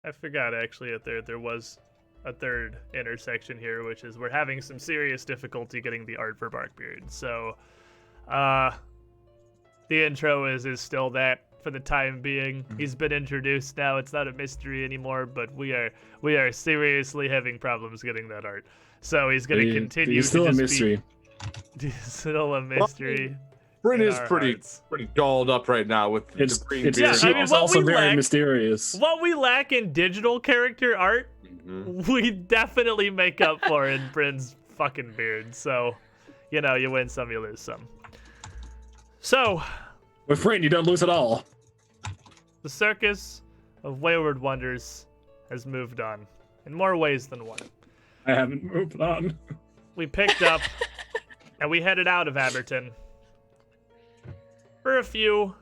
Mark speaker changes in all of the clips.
Speaker 1: I forgot actually that there was a third intersection here, which is we're having some serious difficulty getting the art for Barkbeard. So, the intro is still that for the time being. He's been introduced now. It's not a mystery anymore, but we are seriously having problems getting that art. So he's going to continue.
Speaker 2: He's still a mystery.
Speaker 1: Still a mystery.
Speaker 3: Bryn is pretty dolled up right now with the green beard.
Speaker 1: Yeah, I mean,
Speaker 2: it's also very mysterious.
Speaker 1: What we lack in digital character art, we definitely make up for in Bryn's fucking beard. So, you know, you win some, you lose some. So,
Speaker 2: with Bryn, you don't lose at all.
Speaker 1: The Circus of Wayward Wonders has moved on in more ways than one.
Speaker 2: I haven't moved on.
Speaker 1: We picked up and we headed out of Aberton for a few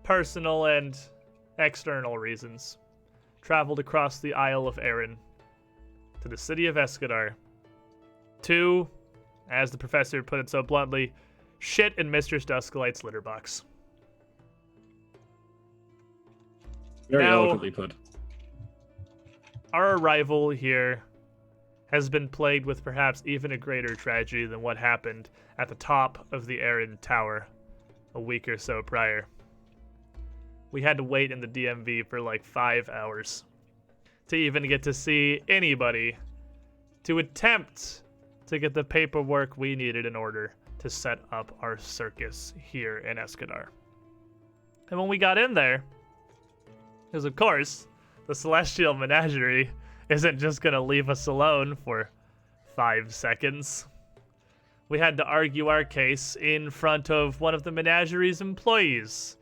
Speaker 1: personal and external reasons. Traveled across the Isle of Arran to the city of Escadar to, as the professor put it so bluntly, shit in Mistress Dusklight's litter box.
Speaker 2: Very
Speaker 1: now,
Speaker 2: eloquently put.
Speaker 1: Our arrival here has been plagued with perhaps even a greater tragedy than what happened at the top of the Arran Tower a week or so prior. We had to wait in the DMV for like 5 hours to even get to see anybody to attempt to get the paperwork we needed in order to set up our circus here in Escadar. And when we got in there, because of course, the Celestial Menagerie isn't just going to leave us alone for 5 seconds. We had to argue our case in front of one of the Menagerie's employees,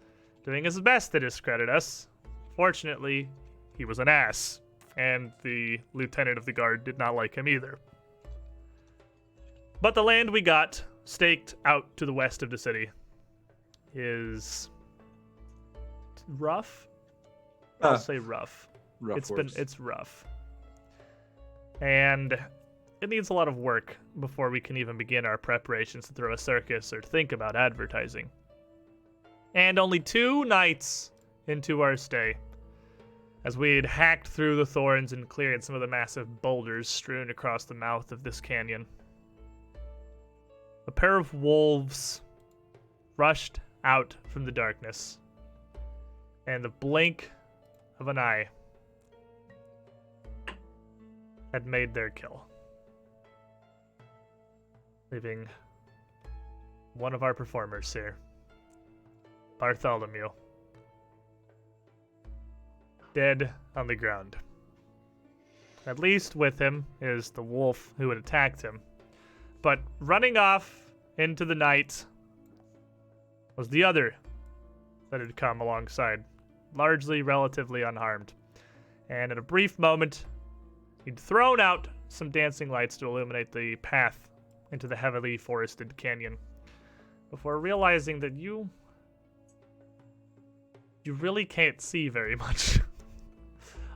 Speaker 1: doing his best to discredit us. Fortunately, he was an ass, and the lieutenant of the guard did not like him either. But the land we got, staked out to the west of the city, is rough. I'll say rough. It's rough. And it needs a lot of work before we can even begin our preparations to throw a circus or think about advertising. And only 2 nights into our stay, as we had hacked through the thorns and cleared some of the massive boulders strewn across the mouth of this canyon, a pair of wolves rushed out from the darkness, and the blink of an eye had made their kill, leaving one of our performers here, Bartholomew, dead on the ground. At least with him is the wolf who had attacked him, but running off into the night was the other that had come alongside, largely relatively unharmed. And in a brief moment, he'd thrown out some dancing lights to illuminate the path into the heavily forested canyon, before realizing that you really can't see very much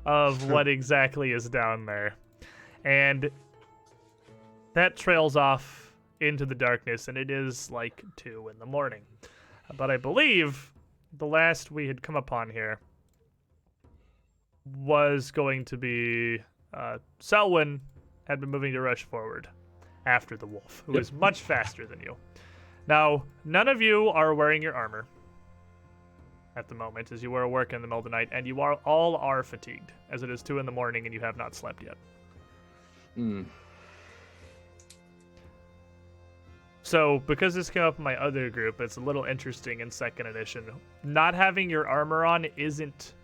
Speaker 1: of what exactly is down there. And that trails off into the darkness, and it is like 2 a.m. But I believe the last we had come upon here was going to be Selwyn had been moving to rush forward after the wolf, who is much faster than you. Now, none of you are wearing your armor at the moment, as you were working in the middle of the night, and you all are fatigued, as it is 2 a.m. and you have not slept yet. So, because this came up in my other group, it's a little interesting in 2nd edition. Not having your armor on isn't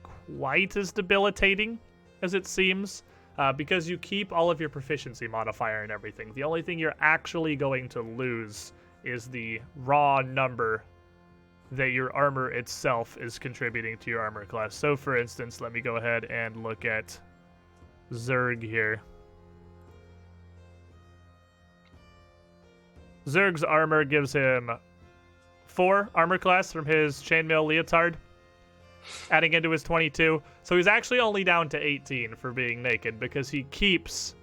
Speaker 1: quite as debilitating as it seems, because you keep all of your proficiency modifier and everything. The only thing you're actually going to lose is the raw number that your armor itself is contributing to your armor class. So, for instance, let me go ahead and look at Zerg here. Zerg's armor gives him 4 armor class from his chainmail leotard, adding into his 22. So he's actually only down to 18 for being naked, because he keeps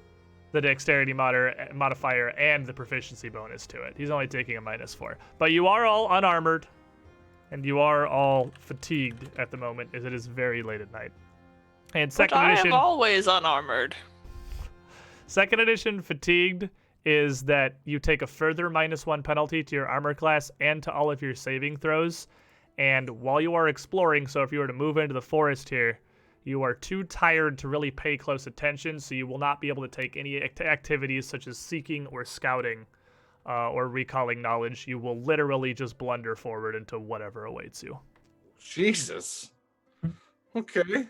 Speaker 1: the dexterity modifier and the proficiency bonus to it. He's only taking a -4. But you are all unarmored, and you are all fatigued at the moment, as it is very late at night. And
Speaker 4: But
Speaker 1: second
Speaker 4: I
Speaker 1: edition,
Speaker 4: am always unarmored.
Speaker 1: second edition fatigued is that you take a further -1 penalty to your armor class and to all of your saving throws. And while you are exploring, so if you were to move into the forest here, you are too tired to really pay close attention, so you will not be able to take any activities such as seeking or scouting or recalling knowledge. You will literally just blunder forward into whatever awaits you.
Speaker 3: Jesus. Okay.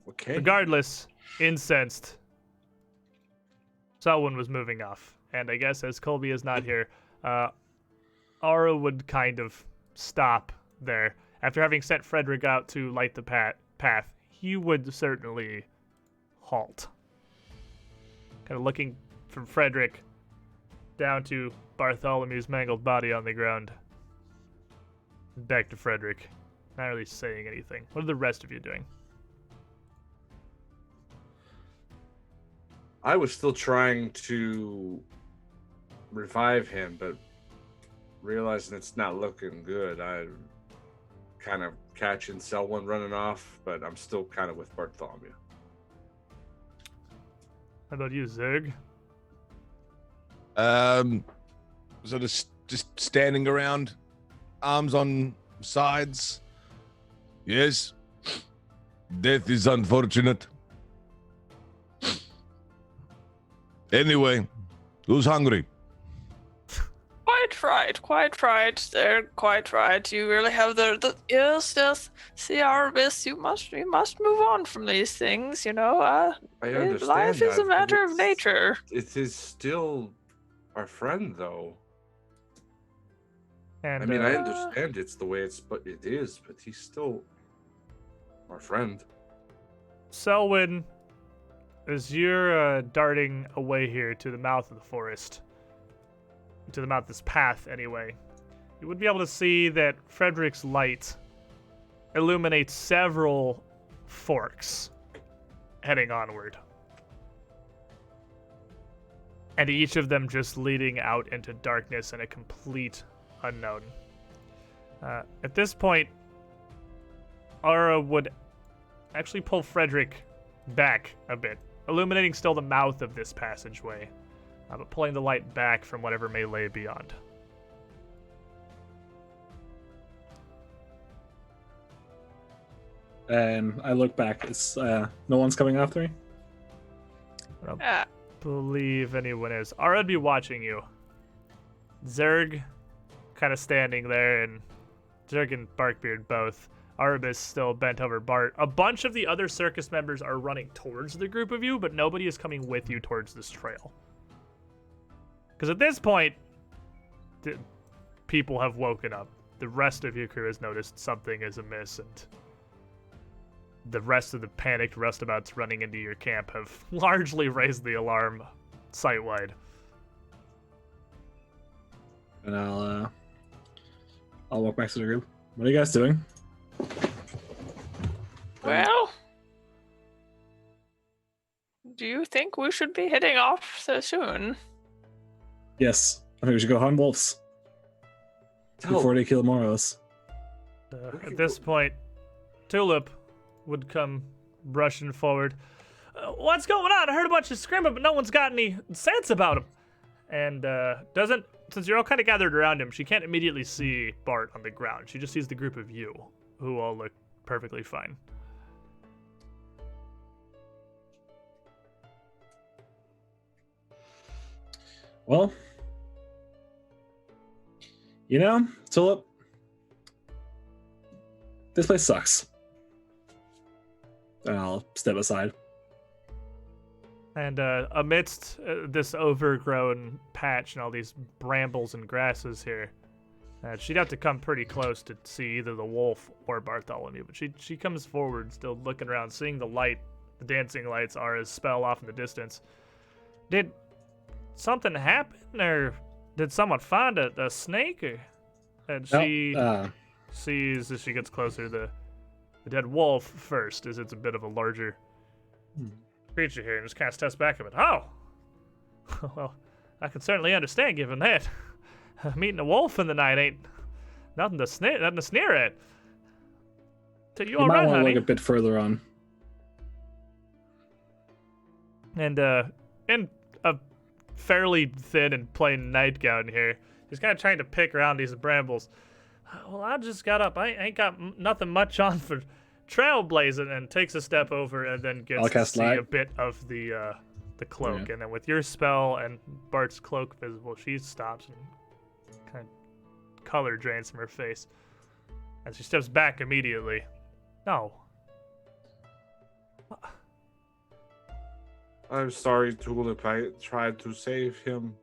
Speaker 3: Okay.
Speaker 1: Regardless, incensed, Selwyn was moving off. And I guess as Colby is not here, Ara would kind of stop there. After having sent Frederick out to light the path, he would certainly halt. Kind of looking from Frederick down to Bartholomew's mangled body on the ground. Back to Frederick. Not really saying anything. What are the rest of you doing?
Speaker 3: I was still trying to revive him, but realizing it's not looking good, I kind of catching Selwyn running off, but I'm still kind of with Bartholomew.
Speaker 1: How about you, Zerg?
Speaker 5: Sort of just standing around, arms on sides. Yes, death is unfortunate. Anyway, who's hungry?
Speaker 4: Quite right. They're quite right. You really have the yes. See, Arbus, you must move on from these things. You know,
Speaker 3: I understand
Speaker 4: life is
Speaker 3: that,
Speaker 4: a
Speaker 3: but
Speaker 4: matter of
Speaker 3: it's-
Speaker 4: nature.
Speaker 3: It is still our friend, though.
Speaker 1: And
Speaker 3: I mean, I understand it's the way it is, but he's still our friend.
Speaker 1: Selwyn, as you're darting away here to the mouth of the forest, to the mouth of this path anyway, you would be able to see that Frederick's light illuminates several forks heading onward. And each of them just leading out into darkness and a complete unknown. At this point, Ara would actually pull Frederick back a bit, illuminating still the mouth of this passageway, but pulling the light back from whatever may lay beyond.
Speaker 2: And I look back. It's no one's coming after me.
Speaker 1: I don't
Speaker 4: Yeah.
Speaker 1: believe anyone is. Ara would be watching you. Zerg kind of standing there, and Zerg and Barkbeard both. Arabis still bent over Bart. A bunch of the other circus members are running towards the group of you, but nobody is coming with you towards this trail. Because at this point, people have woken up. The rest of your crew has noticed something is amiss, and the rest of the panicked roustabouts running into your camp have largely raised the alarm site-wide.
Speaker 2: And I'll walk back to the group. What are you guys doing?
Speaker 4: Well, do you think we should be heading off so soon?
Speaker 2: Yes, I think we should go hunt wolves before they kill more of us.
Speaker 1: At this point, Tulip would come rushing forward. What's going on? I heard a bunch of screaming, but no one's got any sense about him. And since you're all kind of gathered around him, she can't immediately see Bart on the ground. She just sees the group of you, who all look perfectly fine.
Speaker 2: Well, you know, Tulip, this place sucks. And I'll step aside.
Speaker 1: And amidst this overgrown patch and all these brambles and grasses here, she'd have to come pretty close to see either the wolf or Bartholomew. But she comes forward, still looking around, seeing the light, the dancing lights are as spell off in the distance. Did something happen, or did someone find a snake? And she sees, as she gets closer, the dead wolf first, as it's a bit of a larger creature here, and just kind of steps back a bit. Oh, well, I can certainly understand, given that meeting a wolf in the night ain't nothing to sneer at. You
Speaker 2: You
Speaker 1: all
Speaker 2: might
Speaker 1: right,
Speaker 2: want to
Speaker 1: honey?
Speaker 2: look a bit further on.
Speaker 1: And in a fairly thin and plain nightgown here, he's kind of trying to pick around these brambles. Well, I just got up. I ain't got nothing much on for trailblazing, and takes a step over and then
Speaker 2: I'll
Speaker 1: gets to
Speaker 2: cast
Speaker 1: see
Speaker 2: light.
Speaker 1: a bit of the cloak.
Speaker 2: Yeah.
Speaker 1: And then with your spell and Bart's cloak visible, she stops and kind of color drains from her face. And she steps back immediately. No.
Speaker 3: I'm sorry, Tulip. I tried to save him.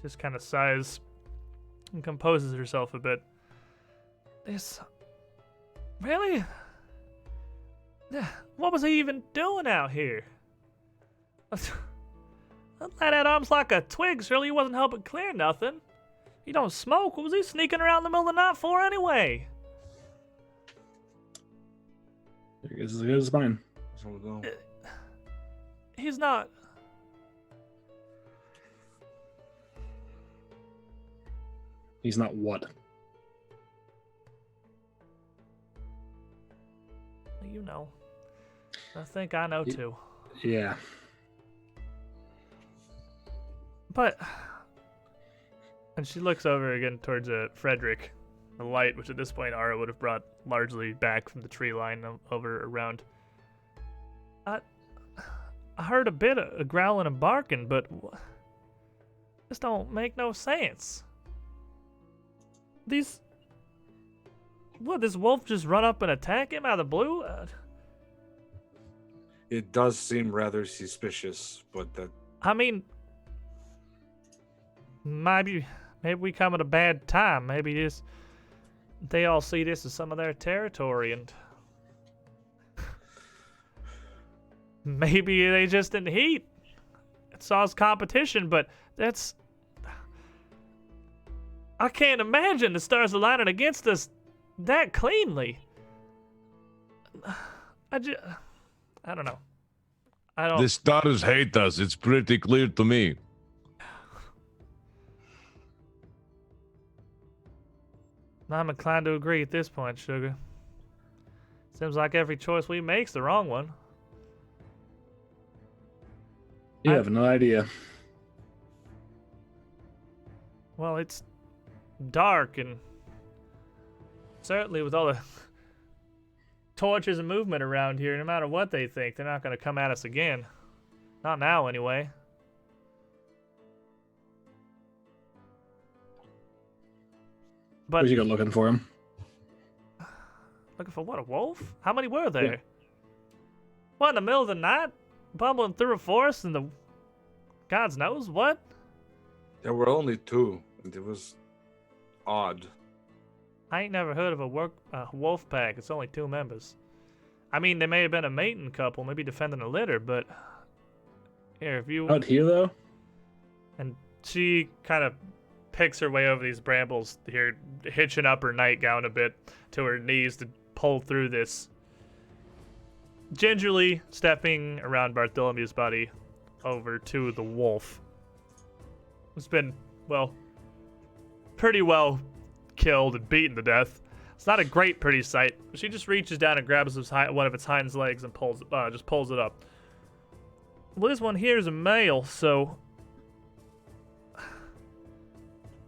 Speaker 1: Just kind of sighs and composes herself a bit. This. Really? What was he even doing out here? That lad had arms like a twig. Surely he wasn't helping clear nothing. He don't smoke. What was he sneaking around in the middle of the night for anyway?
Speaker 2: It's as good as mine.
Speaker 3: So, no.
Speaker 1: He's not.
Speaker 2: He's not what?
Speaker 1: You know. I think I know too.
Speaker 2: Yeah.
Speaker 1: But. And she looks over again towards Frederick, the light, which at this point Ara would have brought largely back from the tree line over around. I heard a bit of growling and barking, but this don't make no sense. This wolf just run up and attack him out of the blue?
Speaker 3: It does seem rather suspicious, but that
Speaker 1: I mean, maybe we come at a bad time. Maybe they all see this as some of their territory, and maybe they just in heat. It saw as competition, but that's. I can't imagine the stars aligning against us that cleanly. I don't know. I don't.
Speaker 5: The stars hate us. It's pretty clear to me.
Speaker 1: I'm inclined to agree at this point, Sugar. Seems like every choice we make's the wrong one.
Speaker 2: You have no idea.
Speaker 1: Well, it's dark, and certainly with all the torches and movement around here, no matter what they think, they're not going to come at us again. Not now, anyway. But
Speaker 2: We should go looking for him.
Speaker 1: looking for what, a wolf? How many were there?
Speaker 2: Yeah.
Speaker 1: What, in the middle of the night? Bumbling through a forest and the... God's knows what?
Speaker 3: there were only two, and it was odd.
Speaker 1: I ain't never heard of a wolf pack. It's only 2 members. I mean, they may have been a mating couple, maybe defending a litter, but... Here, if you...
Speaker 2: Out here, though?
Speaker 1: And she kind of picks her way over these brambles here, hitching up her nightgown a bit to her knees to pull through this. Gingerly stepping around Bartholomew's body over to the wolf. It's been, well, pretty well killed and beaten to death. It's not a great pretty sight. She just reaches down and grabs one of its hind legs and just pulls it up. Well, this one here is a male, so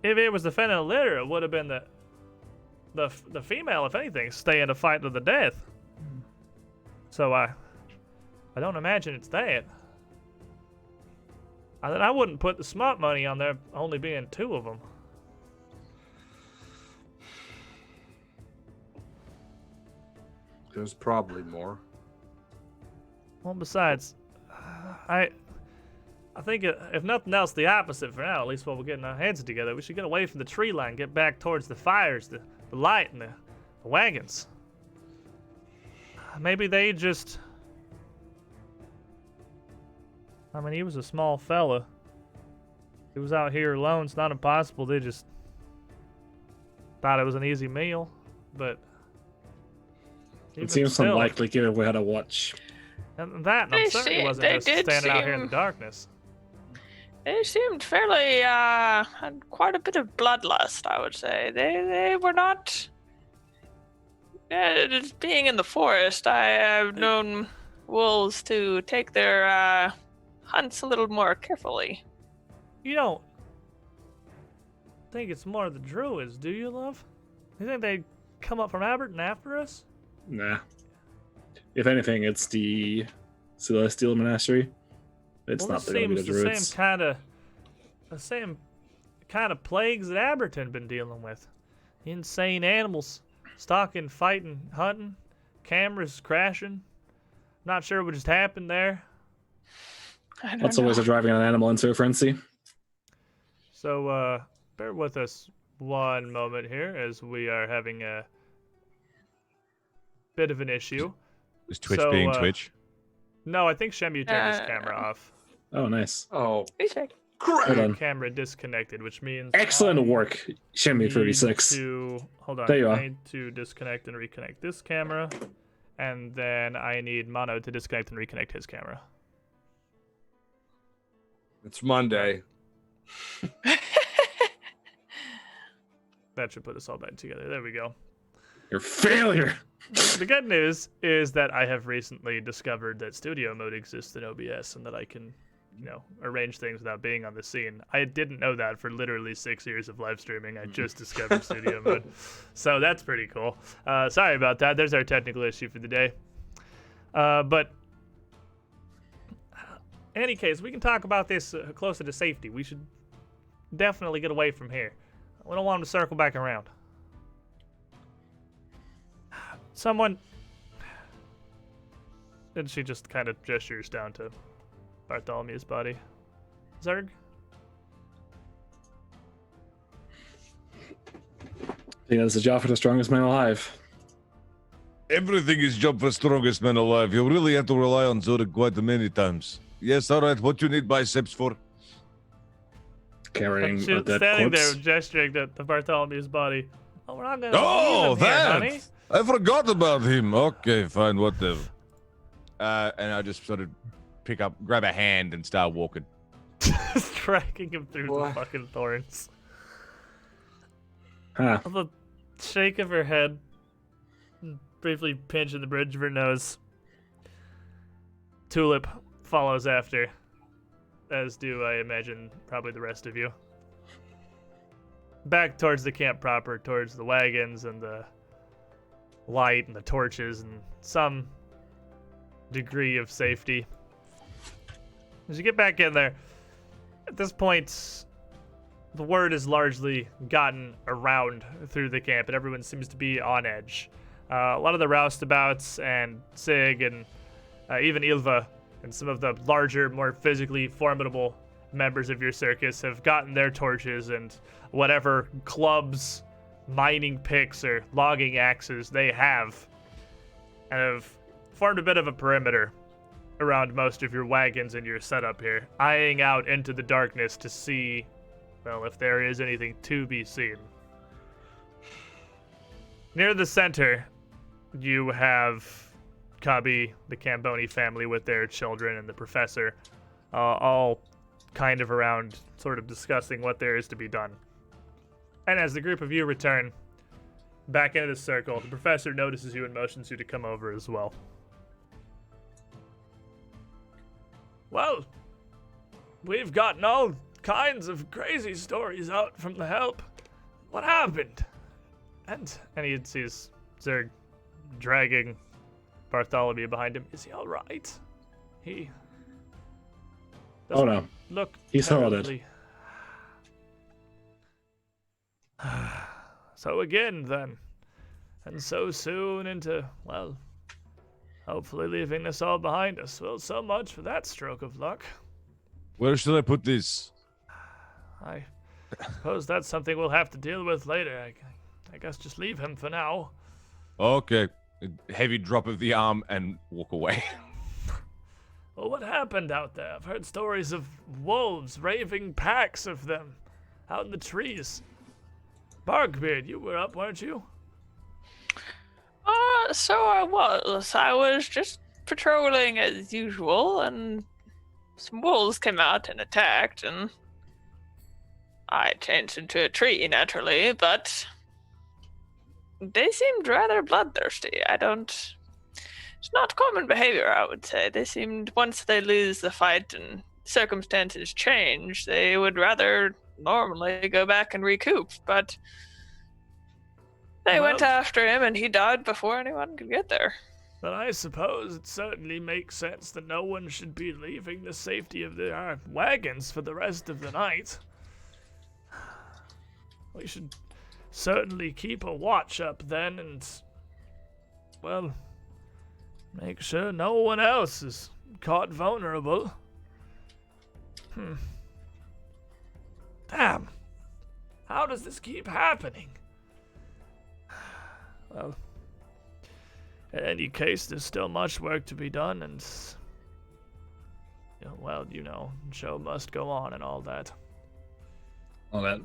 Speaker 1: if it was defending a litter, it would have been the female, if anything, staying to fight to the death. So I don't imagine it's that. I wouldn't put the smart money on there only being 2 of them.
Speaker 3: There's probably more.
Speaker 1: Well, besides, I think if nothing else, the opposite for now, at least while we're getting our heads together. We should get away from the tree line, get back towards the fires, the light, and the wagons. Maybe they just... I mean, he was a small fella. He was out here alone. It's not impossible. They just thought it was an easy meal, but...
Speaker 2: It seems
Speaker 1: still,
Speaker 2: unlikely given we had a watch.
Speaker 1: And that, and I'm certain he wasn't just standing out here in the darkness.
Speaker 4: They seemed fairly, had quite a bit of bloodlust, I would say. They were not being in the forest, I have known wolves to take their hunts a little more carefully.
Speaker 1: You don't think it's more the druids, do you, love? You think they'd come up from Aberdeen after us?
Speaker 2: Nah. If anything, it's the Celestial Monastery. It's
Speaker 1: Well,
Speaker 2: not
Speaker 1: this
Speaker 2: going to be
Speaker 1: seems
Speaker 2: the
Speaker 1: the
Speaker 2: druids.
Speaker 1: same kind of plagues that Aberdeen been dealing with. Insane animals, stalking, fighting, hunting, cameras crashing. Not sure what just happened there.
Speaker 4: I don't
Speaker 2: Lots
Speaker 4: know.
Speaker 2: of ways of driving an animal into a frenzy.
Speaker 1: So, bear with us one moment here as we are having a bit of an issue.
Speaker 5: Is Twitch
Speaker 1: So,
Speaker 5: being Twitch?
Speaker 1: No, I think Shemu turned his camera off.
Speaker 2: Oh, nice.
Speaker 3: Oh,
Speaker 2: Hold
Speaker 3: crap!
Speaker 2: on.
Speaker 1: Camera disconnected, which means
Speaker 2: Excellent
Speaker 1: I
Speaker 2: work, Shemi
Speaker 1: need
Speaker 2: 36.
Speaker 1: Hold on.
Speaker 2: There you are.
Speaker 1: I need to disconnect and reconnect this camera, and then I need Mono to disconnect and reconnect his camera.
Speaker 3: It's Monday.
Speaker 1: That should put us all back together. There we go.
Speaker 2: Your failure.
Speaker 1: The good news is that I have recently discovered that studio mode exists in OBS and that I can, arrange things without being on the scene. I didn't know that for literally 6 years of live streaming. I just discovered studio mode. So that's pretty cool. Sorry about that. There's our technical issue for the day. But in any case, we can talk about this closer to safety. We should definitely get away from here. We don't want them to circle back around. Someone... And she just kind of gestures down to Bartholomew's body. Zerg?
Speaker 2: I think that's a job for the strongest man alive.
Speaker 5: Everything is job for strongest man alive. You really have to rely on Zurich quite many times. Yes, all right. What you need biceps for?
Speaker 2: Carrying
Speaker 1: She's
Speaker 2: a dead
Speaker 1: standing there
Speaker 2: corpse.
Speaker 1: gesturing to Bartholomew's body. Oh, we're not gonna
Speaker 5: Oh,
Speaker 1: leave him here,
Speaker 5: that!
Speaker 1: honey.
Speaker 5: I forgot about him. Okay, fine, whatever. And I just sort of grab a hand and start walking.
Speaker 1: Just dragging him through the
Speaker 3: What?
Speaker 1: fucking thorns.
Speaker 2: Huh.
Speaker 1: With a shake of her head, briefly pinching the bridge of her nose. Tulip follows after, as do, I imagine, probably the rest of you. Back towards the camp proper, towards the wagons and the light and the torches and some degree of safety. As you get back in there, at this point, the word has largely gotten around through the camp, and everyone seems to be on edge. A lot of the roustabouts and Sig and even Ilva and some of the larger, more physically formidable members of your circus have gotten their torches and whatever clubs, mining picks, or logging axes they have, and have formed a bit of a perimeter around most of your wagons and your setup here, eyeing out into the darkness to see, well, if there is anything to be seen. Near the center, you have Kabi, the Camboni family with their children, and the professor, all kind of around, sort of discussing what there is to be done. And as the group of you return back into the circle, the professor notices you and motions you to come over as well. Well, we've gotten all kinds of crazy stories out from the help. What happened? And he sees Zerg dragging Bartholomew behind him. Is he all right? He
Speaker 2: Oh no.
Speaker 1: look
Speaker 2: He's heralded.
Speaker 1: terribly... So again, then. And so soon into, well, hopefully leaving us all behind us. Well, so much for that stroke of luck.
Speaker 5: Where should I put this?
Speaker 1: I suppose that's something we'll have to deal with later. I guess just leave him for now.
Speaker 5: Okay. A heavy drop of the arm and walk away.
Speaker 1: Well, what happened out there? I've heard stories of wolves, raving packs of them, out in the trees. Barkbeard, you were up, weren't you?
Speaker 4: So I was. I was just patrolling as usual, and some wolves came out and attacked, and I changed into a tree, naturally, but they seemed rather bloodthirsty. It's not common behavior, I would say. They seemed, once they lose the fight and circumstances change, they would rather normally go back and recoup, but they went after him and he died before anyone could get there.
Speaker 1: But I suppose it certainly makes sense that no one should be leaving the safety of their wagons for the rest of the night. We should certainly keep a watch up then and, well, make sure no one else is caught vulnerable. Damn. How does this keep happening? Well, in any case, there's still much work to be done, and, well, show must go on and all that.
Speaker 2: All that.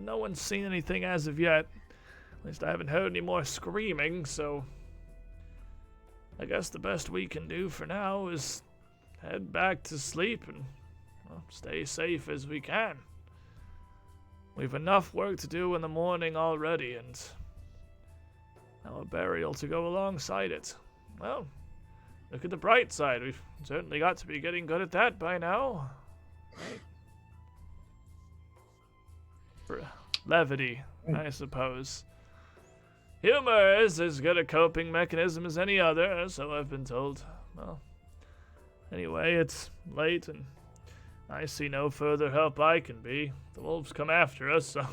Speaker 1: No one's seen anything as of yet. At least I haven't heard any more screaming, so I guess the best we can do for now is head back to sleep and stay safe as we can. We've enough work to do in the morning already, and now a burial to go alongside it. Well, look at the bright side. We've certainly got to be getting good at that by now. Right. For levity, I suppose. Humor is as good a coping mechanism as any other, so I've been told. Well, anyway, it's late, and I see no further help I can be. The wolves come after us, so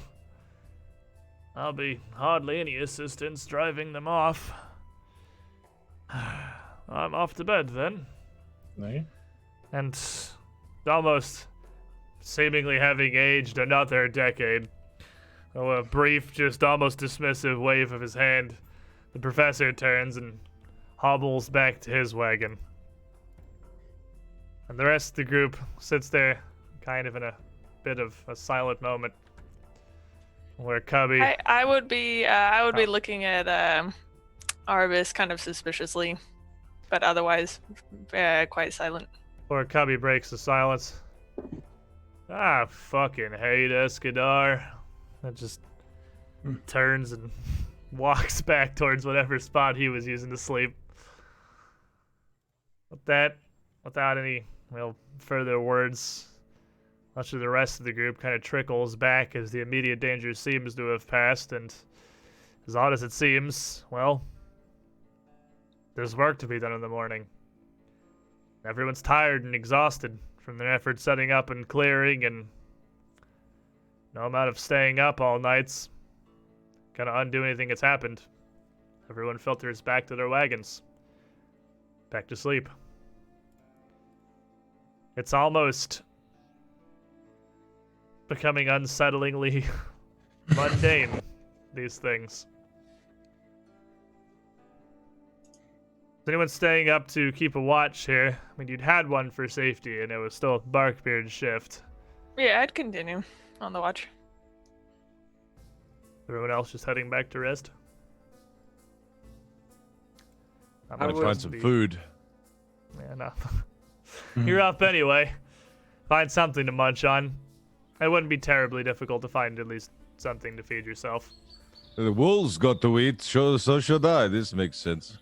Speaker 1: I'll be hardly any assistance driving them off. I'm off to bed then.
Speaker 2: No.
Speaker 1: And almost seemingly having aged another decade. Oh, a brief, just almost dismissive wave of his hand. The professor turns and hobbles back to his wagon. And the rest of the group sits there, kind of in a bit of a silent moment. Where Cubby...
Speaker 4: I would be looking at Arvis kind of suspiciously, but otherwise quite silent.
Speaker 1: Where Cubby breaks the silence. I fucking hate Escadar. That just turns and walks back towards whatever spot he was using to sleep. With that, without any further words, much of the rest of the group kind of trickles back as the immediate danger seems to have passed, and as odd as it seems, well, there's work to be done in the morning. Everyone's tired and exhausted from their efforts setting up and clearing, and no amount of staying up all nights gonna undo anything that's happened. Everyone filters back to their wagons. Back to sleep. It's almost becoming unsettlingly mundane, these things. Is anyone staying up to keep a watch here? I mean, you'd had one for safety, and it was still Barkbeard's shift.
Speaker 4: Yeah, I'd continue on the watch.
Speaker 1: Everyone else just heading back to rest?
Speaker 5: I'm gonna find some food.
Speaker 1: Yeah, no. You're up anyway. Find something to munch on. It wouldn't be terribly difficult to find at least something to feed yourself.
Speaker 5: The wolves got to eat, so should I. This makes sense.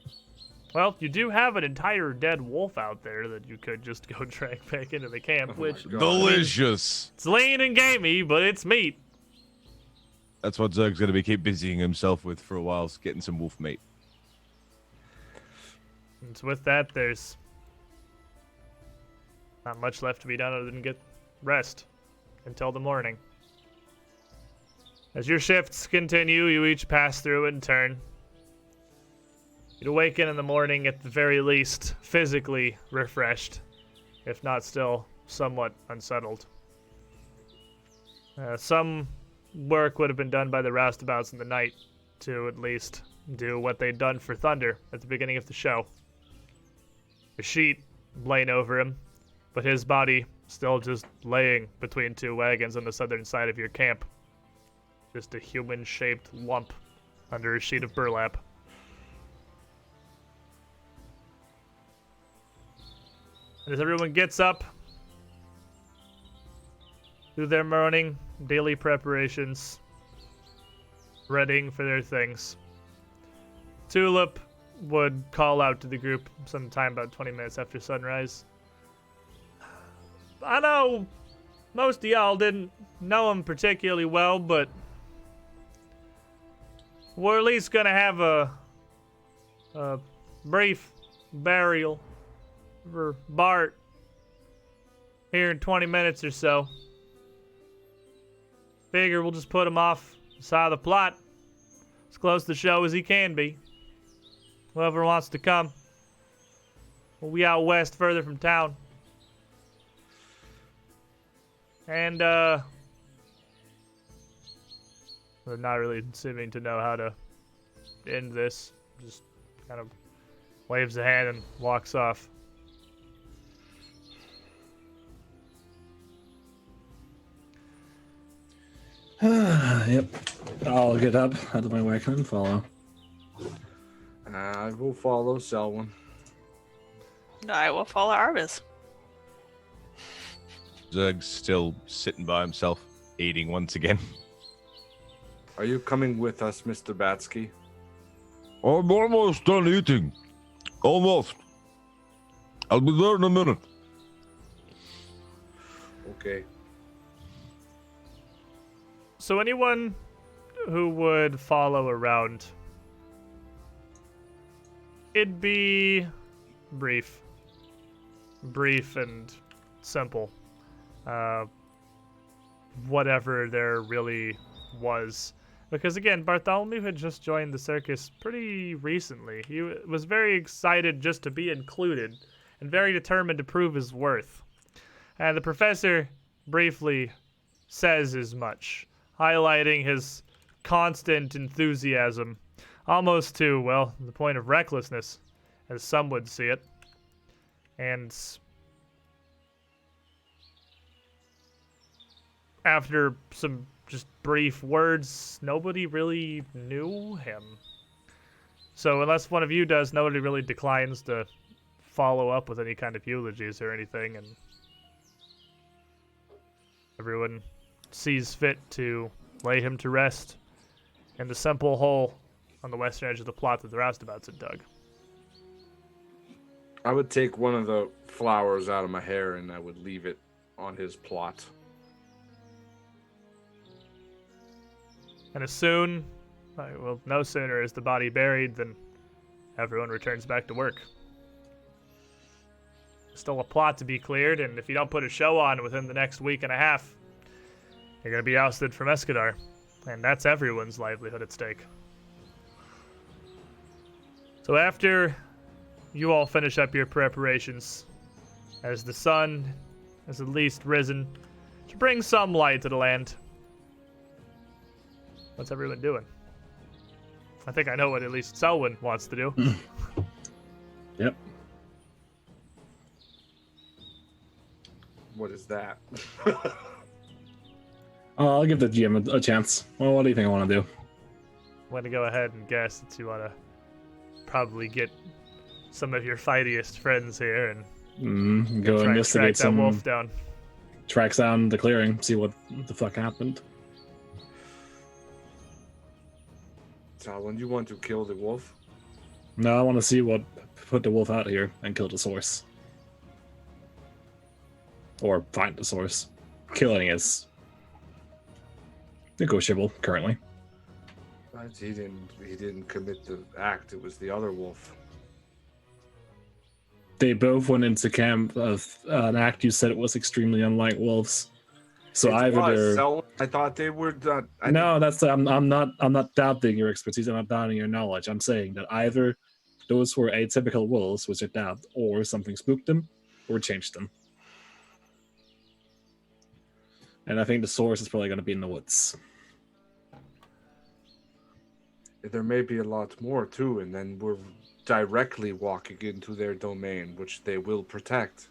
Speaker 1: Well, you do have an entire dead wolf out there that you could just go drag back into the camp, which...
Speaker 5: Delicious!
Speaker 1: It's lean and gamey, but it's meat.
Speaker 5: That's what Zerg's gonna be keep busying himself with for a while, getting some wolf meat.
Speaker 1: And with that, there's not much left to be done other than get rest until the morning. As your shifts continue, you each pass through in turn. You'd awaken in the morning at the very least physically refreshed, if not still somewhat unsettled. Some work would have been done by the roustabouts in the night to at least do what they'd done for Thunder at the beginning of the show. A sheet laying over him, but his body still just laying between two wagons on the southern side of your camp. Just a human-shaped lump under a sheet of burlap. And as everyone gets up, do their morning daily preparations, readying for their things. Tulip would call out to the group sometime about 20 minutes after sunrise. I know most of y'all didn't know him particularly well, but we're at least gonna have a brief burial for Bart here in 20 minutes or so. Figure we'll just put him off the side of the plot, as close to the show as he can be. Whoever wants to come, we'll be out west further from town. And, we're not really seeming to know how to end this. Just kind of waves a hand and walks off.
Speaker 2: Yep. I'll get up out of my wagon and follow.
Speaker 3: I will follow Selwyn.
Speaker 4: I will follow Arbus.
Speaker 5: Zerg's still sitting by himself, eating once again.
Speaker 3: Are you coming with us, Mr. Batsky?
Speaker 5: I'm almost done eating. Almost. I'll be there in a minute.
Speaker 3: Okay.
Speaker 1: So anyone who would follow around, it'd be brief and simple. Whatever there really was. Because again, Bartholomew had just joined the circus pretty recently. He was very excited just to be included and very determined to prove his worth. And the professor briefly says as much, highlighting his constant enthusiasm, almost to, well, the point of recklessness, as some would see it. And after some just brief words, nobody really knew him. So unless one of you does, nobody really declines to follow up with any kind of eulogies or anything, and everyone sees fit to lay him to rest in the simple hole on the western edge of the plot that the roustabouts had dug.
Speaker 3: I would take one of the flowers out of my hair and I would leave it on his plot.
Speaker 1: And as soon, well, no sooner is the body buried than everyone returns back to work. Still a plot to be cleared, and if you don't put a show on within the next week and a half, you're going to be ousted from Escadar. And that's everyone's livelihood at stake. So after you all finish up your preparations, as the sun has at least risen to bring some light to the land, what's everyone doing? I think I know what at least Selwyn wants to do.
Speaker 2: Yep.
Speaker 3: What is that?
Speaker 2: I'll give the GM a chance. Well, what do you think I want to do?
Speaker 1: I'm going to go ahead and guess that you want to probably get some of your fightiest friends here and
Speaker 2: Go
Speaker 1: try and track
Speaker 2: investigate
Speaker 1: that
Speaker 2: some
Speaker 1: wolf down.
Speaker 2: tracks down the clearing, see what the fuck happened.
Speaker 3: Selwyn, you want to kill the wolf?
Speaker 2: No, I want to see what put the wolf out here and kill the source. Or find the source. Killing is negotiable currently.
Speaker 3: But he didn't commit the act. It was the other wolf.
Speaker 2: They both went into camp of an act you said it was extremely unlike wolves. So either they're...
Speaker 3: Selwyn, I thought they were done.
Speaker 2: No, that's I'm not doubting your expertise. I'm not doubting your knowledge. I'm saying that either those were atypical wolves, which I doubt, or something spooked them, or changed them. And I think the source is probably going to be in the woods.
Speaker 3: There may be a lot more too, and then we're directly walking into their domain, which they will protect.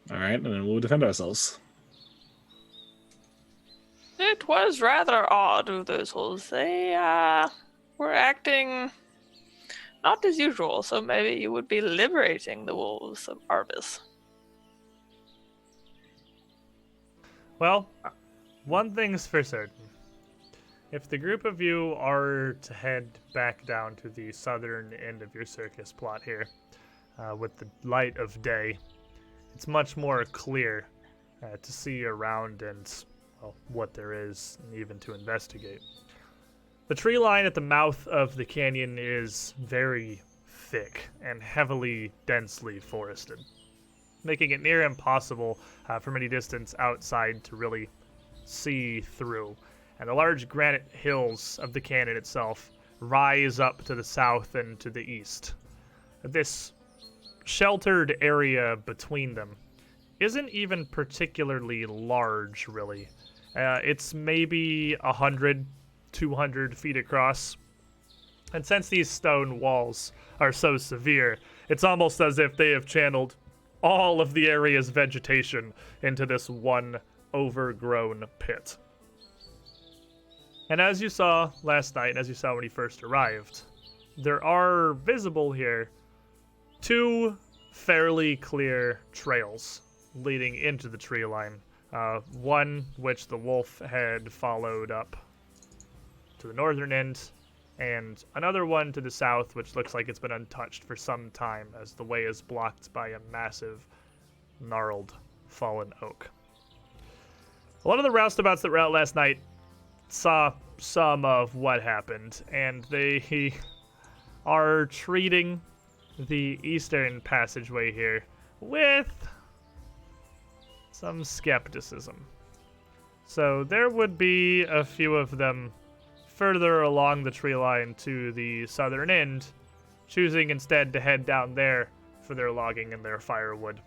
Speaker 2: All right, and then we'll defend ourselves.
Speaker 4: It was rather odd of those wolves. They were acting not as usual, so maybe you would be liberating the wolves of Arbus.
Speaker 1: Well, one thing's for certain. if the group of you are to head back down to the southern end of your circus plot here, with the light of day, it's much more clear to see around and, well, what there is, and even to investigate. The tree line at the mouth of the canyon is very thick and heavily, densely forested, making it near impossible from any distance outside to really see through. And the large granite hills of the canyon itself rise up to the south and to the east. This sheltered area between them isn't even particularly large, really. It's maybe 100, 200 feet across. And since these stone walls are so severe, it's almost as if they have channeled all of the area's vegetation into this one overgrown pit. And as you saw last night, and as you saw when you first arrived, there are visible here 2 fairly clear trails leading into the tree line. One which the wolf had followed up to the northern end, and another one to the south which looks like it's been untouched for some time as the way is blocked by a massive, gnarled, fallen oak. A lot of the roustabouts that were out last night saw some of what happened, and they are treating the eastern passageway here with some skepticism. So there would be a few of them further along the tree line to the southern end, choosing instead to head down there for their logging and their firewood.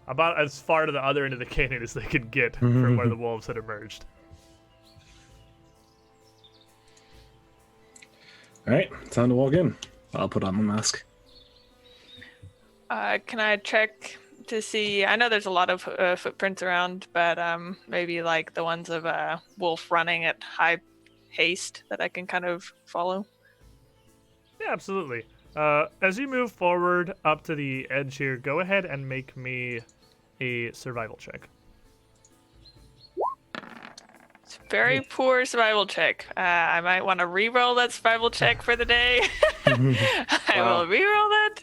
Speaker 1: About as far to the other end of the canyon as they could get from where the wolves had emerged.
Speaker 2: All right, time to walk in. I'll put on my mask.
Speaker 4: Can I check to see? I know there's a lot of footprints around, but maybe like the ones of a wolf running at high haste that I can kind of follow.
Speaker 1: Yeah, absolutely. As you move forward up to the edge here, go ahead and make me a survival check.
Speaker 4: It's a very poor survival check. I might want to re-roll that survival check for the day. I will re-roll that.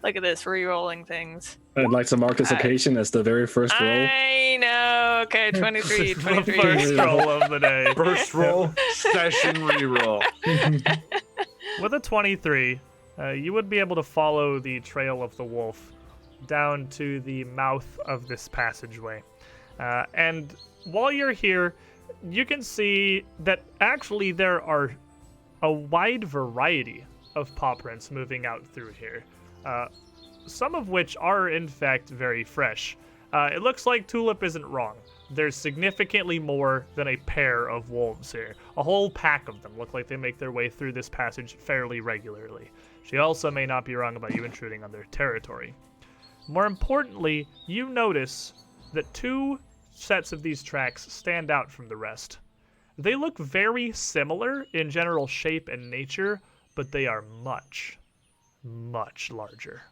Speaker 4: Look at this, re-rolling things.
Speaker 2: I'd like to mark this occasion as the very first roll.
Speaker 4: I know. Okay, 23.
Speaker 1: The first roll of the day.
Speaker 3: First roll, session reroll.
Speaker 1: With a 23, you would be able to follow the trail of the wolf down to the mouth of this passageway. And while you're here, you can see that actually there are a wide variety of paw prints moving out through here. Some of which are in fact very fresh. It looks like Tulip isn't wrong. There's significantly more than a pair of wolves here. A whole pack of them look like they make their way through this passage fairly regularly. She also may not be wrong about you intruding on their territory. More importantly, you notice that 2 sets of these tracks stand out from the rest. They look very similar in general shape and nature, but they are much, much larger.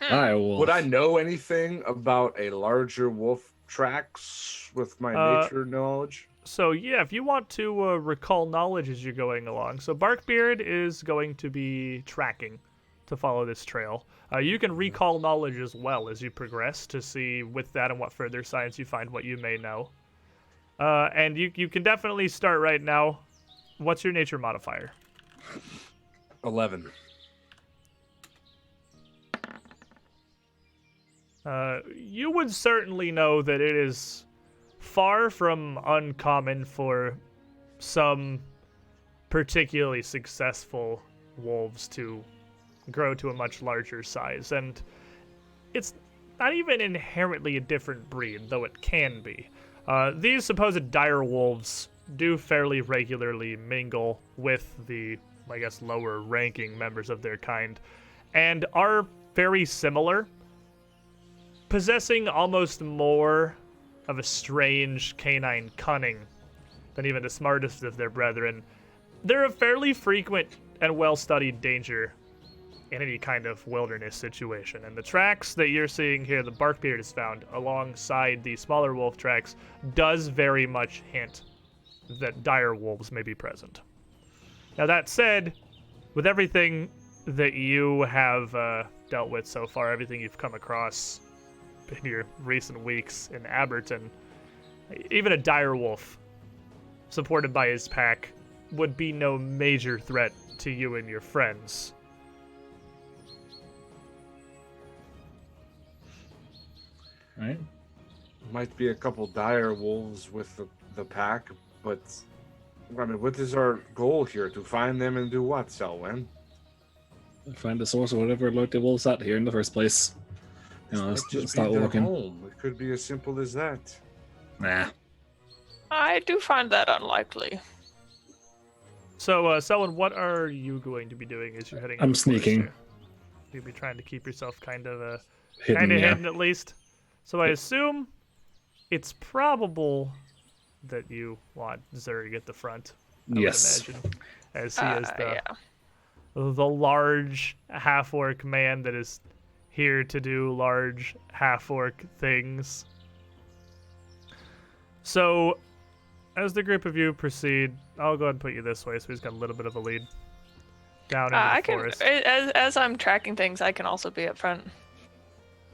Speaker 2: I will.
Speaker 3: Would I know anything about a larger wolf tracks with my nature knowledge?
Speaker 1: So yeah, if you want to recall knowledge as you're going along. So Barkbeard is going to be tracking to follow this trail. You can recall knowledge as well as you progress to see with that and what further science you find what you may know. And you can definitely start right now. What's your nature modifier?
Speaker 3: 11.
Speaker 1: You would certainly know that it is far from uncommon for some particularly successful wolves to grow to a much larger size, and it's not even inherently a different breed, though it can be. These supposed dire wolves do fairly regularly mingle with the, I guess, lower ranking members of their kind, and are very similar, possessing almost more of a strange canine cunning than even the smartest of their brethren. They're a fairly frequent and well-studied danger in any kind of wilderness situation. And the tracks that you're seeing here, the Barkbeard has found alongside the smaller wolf tracks, does very much hint that dire wolves may be present. Now, that said, with everything that you have dealt with so far, everything you've come across in your recent weeks in Aberton, even a dire wolf supported by his pack would be no major threat to you and your friends.
Speaker 2: Right?
Speaker 3: Might be a couple dire wolves with the pack, but I mean, what is our goal here? To find them and do what, Selwyn?
Speaker 2: Find the source of whatever lurked the wolves out here in the first place. You know,
Speaker 3: Might just
Speaker 2: start
Speaker 3: be their
Speaker 2: walking.
Speaker 3: home. It could be as simple as that.
Speaker 2: Nah.
Speaker 4: I do find that unlikely.
Speaker 1: So, Selwyn, what are you going to be doing as you're heading?
Speaker 2: I'm
Speaker 1: into the forest
Speaker 2: sneaking.
Speaker 1: here? You'll be trying to keep yourself kind of
Speaker 2: Hidden, yeah.
Speaker 1: hidden at least. So I assume it's probable that you want Zerg at the front. I
Speaker 2: Yes.
Speaker 1: would imagine, as he is
Speaker 4: Yeah.
Speaker 1: the large half-orc man that is here to do large half-orc things. So, as the group of you proceed, I'll go ahead and put you this way, so he's got a little bit of a lead down into the
Speaker 4: I can,
Speaker 1: forest.
Speaker 4: as I'm tracking things, I can also be up front.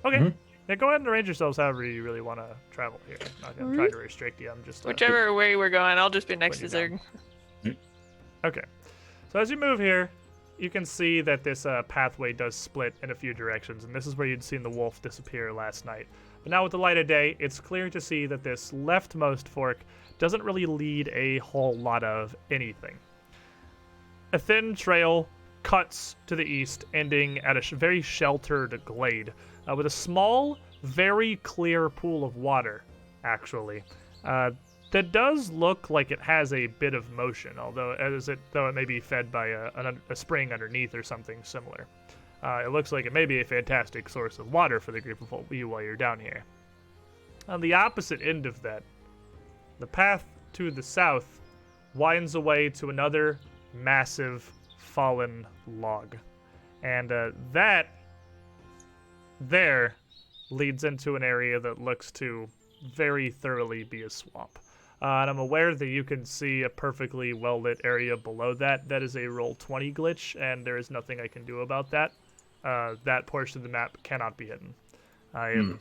Speaker 1: Okay.
Speaker 2: Mhm.
Speaker 1: Yeah, go ahead and arrange yourselves however you really want to travel here. I'm not going to try to restrict you. I'm just
Speaker 4: Whichever way we're going, I'll just be next to
Speaker 1: Put you
Speaker 4: Zerg.
Speaker 1: Okay. So as you move here, you can see that this pathway does split in a few directions, and this is where you'd seen the wolf disappear last night. But now with the light of day, it's clear to see that this leftmost fork doesn't really lead a whole lot of anything. A thin trail cuts to the east, ending at a very sheltered glade with a small, very clear pool of water, actually. That does look like it has a bit of motion, although it may be fed by a spring underneath or something similar. It looks like it may be a fantastic source of water for the group of you while you're down here. On the opposite end of that, the path to the south winds away to another massive fallen log. And that there leads into an area that looks to very thoroughly be a swamp. And I'm aware that you can see a perfectly well-lit area below that. That is a Roll20 glitch, and there is nothing I can do about that. That portion of the map cannot be hidden. I am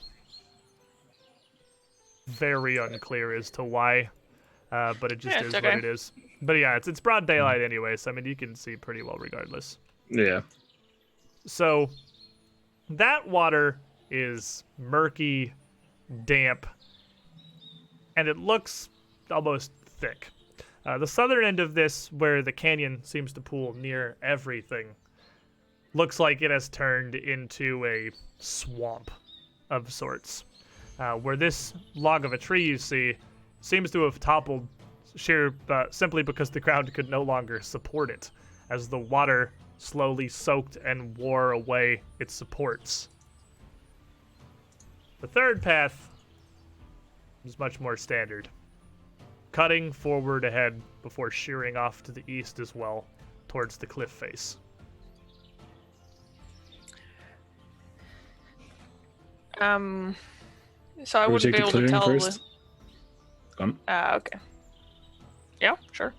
Speaker 1: very unclear as to why, but it just
Speaker 4: Yeah,
Speaker 1: is
Speaker 4: it's
Speaker 1: what
Speaker 4: okay.
Speaker 1: it is. But yeah, it's broad daylight anyway, so I mean, you can see pretty well regardless.
Speaker 2: Yeah.
Speaker 1: So that water is murky, damp, and it looks almost thick. The southern end of this, where the canyon seems to pool near everything, looks like it has turned into a swamp of sorts. Where this log of a tree you see seems to have toppled simply because the ground could no longer support it, as the water slowly soaked and wore away its supports. The third path is much more standard, cutting forward ahead before shearing off to the east as well, towards the cliff face.
Speaker 4: So I
Speaker 2: Will we
Speaker 4: wouldn't
Speaker 2: take
Speaker 4: be
Speaker 2: the
Speaker 4: able to
Speaker 2: clearing
Speaker 4: tell.
Speaker 2: first? Gone.
Speaker 4: Okay. Yeah, sure.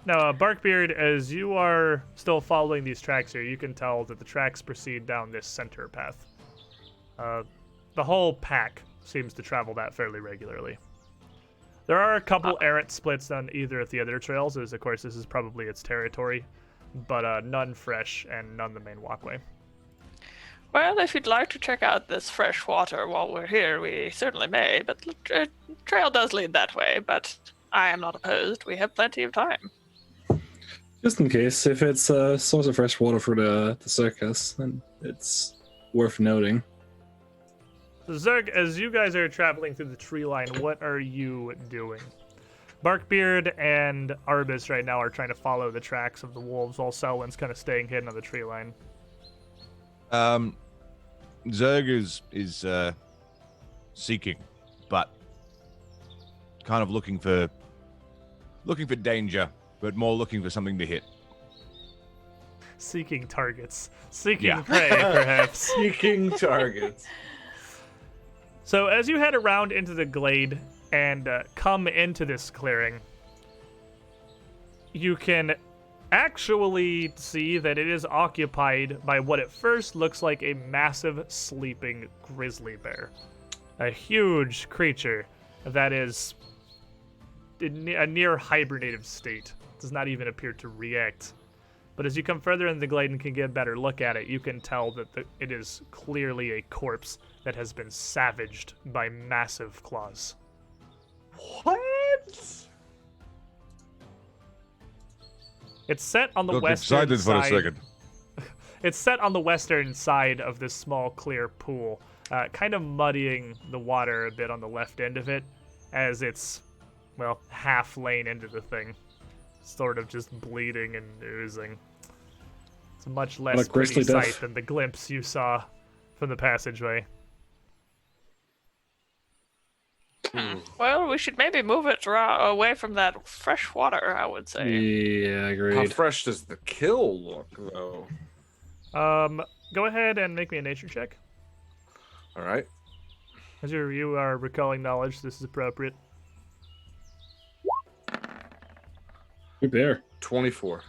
Speaker 1: Now, Barkbeard, as you are still following these tracks here, you can tell that the tracks proceed down this center path. The whole pack seems to travel that fairly regularly. There are a couple errant splits on either of the other trails, as of course this is probably its territory, but none fresh and none the main walkway.
Speaker 4: Well, if you'd like to check out this fresh water while we're here, we certainly may. But the trail does lead that way, but I am not opposed. We have plenty of time.
Speaker 2: Just in case, if it's a source of fresh water for the circus, then it's worth noting.
Speaker 1: So Zerg, as you guys are traveling through the tree line, what are you doing? Barkbeard and Arbus right now are trying to follow the tracks of the wolves, while Selwyn's kind of staying hidden on the tree line.
Speaker 5: Zerg is seeking, but kind of looking for danger, but more looking for something to hit.
Speaker 1: seeking targets, seeking
Speaker 5: Yeah.
Speaker 1: prey, perhaps.
Speaker 3: Seeking targets.
Speaker 1: So as you head around into the glade and come into this clearing, you can actually see that it is occupied by what at first looks like a massive sleeping grizzly bear. A huge creature that is in a near hibernative state. Does not even appear to react. But as you come further in the glade and can get a better look at it, you can tell that it is clearly a corpse that has been savaged by massive claws.
Speaker 3: What?
Speaker 1: It's set on the
Speaker 5: Got
Speaker 1: western
Speaker 5: excited for a
Speaker 1: side.
Speaker 5: second.
Speaker 1: It's set on the western side of this small clear pool, kind of muddying the water a bit on the left end of it, as it's, well, half lane into the thing, sort of just bleeding and oozing. It's a much less
Speaker 2: Like
Speaker 1: pretty
Speaker 2: grizzly
Speaker 1: sight
Speaker 2: death.
Speaker 1: than the glimpse you saw from the passageway.
Speaker 4: Well, we should maybe move it away from that fresh water, I would say.
Speaker 2: Yeah,
Speaker 3: How
Speaker 2: agreed.
Speaker 3: fresh does the kill look, though?
Speaker 1: Go ahead and make me a nature check.
Speaker 3: All right.
Speaker 1: As you are recalling knowledge, this is appropriate.
Speaker 2: Good bear.
Speaker 3: 24.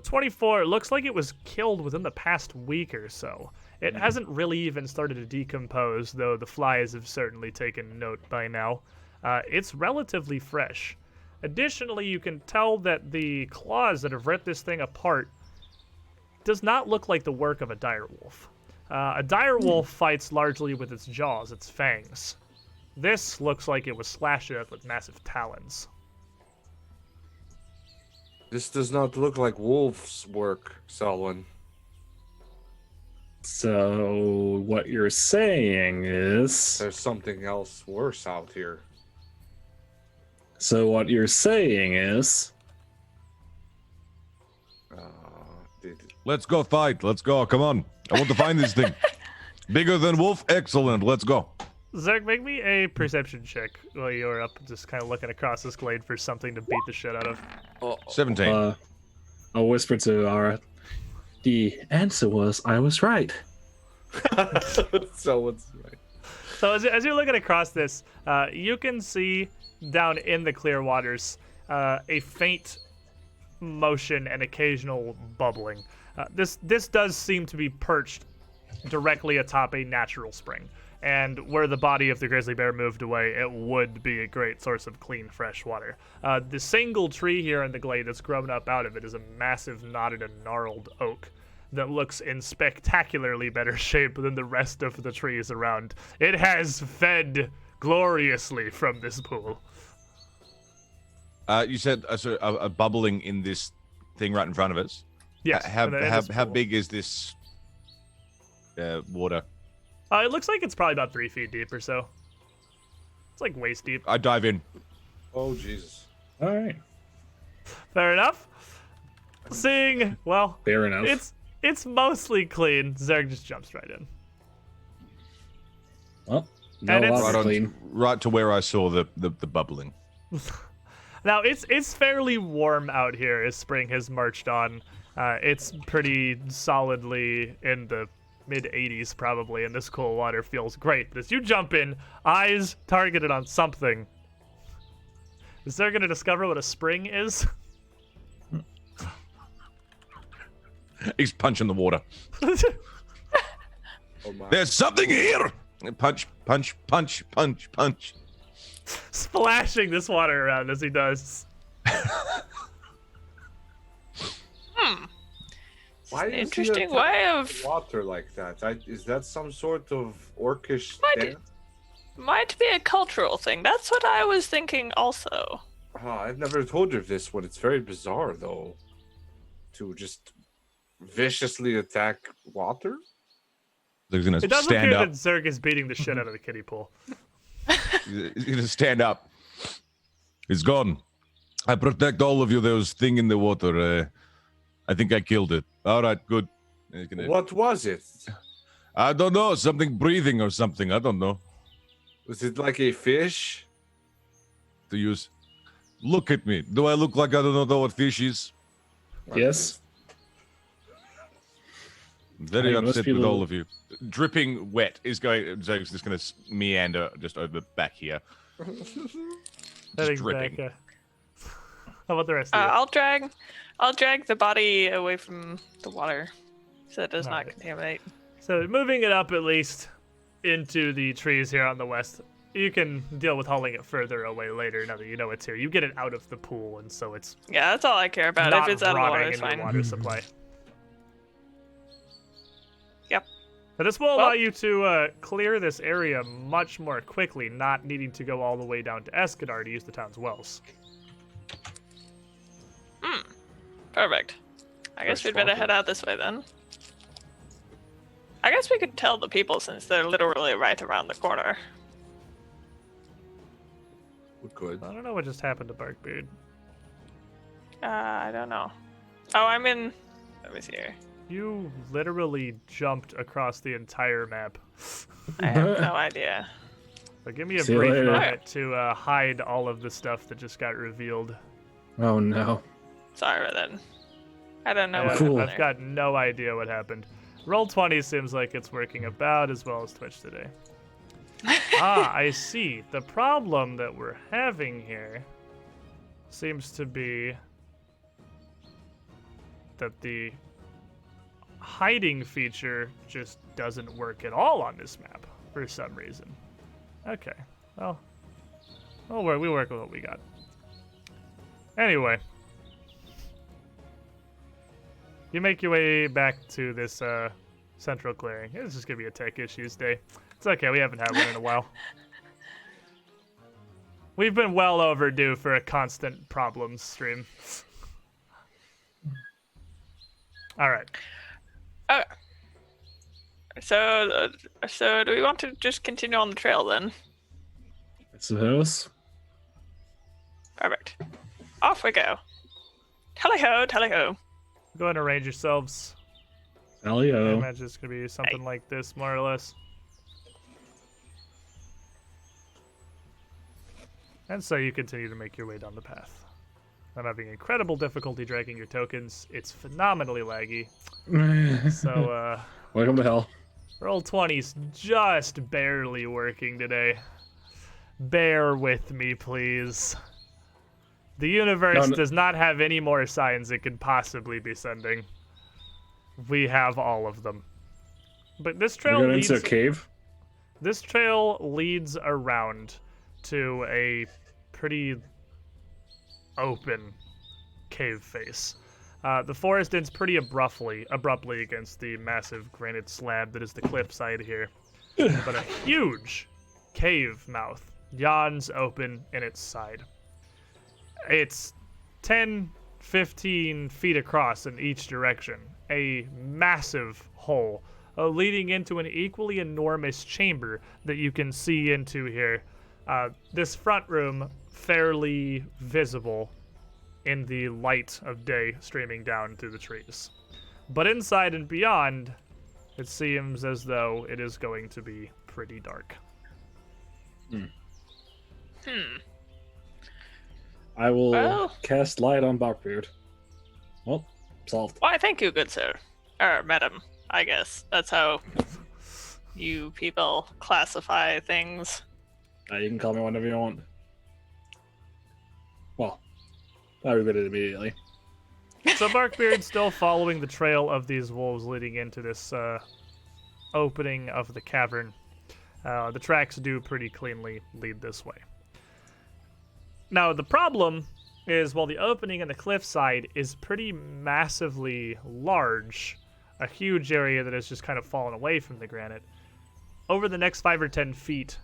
Speaker 1: 24, it looks like it was killed within the past week or so. It hasn't really even started to decompose, though the flies have certainly taken note by now. It's relatively fresh. Additionally, you can tell that the claws that have ripped this thing apart does not look like the work of a direwolf. A direwolf fights largely with its jaws, its fangs. This looks like it was slashed at with massive talons.
Speaker 3: This does not look like wolf's work, Selwyn.
Speaker 2: So what you're saying is
Speaker 3: There's something else worse out here.
Speaker 2: so what you're saying is
Speaker 3: Did
Speaker 5: Let's go fight. Let's go. Come on. I want to find this thing. Bigger than wolf. Excellent. Let's go.
Speaker 1: Zerg, make me a perception check while you're up, just kind of looking across this glade for something to beat the shit out of.
Speaker 5: 17.
Speaker 2: I'll whisper to Ara. The answer was I was right.
Speaker 3: Selwyn's right.
Speaker 1: So as you're looking across this, you can see down in the clear waters a faint motion and occasional bubbling. This does seem to be perched directly atop a natural spring. And where the body of the grizzly bear moved away, it would be a great source of clean, fresh water. The single tree here in the glade that's grown up out of it is a massive, knotted and gnarled oak that looks in spectacularly better shape than the rest of the trees around. It has fed gloriously from this pool.
Speaker 5: You said a bubbling in this thing right in front of us.
Speaker 1: Yes.
Speaker 5: How
Speaker 1: in this
Speaker 5: how
Speaker 1: pool.
Speaker 5: big is this water?
Speaker 1: It looks like it's probably about 3 feet deep or so. It's like waist deep.
Speaker 5: I dive in.
Speaker 3: Oh, Jesus.
Speaker 2: All right.
Speaker 1: Fair enough. Seeing, well,
Speaker 2: Fair enough.
Speaker 1: it's mostly clean. Zerg just jumps right in.
Speaker 2: Well, no
Speaker 1: And it's-
Speaker 2: longer
Speaker 5: Right,
Speaker 2: clean.
Speaker 5: right to where I saw the bubbling.
Speaker 1: Now it's fairly warm out here as spring has marched on. It's pretty solidly in the mid 80s probably, and this cool water feels great. But as you jump in, eyes targeted on something. Is there gonna discover what a spring is?
Speaker 5: He's punching the water.
Speaker 3: Oh, my.
Speaker 5: There's something here. Punch, punch, punch, punch, punch.
Speaker 1: Splashing this water around as he does.
Speaker 3: Why
Speaker 4: An
Speaker 3: is he
Speaker 4: interesting
Speaker 3: attacking
Speaker 4: way of
Speaker 3: water like that? Is that some sort of orcish
Speaker 4: Might-
Speaker 3: dance?
Speaker 4: might be a cultural thing. That's what I was thinking also.
Speaker 3: Oh, I've never told you this one. It's very bizarre, though, to just viciously attack water.
Speaker 5: He's gonna
Speaker 1: It does
Speaker 5: stand
Speaker 1: appear
Speaker 5: up.
Speaker 1: that Zerg is beating the shit out of the kiddie pool.
Speaker 5: He's gonna stand up. It's gone. I protect all of you. There was thing in the water. I think I killed it. All right, good. He's gonna-
Speaker 3: What was it?
Speaker 5: I don't know. Something breathing or something. I don't know.
Speaker 3: Was it like a fish?
Speaker 5: To use. Look at me. Do I look like I don't know what fish is?
Speaker 2: Yes.
Speaker 5: Very
Speaker 2: I mean, most
Speaker 5: upset with
Speaker 2: people-
Speaker 5: all of you. Dripping wet is going. So it's just going to meander just over back here.
Speaker 1: Heading
Speaker 5: dripping.
Speaker 1: back. How about the rest of you?
Speaker 4: I'll drag the body away from the water, so it does not
Speaker 1: Alright.
Speaker 4: contaminate.
Speaker 1: So moving it up at least into the trees here on the west. You can deal with hauling it further away later now that you know it's here. You get it out of the pool, and so it's
Speaker 4: Yeah, that's all I care about.
Speaker 1: not
Speaker 4: If it's out of the water,
Speaker 1: rotting
Speaker 4: it's
Speaker 1: in your
Speaker 4: fine.
Speaker 1: water supply.
Speaker 4: Yep.
Speaker 1: But this will allow
Speaker 4: Well-
Speaker 1: you to clear this area much more quickly, not needing to go all the way down to Escadar to use the town's wells.
Speaker 4: Perfect. I guess
Speaker 3: Fresh
Speaker 4: we'd better
Speaker 3: water.
Speaker 4: head out this way then. I guess we could tell the people since they're literally right around the corner.
Speaker 3: We could.
Speaker 1: I don't know what just happened to Barkbeard.
Speaker 4: I don't know. Oh, I'm in. Let me see here.
Speaker 1: You literally jumped across the entire map.
Speaker 4: I have no idea.
Speaker 1: But give me a
Speaker 2: See you
Speaker 1: brief
Speaker 2: later.
Speaker 1: moment to hide all of the stuff that just got revealed.
Speaker 2: Oh no.
Speaker 4: Sorry then. I don't know
Speaker 1: Yeah,
Speaker 4: what
Speaker 2: Cool.
Speaker 4: happened
Speaker 1: I've
Speaker 4: there.
Speaker 1: got no idea what happened. Roll20 seems like it's working about as well as Twitch today. I see. The problem that we're having here seems to be that the hiding feature just doesn't work at all on this map for some reason. Okay, well, we work with what we got. Anyway, you make your way back to this central clearing. This is gonna be a tech issues day. It's okay, we haven't had one in a while. We've been well overdue for a constant problems stream. All right.
Speaker 4: Okay. So do we want to just continue on the trail then?
Speaker 2: I suppose.
Speaker 4: Perfect. Off we go. Tally-ho, tally-ho.
Speaker 1: Go ahead and arrange yourselves. I
Speaker 2: Elio.
Speaker 1: imagine it's gonna be something like this, more or less. And so you continue to make your way down the path. I'm having incredible difficulty dragging your tokens. It's phenomenally laggy. So,
Speaker 2: Welcome to hell.
Speaker 1: Roll20's just barely working today. Bear with me, please. The universe
Speaker 2: No.
Speaker 1: does not have any more signs it could possibly be sending. We have all of them. But this
Speaker 2: We're
Speaker 1: trail
Speaker 2: going
Speaker 1: leads
Speaker 2: into a cave.
Speaker 1: This trail leads around to a pretty open cave face. The forest ends pretty abruptly against the massive granite slab that is the cliffside here. But a huge cave mouth yawns open in its side. It's 10, 15 feet across in each direction. A massive hole leading into an equally enormous chamber that you can see into here. This front room fairly visible in the light of day streaming down through the trees. But inside and beyond, it seems as though it is going to be pretty dark.
Speaker 2: I will
Speaker 4: Well-
Speaker 2: cast light on Barkbeard. Well, solved.
Speaker 4: Why, thank you, good sir. Or madam, I guess. That's how you people classify things.
Speaker 2: You can call me whenever you want. Well, I regret it immediately.
Speaker 1: So Barkbeard's still following the trail of these wolves leading into this opening of the cavern. The tracks do pretty cleanly lead this way. Now, the problem is while the opening in the cliffside is pretty massively large, a huge area that has just kind of fallen away from the granite, over the next 5 or 10 feet,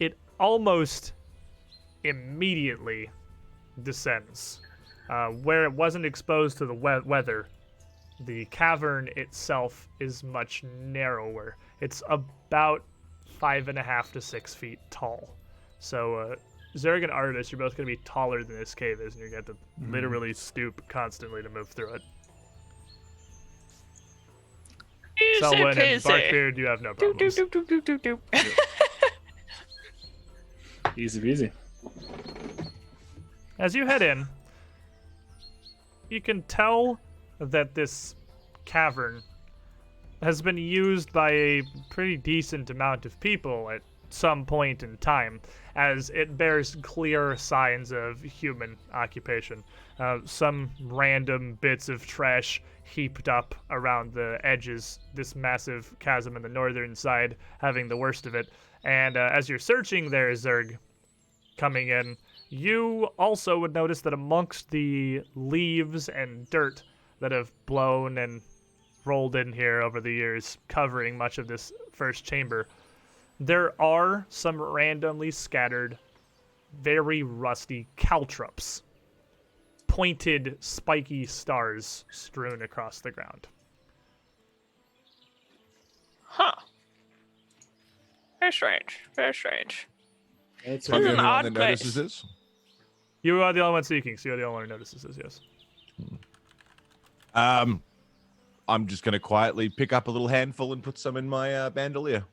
Speaker 1: it almost immediately descends. Where it wasn't exposed to the weather, the cavern itself is much narrower. It's about 5.5 to 6 feet tall. So, Zerg and Artis, you're both going to be taller than this cave is, and you're going to have to literally stoop constantly to move through it.
Speaker 4: Easy
Speaker 1: Selwyn and
Speaker 4: peasy.
Speaker 1: Barkbeard, you have no
Speaker 4: Doop,
Speaker 1: problems.
Speaker 4: doop, doop, doop, doop, doop.
Speaker 2: Easy peasy.
Speaker 1: As you head in, you can tell that this cavern has been used by a pretty decent amount of people at some point in time, as it bears clear signs of human occupation. Some random bits of trash heaped up around the edges, this massive chasm in the northern side having the worst of it. And as you're searching there, Zerg, coming in, you also would notice that amongst the leaves and dirt that have blown and rolled in here over the years, covering much of this first chamber, there are some randomly scattered, very rusty caltrops. Pointed, spiky stars strewn across the ground.
Speaker 4: Huh. Very strange. Very strange.
Speaker 2: That's
Speaker 4: This is an
Speaker 5: Anyone
Speaker 4: odd
Speaker 5: that
Speaker 4: place.
Speaker 5: notices this?
Speaker 1: You are the only one seeking, so you're the only one who notices this, yes.
Speaker 5: I'm just gonna quietly pick up a little handful and put some in my bandolier.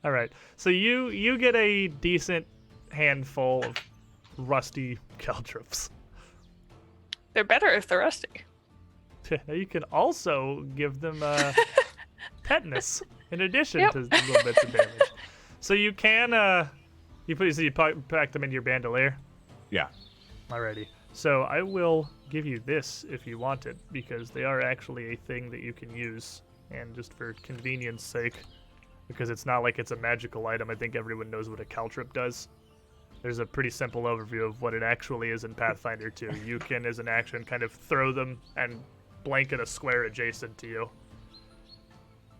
Speaker 1: All right. So you get a decent handful of rusty caltrops.
Speaker 4: They're better if they're rusty.
Speaker 1: Now you can also give them tetanus in addition
Speaker 4: Yep.
Speaker 1: to little bits of damage. So you can you pack them into your bandolier.
Speaker 5: Yeah.
Speaker 1: Alrighty. So I will give you this if you want it, because they are actually a thing that you can use, and just for convenience sake, because it's not like it's a magical item. I think everyone knows what a caltrop does. There's a pretty simple overview of what it actually is in Pathfinder 2. You can, as an action, kind of throw them and blanket a square adjacent to you.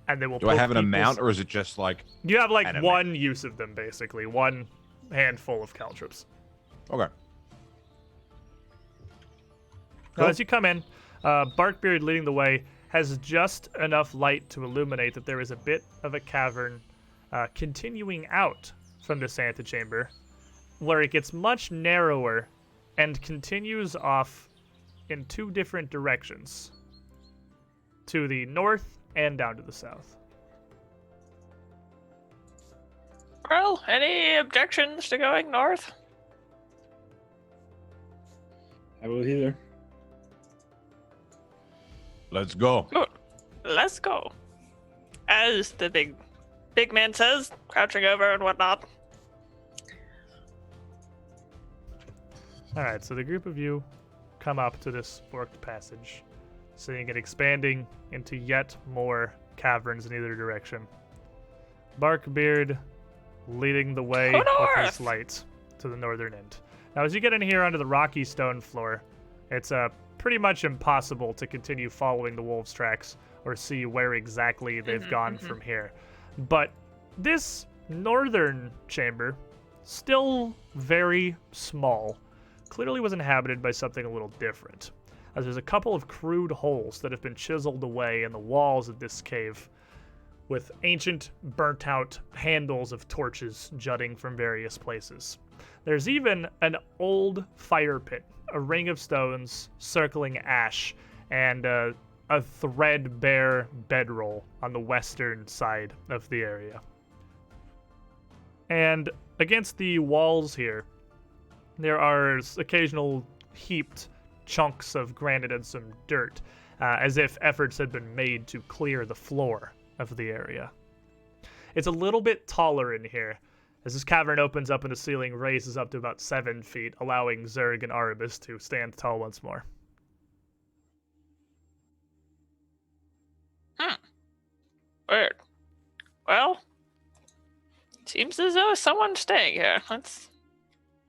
Speaker 1: And they will
Speaker 5: Do I
Speaker 1: poke
Speaker 5: have an
Speaker 1: people's-
Speaker 5: amount, or is it just like?
Speaker 1: You have like
Speaker 5: an
Speaker 1: one use of them, basically. One handful of caltrops.
Speaker 5: Okay.
Speaker 1: Now,
Speaker 5: Cool.
Speaker 1: as you come in, Barkbeard leading the way has just enough light to illuminate that there is a bit of a cavern continuing out from this antechamber, where it gets much narrower and continues off in two different directions, to the north and down to the south.
Speaker 4: Well, any objections to going north?
Speaker 2: I will hear.
Speaker 5: Let's go.
Speaker 4: Good. Let's go. As the big man says, crouching over and whatnot.
Speaker 1: All right, so the group of you come up to this forked passage, seeing it expanding into yet more caverns in either direction. Barkbeard leading the way
Speaker 4: Go
Speaker 1: with his
Speaker 4: north!
Speaker 1: light to the northern end. Now, as you get in here onto the rocky stone floor, it's pretty much impossible to continue following the wolves' tracks or see where exactly they've gone from here. But this northern chamber, still very small, clearly was inhabited by something a little different, as there's a couple of crude holes that have been chiseled away in the walls of this cave, with ancient, burnt-out handles of torches jutting from various places. There's even an old fire pit, a ring of stones circling ash, and a threadbare bedroll on the western side of the area. And against the walls here, there are occasional heaped chunks of granite and some dirt, as if efforts had been made to clear the floor of the area. It's a little bit taller in here, as this cavern opens up and the ceiling raises up to about 7 feet, allowing Zerg and Aribus to stand tall once more.
Speaker 4: Weird. Well, seems as though someone's staying here. Let's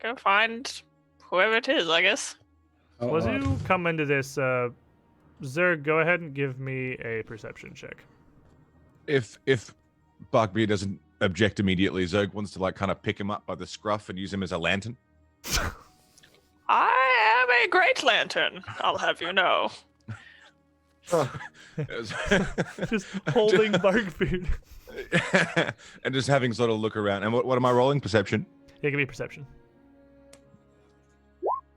Speaker 4: go find whoever it is, I guess.
Speaker 2: Oh,
Speaker 1: As you come into this, Zerg, go ahead and give me a perception check.
Speaker 5: If Barkbeard doesn't object immediately, Zerg wants to like kind of pick him up by the scruff and use him as a lantern.
Speaker 4: I am a great lantern, I'll have you know.
Speaker 1: Just holding Barkbeard.
Speaker 5: And just having sort of look around. And what am I rolling? Perception?
Speaker 1: Yeah, give me perception.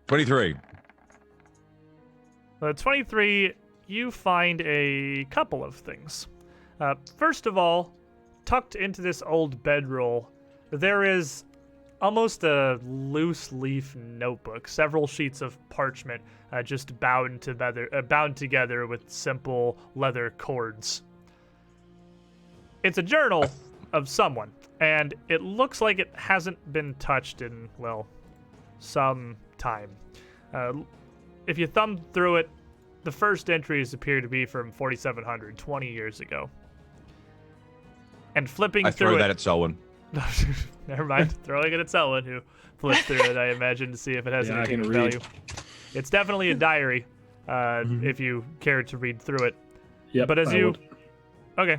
Speaker 5: 23.
Speaker 1: 23, you find a couple of things. First of all, tucked into this old bedroll, there is almost a loose leaf notebook, several sheets of parchment just bound together with simple leather cords. It's a journal of someone, and it looks like it hasn't been touched in, well, some time. If you thumb through it, the first entries appear to be from 4700, 20 years ago. And flipping
Speaker 5: I
Speaker 1: through
Speaker 5: throw
Speaker 1: it...
Speaker 5: that at Selwyn.
Speaker 1: Never mind. Throwing it at Selwyn, who flips through it, I imagine, to see if it has
Speaker 2: Yeah, I
Speaker 1: anything
Speaker 2: can
Speaker 1: of
Speaker 2: read.
Speaker 1: value. It's definitely a diary, if you care to read through it.
Speaker 2: Yep,
Speaker 1: But as
Speaker 2: I
Speaker 1: you...
Speaker 2: would.
Speaker 1: Okay.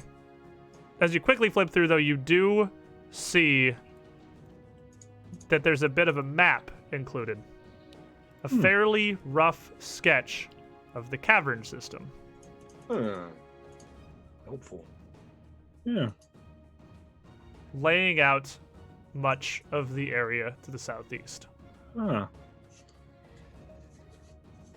Speaker 1: As you quickly flip through, though, you do see that there's a bit of a map included. A fairly rough sketch of the cavern system.
Speaker 3: Helpful.
Speaker 2: Yeah.
Speaker 1: Laying out much of the area to the southeast.
Speaker 2: Ah.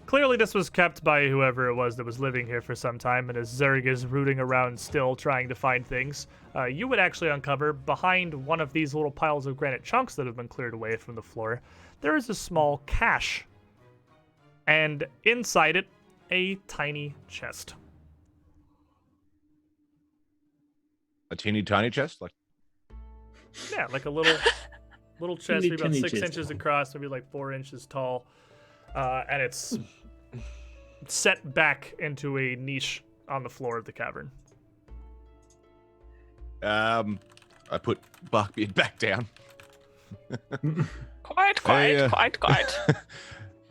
Speaker 1: Clearly this was kept by whoever it was that was living here for some time, and as Zerg is rooting around still trying to find things, you would actually uncover behind one of these little piles of granite chunks that have been cleared away from the floor, there is a small cache. And inside it, a tiny chest.
Speaker 5: A teeny tiny chest? Like,
Speaker 1: Yeah, like a little chest, maybe about
Speaker 2: Teeny
Speaker 1: 6
Speaker 2: chest.
Speaker 1: inches across, maybe like 4 inches tall, and it's set back into a niche on the floor of the cavern.
Speaker 5: I put Barkbeard back down.
Speaker 4: Quite.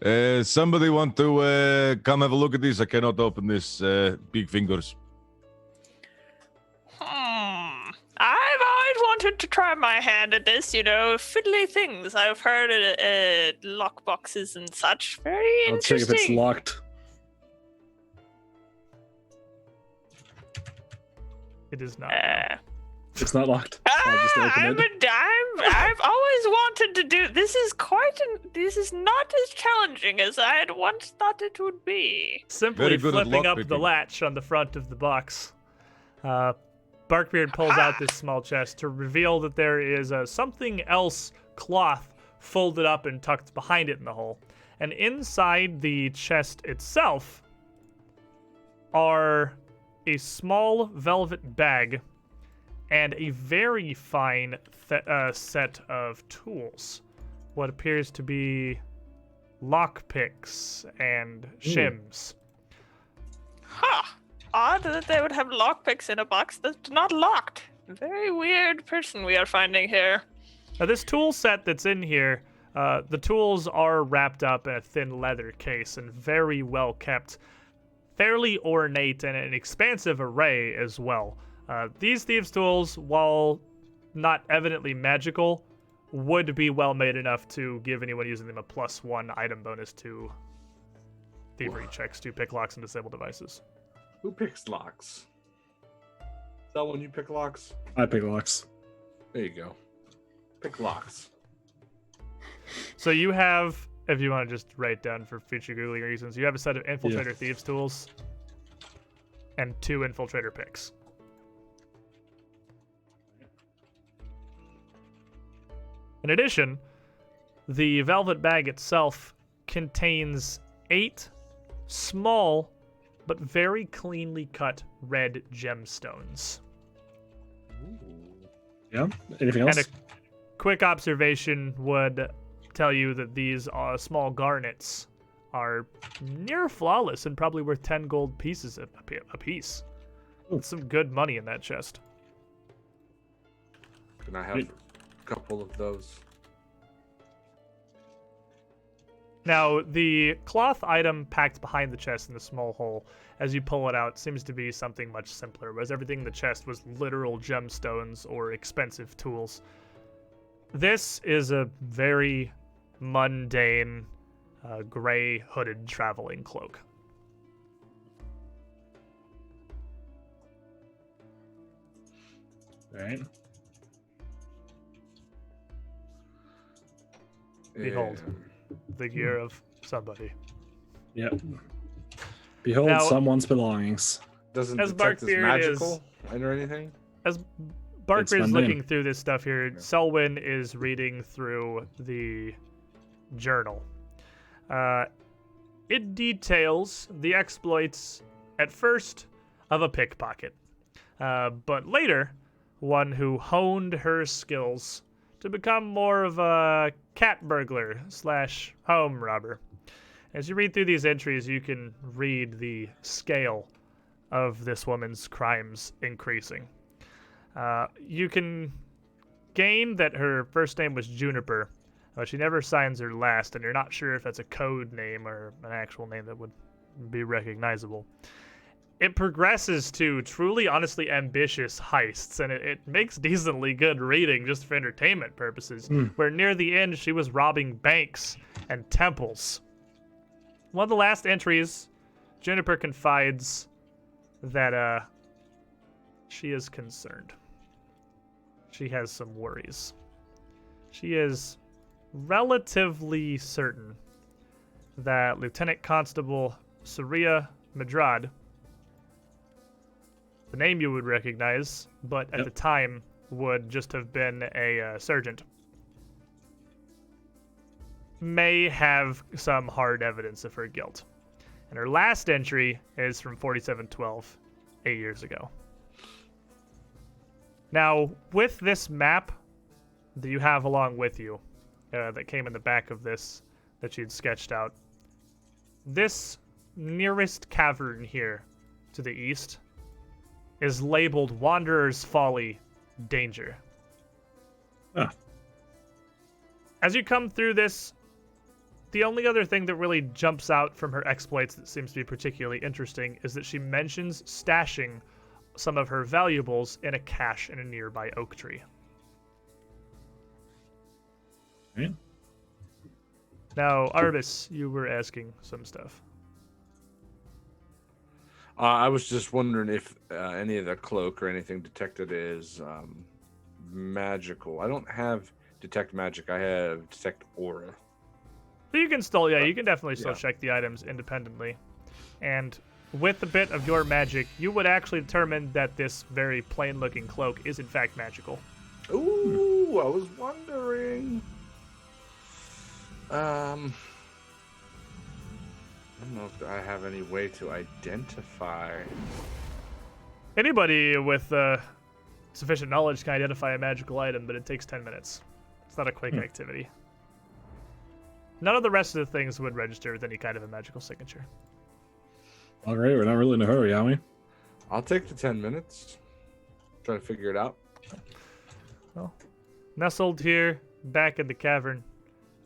Speaker 5: Hey, somebody want to come have a look at this? I cannot open this. Big fingers.
Speaker 4: I've always wanted to try my hand at this, fiddly things. I've heard lock boxes and such. Very
Speaker 2: I'll check
Speaker 4: interesting.
Speaker 2: if it's locked.
Speaker 1: It is not.
Speaker 2: It's not locked. I'll just open it.
Speaker 4: I've always wanted to do. This is this is not as challenging as I had once thought it would be.
Speaker 1: Simply
Speaker 5: Very good at
Speaker 1: flipping up the
Speaker 5: lockpicking.
Speaker 1: latch on the front of the box. Barkbeard pulls out this small chest to reveal that there is something else cloth folded up and tucked behind it in the hole. And inside the chest itself are a small velvet bag and a very fine set of tools. What appears to be lockpicks and shims.
Speaker 4: Huh. Odd that they would have lockpicks in a box that's not locked. Very weird person we are finding here.
Speaker 1: Now, this tool set that's in here, the tools are wrapped up in a thin leather case and very well kept. Fairly ornate and an expansive array as well. These thieves' tools, while not evidently magical, would be well made enough to give anyone using them a +1 item bonus to thievery checks to pick locks and disable devices.
Speaker 3: Who picks locks? Is that when you pick locks?
Speaker 2: I pick locks.
Speaker 3: There you go. Pick locks.
Speaker 1: So you have, if you want to just write down for future Googling reasons, you have a set of infiltrator thieves tools and 2 infiltrator picks. In addition, the velvet bag itself contains 8 small but very cleanly cut red gemstones.
Speaker 2: Yeah. Anything else?
Speaker 1: And a quick observation would tell you that these small garnets are near flawless and probably worth 10 gold pieces a piece. That's some good money in that chest.
Speaker 3: Can I have a couple of those?
Speaker 1: Now, the cloth item packed behind the chest in the small hole, as you pull it out, seems to be something much simpler, whereas everything in the chest was literal gemstones or expensive tools. This is a very mundane, gray hooded traveling cloak.
Speaker 2: Right.
Speaker 1: Behold. The gear of somebody.
Speaker 2: Yep. Behold
Speaker 1: Now-
Speaker 2: someone's belongings.
Speaker 3: Doesn't
Speaker 1: As
Speaker 3: detect as
Speaker 1: Barkbeard
Speaker 3: magical or anything?
Speaker 1: As Barker's
Speaker 2: mundane.
Speaker 1: looking through this stuff here. Selwyn is reading through the journal. It details the exploits, at first, of a pickpocket, but later, one who honed her skills to become more of a cat burglar / home robber. As you read through these entries, you can read the scale of this woman's crimes increasing. You can gain that her first name was Juniper, but she never signs her last, and you're not sure if that's a code name or an actual name that would be recognizable. It progresses to truly, honestly ambitious heists, and it makes decently good reading just for entertainment purposes, where near the end she was robbing banks and temples. One of the last entries, Juniper confides that she is concerned. She has some worries. She is relatively certain that Lieutenant Constable Saria Madrad, the name you would recognize, but at the time would just have been a sergeant, may have some hard evidence of her guilt. And her last entry is from 4712, 8 years ago. Now, with this map that you have along with you, that came in the back of this, that you'd sketched out, this nearest cavern here to the east is labeled Wanderer's Folly Danger.
Speaker 2: Ah.
Speaker 1: As you come through this, the only other thing that really jumps out from her exploits that seems to be particularly interesting is that she mentions stashing some of her valuables in a cache in a nearby oak tree.
Speaker 2: Yeah.
Speaker 1: Now, Arbus, you were asking some stuff.
Speaker 3: I was just wondering if any of the cloak or anything detected is magical. I don't have detect magic. I have detect aura.
Speaker 1: So you can still, you can definitely still check the items independently. And with a bit of your magic, you would actually determine that this very plain-looking cloak is in fact magical.
Speaker 3: Ooh, I was wondering. I don't know if I have any way to identify.
Speaker 1: Anybody with sufficient knowledge can identify a magical item, but it takes 10 minutes. It's not a quick activity. None of the rest of the things would register with any kind of a magical signature.
Speaker 2: All right, we're not really in a hurry, are we?
Speaker 3: I'll take the 10 minutes. Try to figure it out.
Speaker 1: Well, nestled here, back in the cavern,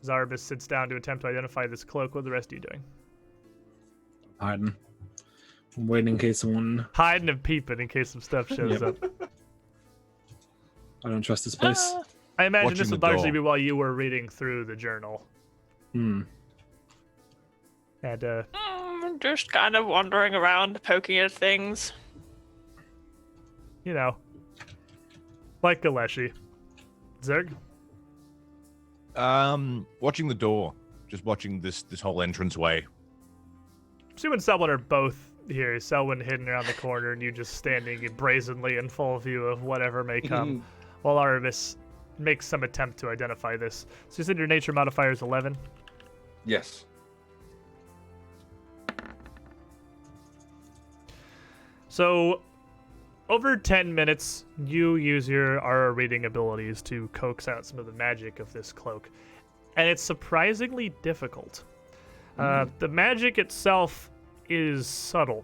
Speaker 1: Zarbus sits down to attempt to identify this cloak. What are the rest of you doing?
Speaker 2: Hiding. I'm waiting in case someone...
Speaker 1: Hiding and peeping in case some stuff shows up.
Speaker 2: I don't trust this place.
Speaker 1: I imagine
Speaker 5: Watching
Speaker 1: this would
Speaker 5: the
Speaker 1: largely
Speaker 5: door.
Speaker 1: be while you were reading through the journal. And,
Speaker 4: Just kind of wandering around, poking at things.
Speaker 1: you know, like Galeshi. Zerg?
Speaker 5: Watching the door. Just watching this whole entranceway.
Speaker 1: So you and Selwyn are both here. Selwyn hidden around the corner, and you just standing brazenly in full view of whatever may come, while Arvis makes some attempt to identify this. So you said your nature modifier is 11?
Speaker 3: Yes.
Speaker 1: So, over 10 minutes, you use your aura reading abilities to coax out some of the magic of this cloak. And it's surprisingly difficult. The magic itself is subtle,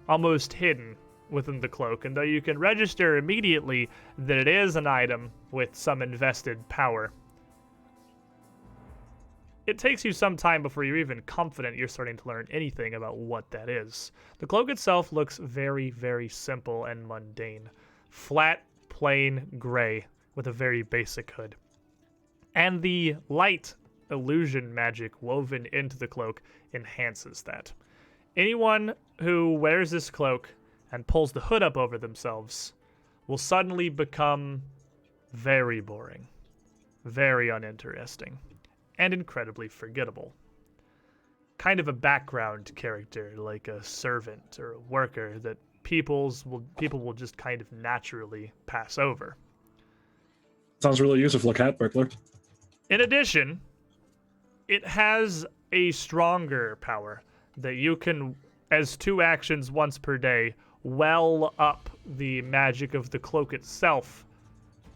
Speaker 1: almost hidden within the cloak, and though you can register immediately that it is an item with some invested power, it takes you some time before you're even confident you're starting to learn anything about what that is. The cloak itself looks very, very simple and mundane. Flat, plain gray with a very basic hood. And the light illusion magic woven into the cloak enhances that. Anyone who wears this cloak and pulls the hood up over themselves will suddenly become very boring, very uninteresting, and incredibly forgettable. Kind of a background character, like a servant or a worker that people will just kind of naturally pass over.
Speaker 2: Sounds really useful, cat burglar.
Speaker 1: In addition, it has a stronger power that you can, as 2 actions once per day, well up the magic of the cloak itself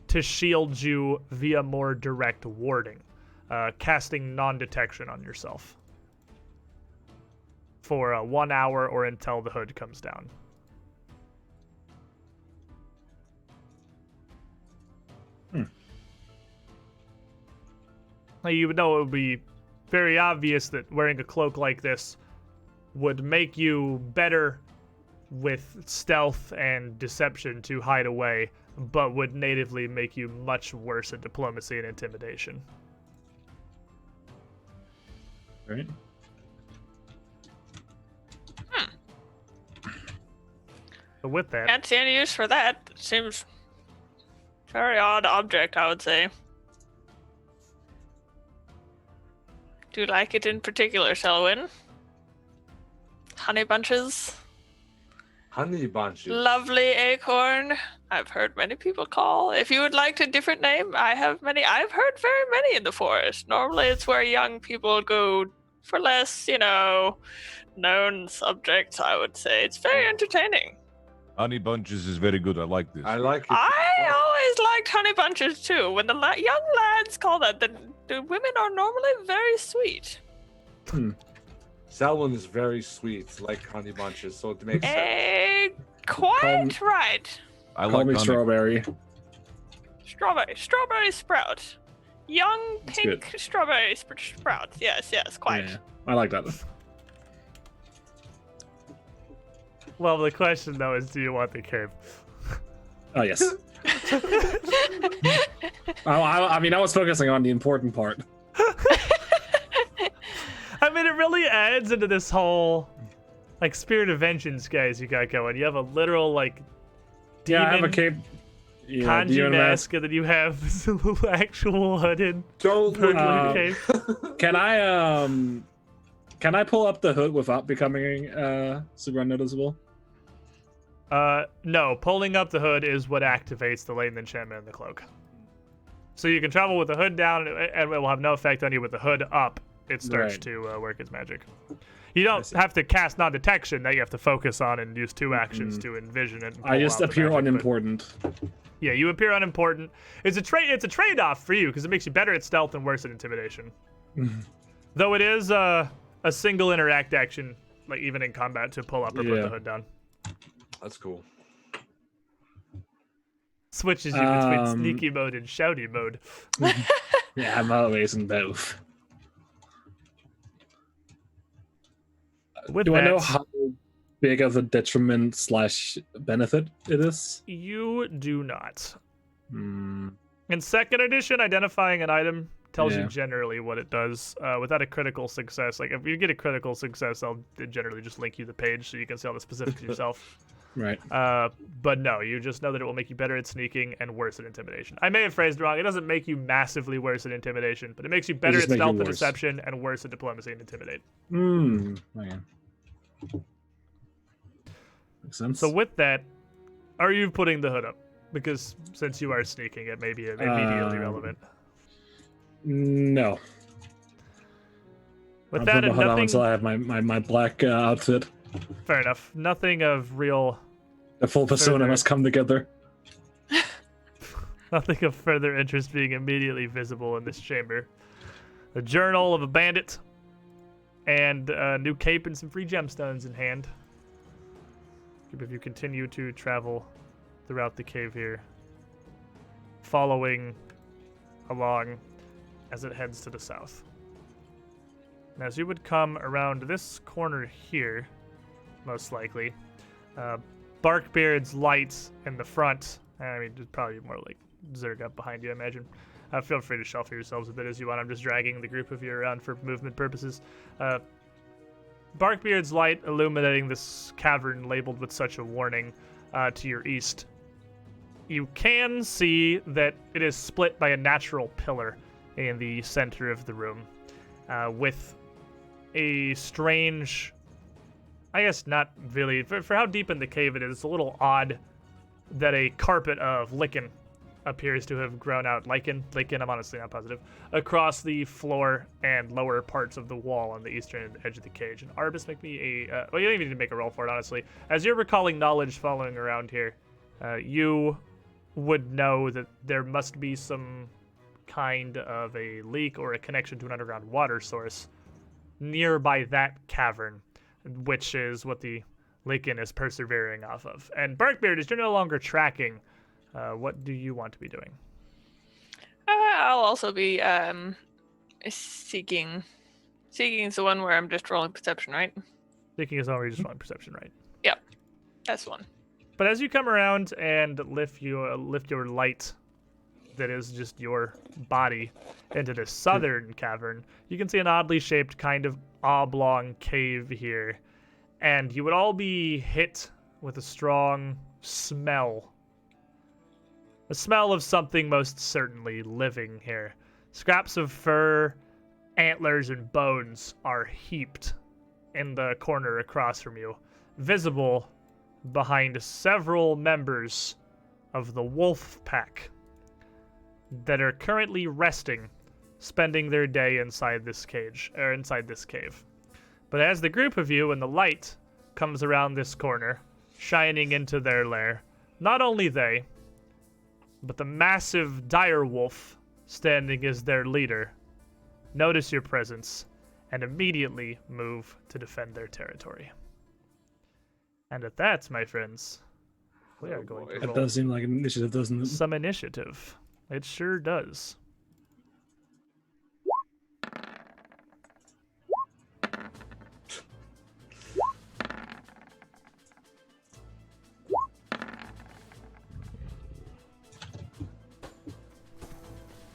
Speaker 1: to shield you via more direct warding, casting non-detection on yourself for 1 hour or until the hood comes down. Now, you would know it would be very obvious that wearing a cloak like this would make you better with stealth and deception to hide away, but would natively make you much worse at diplomacy and intimidation.
Speaker 2: Right.
Speaker 1: So with that,
Speaker 4: Can't see any use for that. Seems very odd object, I would say. Do you like it in particular, Selwyn? Honey bunches?
Speaker 3: Honey bunches.
Speaker 4: Lovely acorn. I've heard many people call. If you would like a different name, I have many. I've heard very many in the forest. Normally it's where young people go for less, known subjects, I would say. It's very entertaining.
Speaker 5: Honey bunches is very good. I like this.
Speaker 3: I like it.
Speaker 4: I always liked honey bunches too. When the young lads call that, the women are normally very sweet.
Speaker 3: Selwyn is very sweet, like honey bunches, so it makes sense.
Speaker 4: Quite right.
Speaker 5: I
Speaker 2: Call
Speaker 5: like
Speaker 2: me
Speaker 5: honey.
Speaker 2: strawberry.
Speaker 4: Strawberry sprout. Young
Speaker 2: That's
Speaker 4: pink
Speaker 2: good.
Speaker 4: strawberry sprout. Yes, quite.
Speaker 2: Yeah, I like that.
Speaker 1: well, the question though is, do you want the cape?
Speaker 2: Oh yes. I mean, I was focusing on the important part.
Speaker 1: I mean, it really adds into this whole, spirit of vengeance, guys, you got going. You have a literal, demon
Speaker 2: Yeah, I have a cape. Yeah,
Speaker 1: kanji
Speaker 2: demon
Speaker 1: mask, and then you have this little actual hooded
Speaker 3: Don't look
Speaker 1: burglar
Speaker 3: at
Speaker 1: cape.
Speaker 2: Can I pull up the hood without becoming super unnoticeable?
Speaker 1: No, pulling up the hood is what activates the latent enchantment in the cloak. So you can travel with the hood down, and it will have no effect on you. With the hood up, it starts
Speaker 2: Right.
Speaker 1: to work its magic. You don't have to cast non-detection. That you have to focus on and use 2 actions to envision it. And
Speaker 2: I
Speaker 1: pull
Speaker 2: just
Speaker 1: out the
Speaker 2: appear
Speaker 1: magic, but-
Speaker 2: unimportant.
Speaker 1: Yeah, you appear unimportant. It's a trade-off for you because it makes you better at stealth and worse at intimidation. Though it is a single interact action, even in combat, to pull up or put
Speaker 2: Yeah.
Speaker 1: the hood down.
Speaker 3: That's cool.
Speaker 1: Switches you between sneaky mode and shouty mode.
Speaker 2: Yeah, I'm always in both.
Speaker 1: With
Speaker 2: Do I know
Speaker 1: that,
Speaker 2: how big of a detriment / benefit it is?
Speaker 1: you do not.
Speaker 2: Hmm.
Speaker 1: In second edition, identifying an item tells you
Speaker 2: Yeah.
Speaker 1: generally what it does. Without a critical success, if you get a critical success, I'll generally just link you the page so you can see all the specifics yourself.
Speaker 2: Right.
Speaker 1: But no, you just know that it will make you better at sneaking and worse at intimidation. I may have phrased it wrong. It doesn't make you massively worse at intimidation, but it makes you better
Speaker 2: just
Speaker 1: at
Speaker 2: make you
Speaker 1: stealth and
Speaker 2: worse.
Speaker 1: deception and worse at diplomacy and intimidate.
Speaker 2: Okay. Makes sense.
Speaker 1: So with that, are you putting the hood up? Because since you are sneaking, it may be immediately relevant.
Speaker 2: No.
Speaker 1: With
Speaker 2: I'll
Speaker 1: that
Speaker 2: put my
Speaker 1: and
Speaker 2: hood on
Speaker 1: nothing,
Speaker 2: until I have my black outfit.
Speaker 1: fair enough. Nothing of real,
Speaker 2: The full persona
Speaker 1: Further.
Speaker 2: must come together.
Speaker 1: nothing of further interest being immediately visible in this chamber. A journal of a bandit, and a new cape and some free gemstones in hand. If you continue to travel throughout the cave here, following along as it heads to the south. And as you would come around this corner here, most likely, Barkbeard's lights in the front, it's probably more like Zerg up behind you, I imagine. Feel free to shuffle yourselves a bit as you want. I'm just dragging the group of you around for movement purposes. Barkbeard's light illuminating this cavern labeled with such a warning to your east. You can see that it is split by a natural pillar in the center of the room, with a strange, I guess not really, for how deep in the cave it is, it's a little odd that a carpet of lichen appears to have grown out lichen, I'm honestly not positive, across the floor and lower parts of the wall on the eastern edge of the cage. And Arbus, make me a, well, you don't even need to make a roll for it, honestly. As you're recalling knowledge following around here, you would know that there must be some kind of a leak or a connection to an underground water source nearby that cavern, which is what the lichen is persevering off of. And Barkbeard, as you're no longer tracking, what do you want to be doing?
Speaker 4: I'll also be seeking is the one where I'm just rolling perception, right?
Speaker 1: Seeking is already just rolling perception, right?
Speaker 4: Yep, that's one.
Speaker 1: But as you come around and lift your light, that is just your body, into the southern cavern, you can see an oddly shaped kind of oblong cave here, and you would all be hit with a strong smell. A smell of something most certainly living here. Scraps of fur, antlers, and bones are heaped in the corner across from you, visible behind several members of the wolf pack that are currently resting, spending their day inside this cage, or inside this cave. But as the group of you and the light comes around this corner, shining into their lair, not only they, but the massive dire wolf standing as their leader notice your presence and immediately move to defend their territory. And at that, my friends, we are going to
Speaker 2: That
Speaker 1: roll
Speaker 2: does seem like an initiative, doesn't it?
Speaker 1: some initiative. It sure does.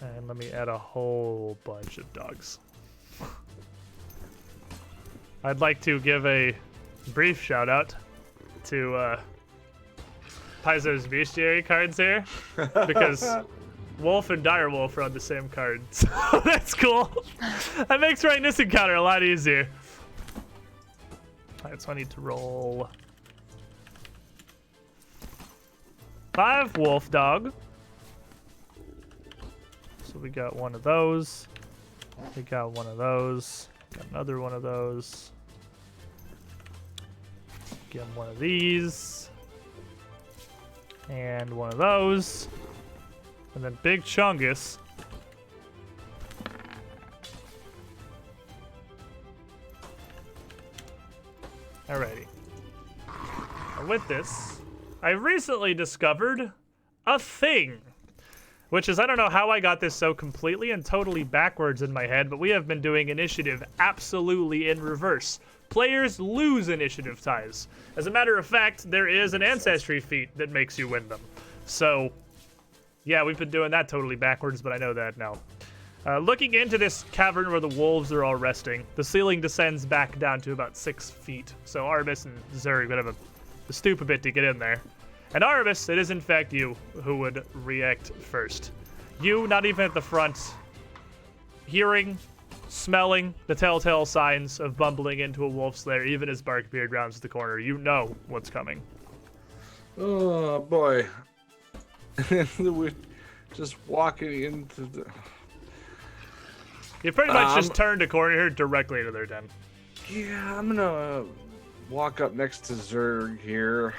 Speaker 1: And let me add a whole bunch of dogs. I'd like to give a brief shout out to Paizo's bestiary cards here, because Wolf and Direwolf are on the same card. So that's cool. That makes writing this encounter a lot easier. Alright, so I need to roll 5 wolf dog. So we got one of those. We got one of those. Got another one of those. Get him one of these. And one of those. And then Big Chungus. Alrighty. And with this, I recently discovered a thing. Which is, I don't know how I got this so completely and totally backwards in my head, but we have been doing initiative absolutely in reverse. Players lose initiative ties. As a matter of fact, there is an ancestry feat that makes you win them. So, yeah, we've been doing that totally backwards, but I know that now. Looking into this cavern where the wolves are all resting, the ceiling descends back down to about 6 feet. So Arbus and Zerg would have to stoop a bit to get in there. And Arbus, it is in fact you who would react first. You, not even at the front, hearing, smelling the telltale signs of bumbling into a wolf's lair, even as Barkbeard rounds the corner. You know what's coming.
Speaker 3: Oh boy. We're just walking into the...
Speaker 1: You pretty much just turned a corner here directly into their den.
Speaker 3: Yeah, I'm gonna walk up next to Zerg here.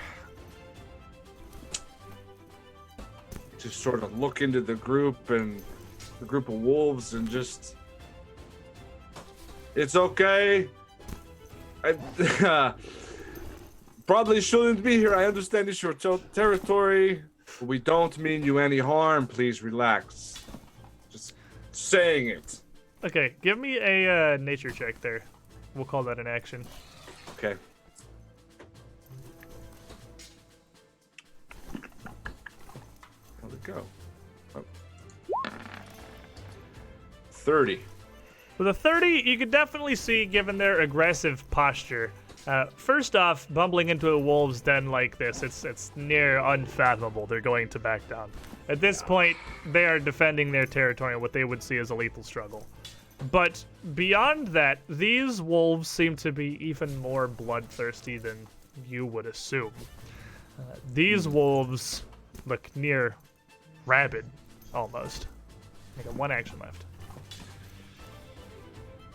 Speaker 3: To sort of look into the group and the group of wolves and just... It's okay. I probably shouldn't be here. I understand it's your territory. But we don't mean you any harm. Please relax. Just saying it.
Speaker 1: Okay, give me a nature check there. We'll call that an action.
Speaker 3: Okay. How'd it go? Oh. 30.
Speaker 1: With a 30, you could definitely see, given their aggressive posture. First off, bumbling into a wolf's den like this, it's near unfathomable. They're going to back down. At this point, they are defending their territory in what they would see as a lethal struggle. But beyond that, these wolves seem to be even more bloodthirsty than you would assume. These wolves look near rabid, almost. I got 1 action left.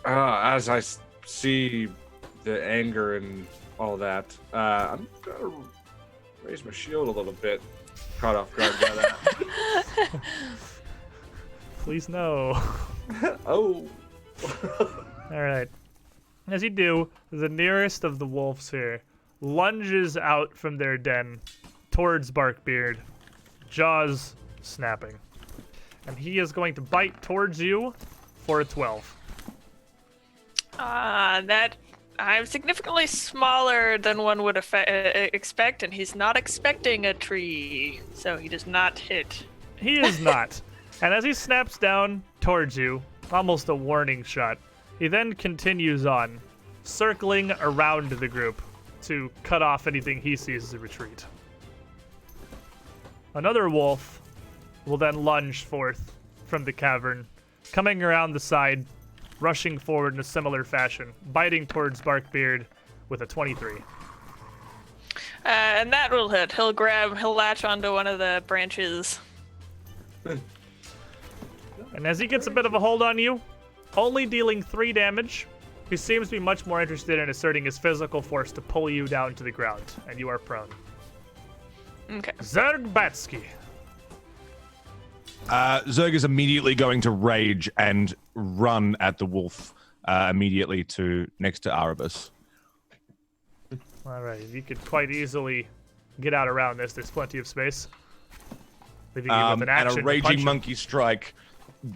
Speaker 3: As I see the anger and all that, I'm gonna raise my shield a little bit. Caught off guard by that.
Speaker 1: Please no.
Speaker 3: Oh.
Speaker 1: All right. As you do, the nearest of the wolves here lunges out from their den towards Barkbeard, jaws snapping. And he is going to bite towards you for a 12.
Speaker 4: That I'm significantly smaller than one would expect, and he's not expecting a tree, so he does not hit.
Speaker 1: He is not. And as he snaps down towards you, almost a warning shot, he then continues on, circling around the group to cut off anything he sees as a retreat. Another wolf will then lunge forth from the cavern, coming around the side, rushing forward in a similar fashion, biting towards Barkbeard with a 23.
Speaker 4: And that will hit. He'll latch onto one of the branches.
Speaker 1: And as he gets a bit of a hold on you, only dealing 3 damage, he seems to be much more interested in asserting his physical force to pull you down to the ground, and you are prone.
Speaker 4: Okay.
Speaker 1: Zergbatsky.
Speaker 5: Zerg is immediately going to rage and run at the wolf immediately next to Erebus.
Speaker 1: All right, you could quite easily get out around this. There's plenty of space. Leaving you with an action
Speaker 5: And a
Speaker 1: to
Speaker 5: raging
Speaker 1: punch him.
Speaker 5: monkey strike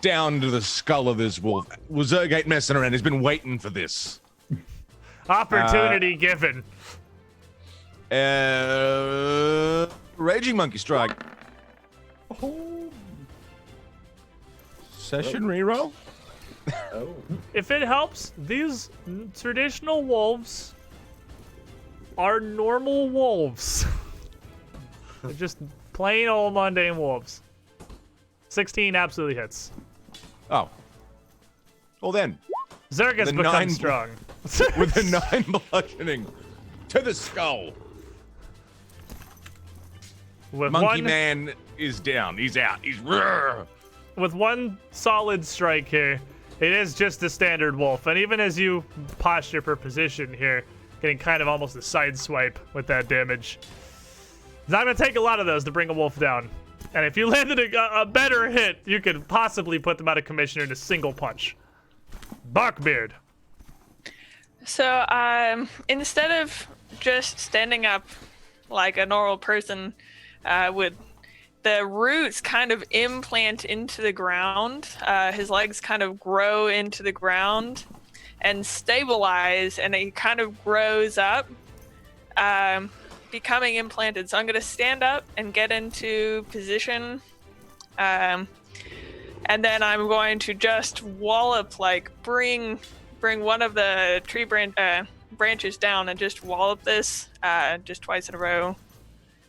Speaker 5: down to the skull of this wolf. Well, Zerg ain't messing around. He's been waiting for this.
Speaker 1: Opportunity given.
Speaker 5: Raging monkey strike. Session reroll.
Speaker 3: Oh.
Speaker 1: If it helps, these traditional wolves are normal wolves. They're just plain old mundane wolves. 16 absolutely hits.
Speaker 5: Oh. Well then,
Speaker 1: Zerg has
Speaker 5: The
Speaker 1: become
Speaker 5: 9
Speaker 1: strong.
Speaker 5: with a 9 bludgeoning to the skull.
Speaker 1: with
Speaker 5: Monkey
Speaker 1: one,
Speaker 5: Man is down. He's out. He's roar.
Speaker 1: with one solid strike here, it is just a standard wolf. And even as you posture for position here, getting kind of almost a side swipe with that damage, it's not going to take a lot of those to bring a wolf down. And if you landed a better hit, you could possibly put them out of commission in a single punch. Barkbeard.
Speaker 4: So, instead of just standing up like a normal person, would the roots kind of implant into the ground, his legs kind of grow into the ground and stabilize, and it kind of grows up, becoming implanted. So I'm going to stand up and get into position, and then I'm going to just wallop, like bring one of the tree branches down and just wallop this just twice in a row.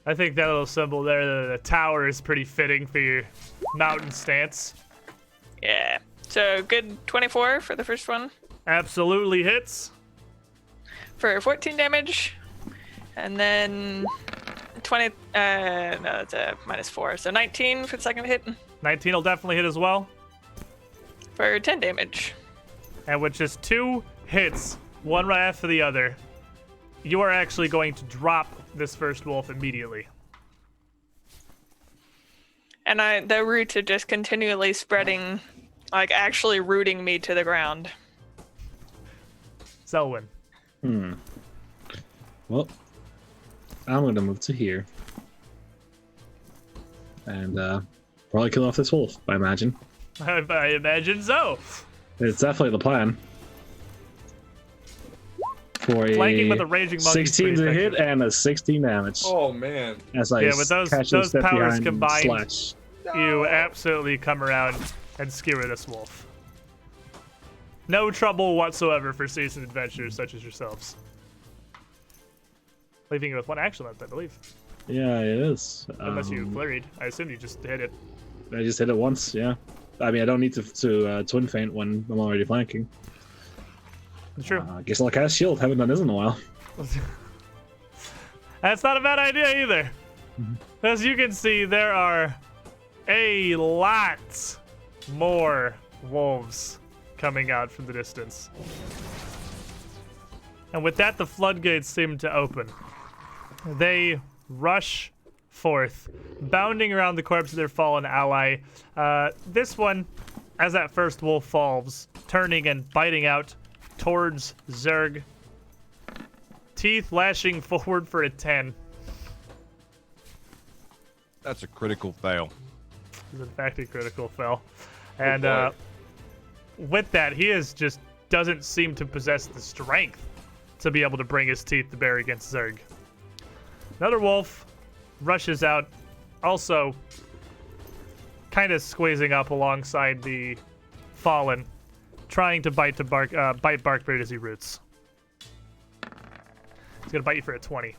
Speaker 1: I think that little symbol there, the tower, is pretty fitting for your mountain stance.
Speaker 4: Yeah. So good 24 for the first one
Speaker 1: Absolutely hits.
Speaker 4: for 14 damage, and then 20. No, that's a -4. So 19 for the second hit
Speaker 1: 19 will definitely hit as well.
Speaker 4: for 10 damage.
Speaker 1: And with just 2 hits, one right after the other, you are actually going to drop this first wolf immediately.
Speaker 4: And the roots are just continually spreading, like actually rooting me to the ground.
Speaker 1: Selwyn.
Speaker 2: Well, I'm gonna move to here. And probably kill off this wolf, I imagine.
Speaker 1: I imagine so.
Speaker 2: It's definitely the plan. For a
Speaker 1: Flanking with a raging monkey.
Speaker 2: 16 to hit and a 16 damage.
Speaker 3: Oh man.
Speaker 2: As I
Speaker 1: Yeah, with those
Speaker 2: catch a step
Speaker 1: powers
Speaker 2: behind and
Speaker 1: combined,
Speaker 2: slash.
Speaker 1: You absolutely come around and skewer this wolf. No trouble whatsoever for seasoned adventurers such as yourselves. Leaving you with 1 action left, I believe.
Speaker 2: Yeah, it is.
Speaker 1: Unless you flurried. I assume you just hit it.
Speaker 2: I just hit it once, yeah. I mean, I don't need to twin feint when I'm already flanking.
Speaker 1: True.
Speaker 2: I guess I'll cast shield. Haven't done this in a while.
Speaker 1: That's not a bad idea either. As you can see, there are a lot more wolves coming out from the distance. And with that, the floodgates seem to open. They rush forth, bounding around the corpse of their fallen ally. This one, as that first wolf falls, turning and biting out towards Zerg. Teeth lashing forward for a 10.
Speaker 5: That's a critical fail.
Speaker 1: Is in fact a critical fail. And
Speaker 3: boy.
Speaker 1: with that, he just doesn't seem to possess the strength to be able to bring his teeth to bear against Zerg. Another wolf rushes out, also kind of squeezing up alongside the fallen, trying to bite Barkbeard as he roots. He's gonna bite you for a 20.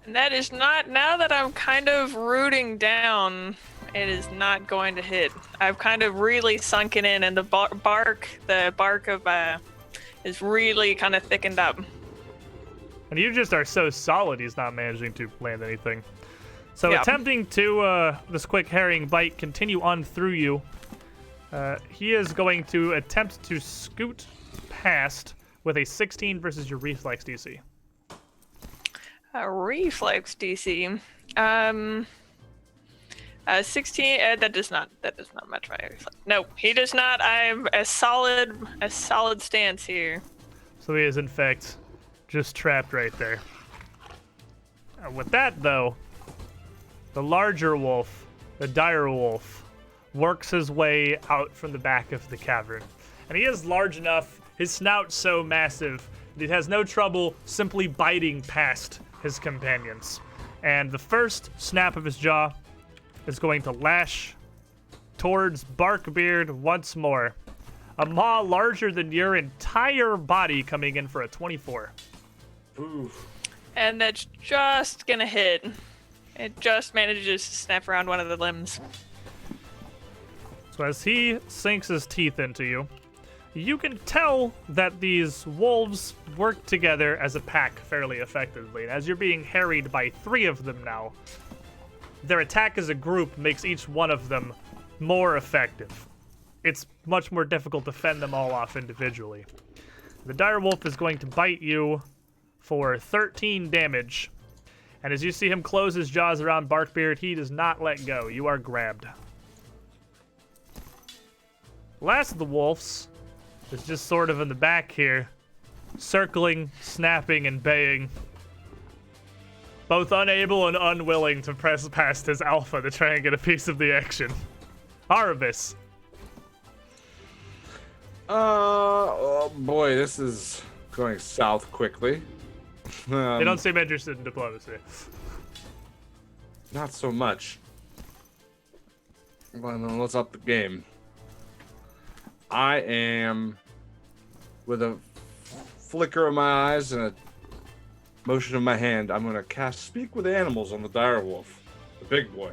Speaker 4: And that is not, now that I'm kind of rooting down, it is not going to hit. I've kind of really sunken in, and the bark of is really kind of thickened up.
Speaker 1: And you just are so solid, he's not managing to land anything. So
Speaker 4: Yeah.
Speaker 1: attempting to, this quick harrying bite continue on through you, he is going to attempt to scoot past with a 16 versus your reflex DC.
Speaker 4: Reflex DC. 16. That does not match my reflex. No, he does not. I'm a solid stance here.
Speaker 1: So he is, in fact, just trapped right there. With that, though, the larger wolf, the dire wolf, works his way out from the back of the cavern. And he is large enough, his snout so massive, that he has no trouble simply biting past his companions. And the first snap of his jaw is going to lash towards Barkbeard once more. A maw larger than your entire body coming in for a 24.
Speaker 3: Oof.
Speaker 4: And that's just gonna hit. It just manages to snap around one of the limbs.
Speaker 1: So as he sinks his teeth into you, you can tell that these wolves work together as a pack fairly effectively. And as you're being harried by 3 of them now, their attack as a group makes each one of them more effective. It's much more difficult to fend them all off individually. The dire wolf is going to bite you for 13 damage. And as you see him close his jaws around Barkbeard, he does not let go. You are grabbed. Last of the wolves is just sort of in the back here, circling, snapping, and baying. Both unable and unwilling to press past his alpha to try and get a piece of the action. Arabis.
Speaker 3: Oh boy, this is going south quickly.
Speaker 1: They don't seem interested in diplomacy.
Speaker 3: Not so much. Well, then let's up the game. I am, with a flicker of my eyes and a motion of my hand, I'm going to cast Speak with Animals on the dire wolf, the big boy.